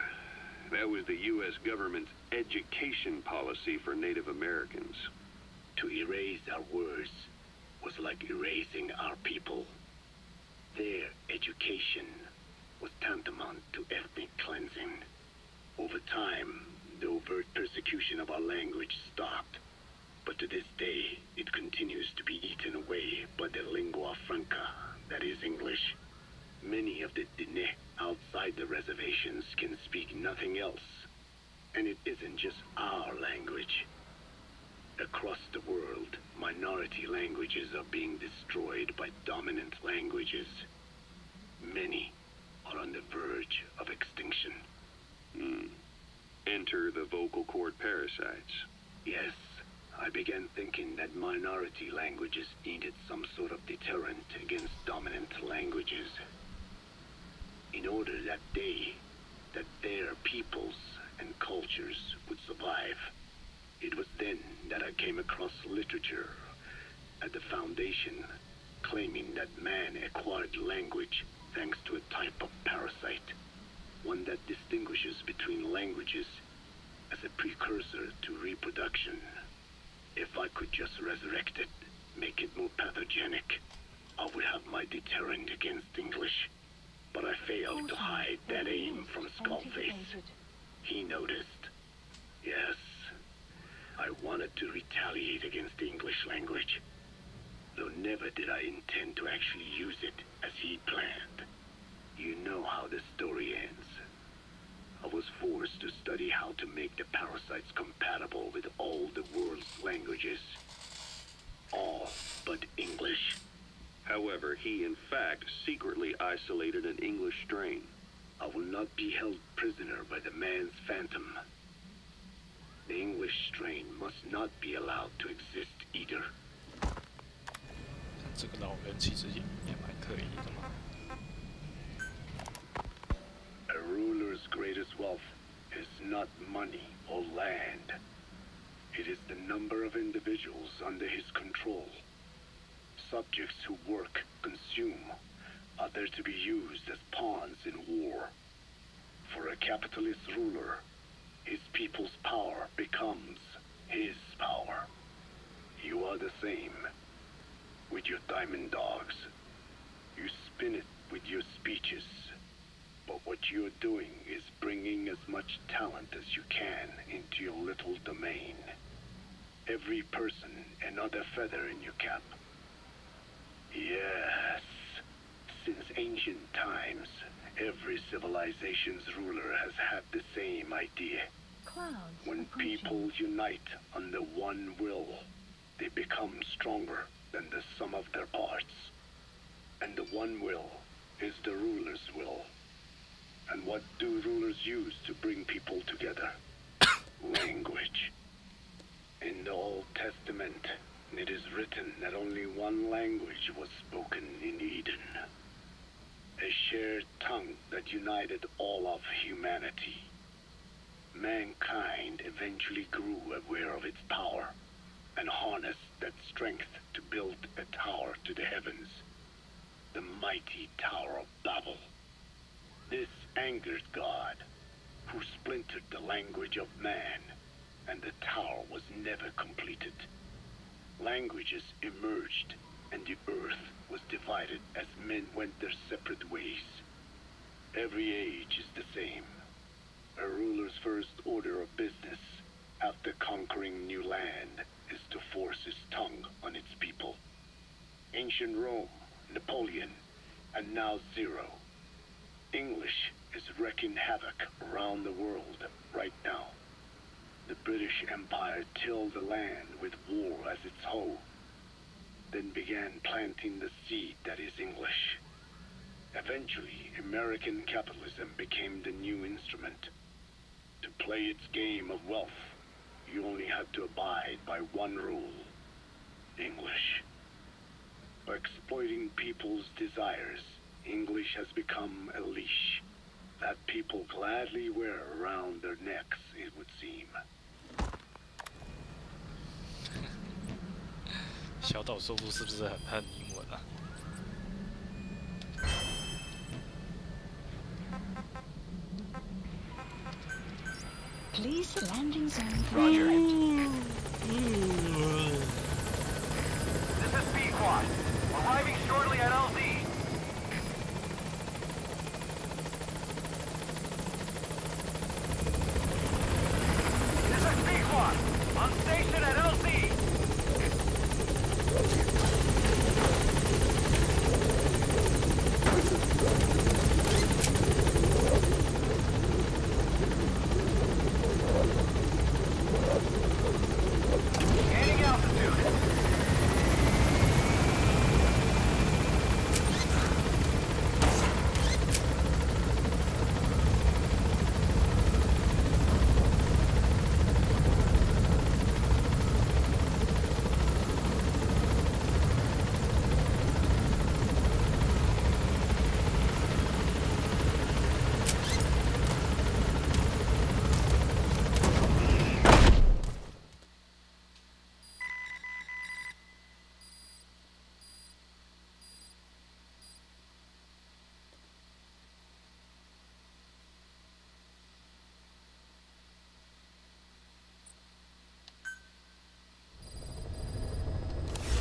that was the U.S. government's education policy for Native Americans. To erase our words was like erasing our people. Their education was tantamount to ethnic cleansing. Over time, the overt persecution of our language stopped. But to this day, it continues to be eaten away by the lingua franca, that is English. Many of the Diné outside the reservations can speak nothing else. And it isn't just our language. Across the world, minority languages are being destroyed by dominant languages. Many are on the verge of extinction. Enter the vocal cord parasites. Yes. I began thinking that minority languages needed some sort of deterrent against dominant languages. In order that their peoples and cultures would survive. It was then that I came across literature at the Foundation claiming that man acquired language thanks to a type of parasite, one that distinguishes between languages as a precursor to reproduction. If I could just resurrect it, make it more pathogenic, I would have my deterrent against English. But I failed to hide that aim from Skullface. He noticed. Yes, I wanted to retaliate against the English language, though never did I intend to actually use it as he planned. You know how the story ends. I was forced to study how to make the parasites compatible with all the world's languages. All but English. However, he in fact secretly isolated an English strain. I will not be held prisoner by the man's phantom. The English strain must not be allowed to exist either. 这个老人其实也蛮可疑的嘛。 A ruler's greatest wealth is not money or land. It is the number of individuals under his control. Subjects who work, consume, are there to be used as pawns in war. For a capitalist ruler, his people's power becomes his power. You are the same. With your diamond dogs, you spin it with your speeches. But what you're doing is bringing as much talent as you can into your little domain. Every person another feather in your cap. Yes. Since ancient times, every civilization's ruler has had the same idea. When people unite under one will, they become stronger than the sum of their parts. And the one will is the ruler's will. And what do rulers use to bring people together? Language. In the Old Testament, it is written that only one language was spoken in Eden. A shared tongue that united all of humanity. Mankind eventually grew aware of its power and harnessed that strength to build a tower to the heavens. The mighty Tower of Babel. This angered God, who splintered the language of man, and the tower was never completed. Languages emerged, and the earth was divided as men went their separate ways. Every age is the same. A ruler's first order of business, after conquering new land, is to force his tongue on its people. Ancient Rome, Napoleon, and now Zero. English is wreaking havoc around the world right now. The British Empire tilled the land with war as its hoe, then began planting the seed that is English. Eventually, American capitalism became the new instrument. To play its game of wealth, you only had to abide by one rule: English. By exploiting people's desires, English has become a leash that people gladly wear around their necks, it would seem. 小岛说服是不是很英文啊？ Please landing zone. Roger. This is P-Quad. Arriving shortly at LZ. This is P-Quad. On station at LZ. Gaining altitude.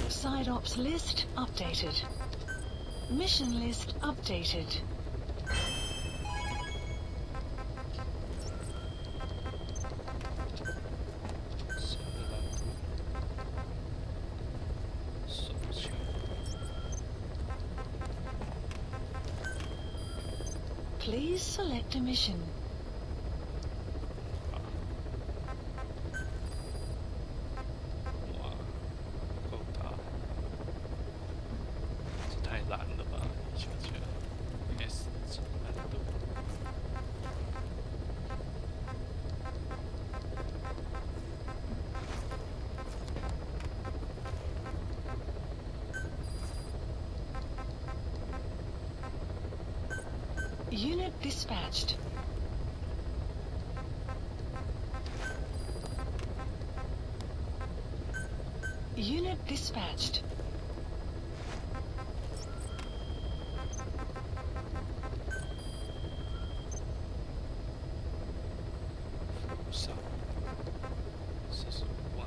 Side ops list updated. Mission list updated. Please select a mission. 哇，够大！这太难了吧？你想想 ，S 级难度。Unit dispatched. Unit dispatched.上45万。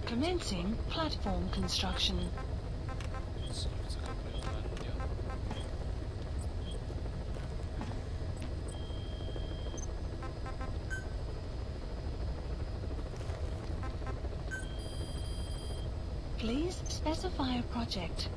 Commencing platform construction. Please specify a project.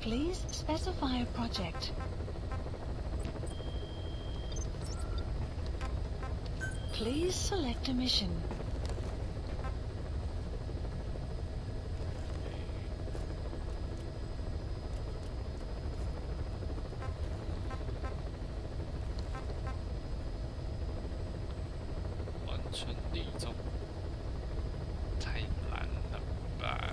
Please specify a project. Please select a mission.全力中，太难了吧？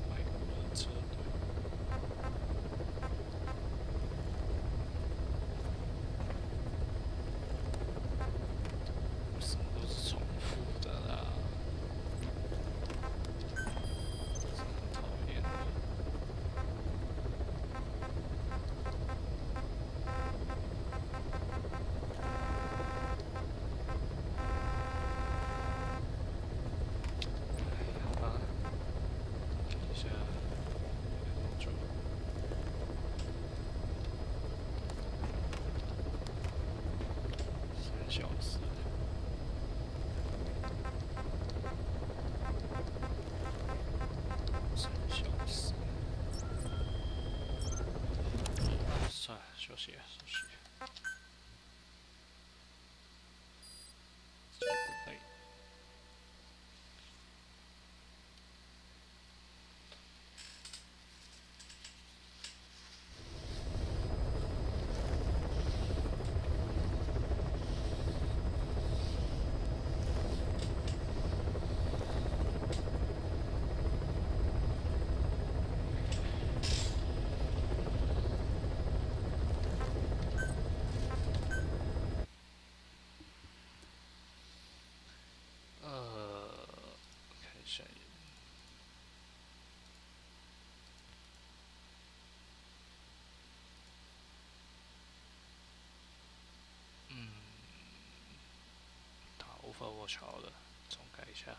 外国人车队，为什么都是重复的啦？ 小时，3小时，算了，休息休息。累。看一下，打 Overwatch 好了，重改一下。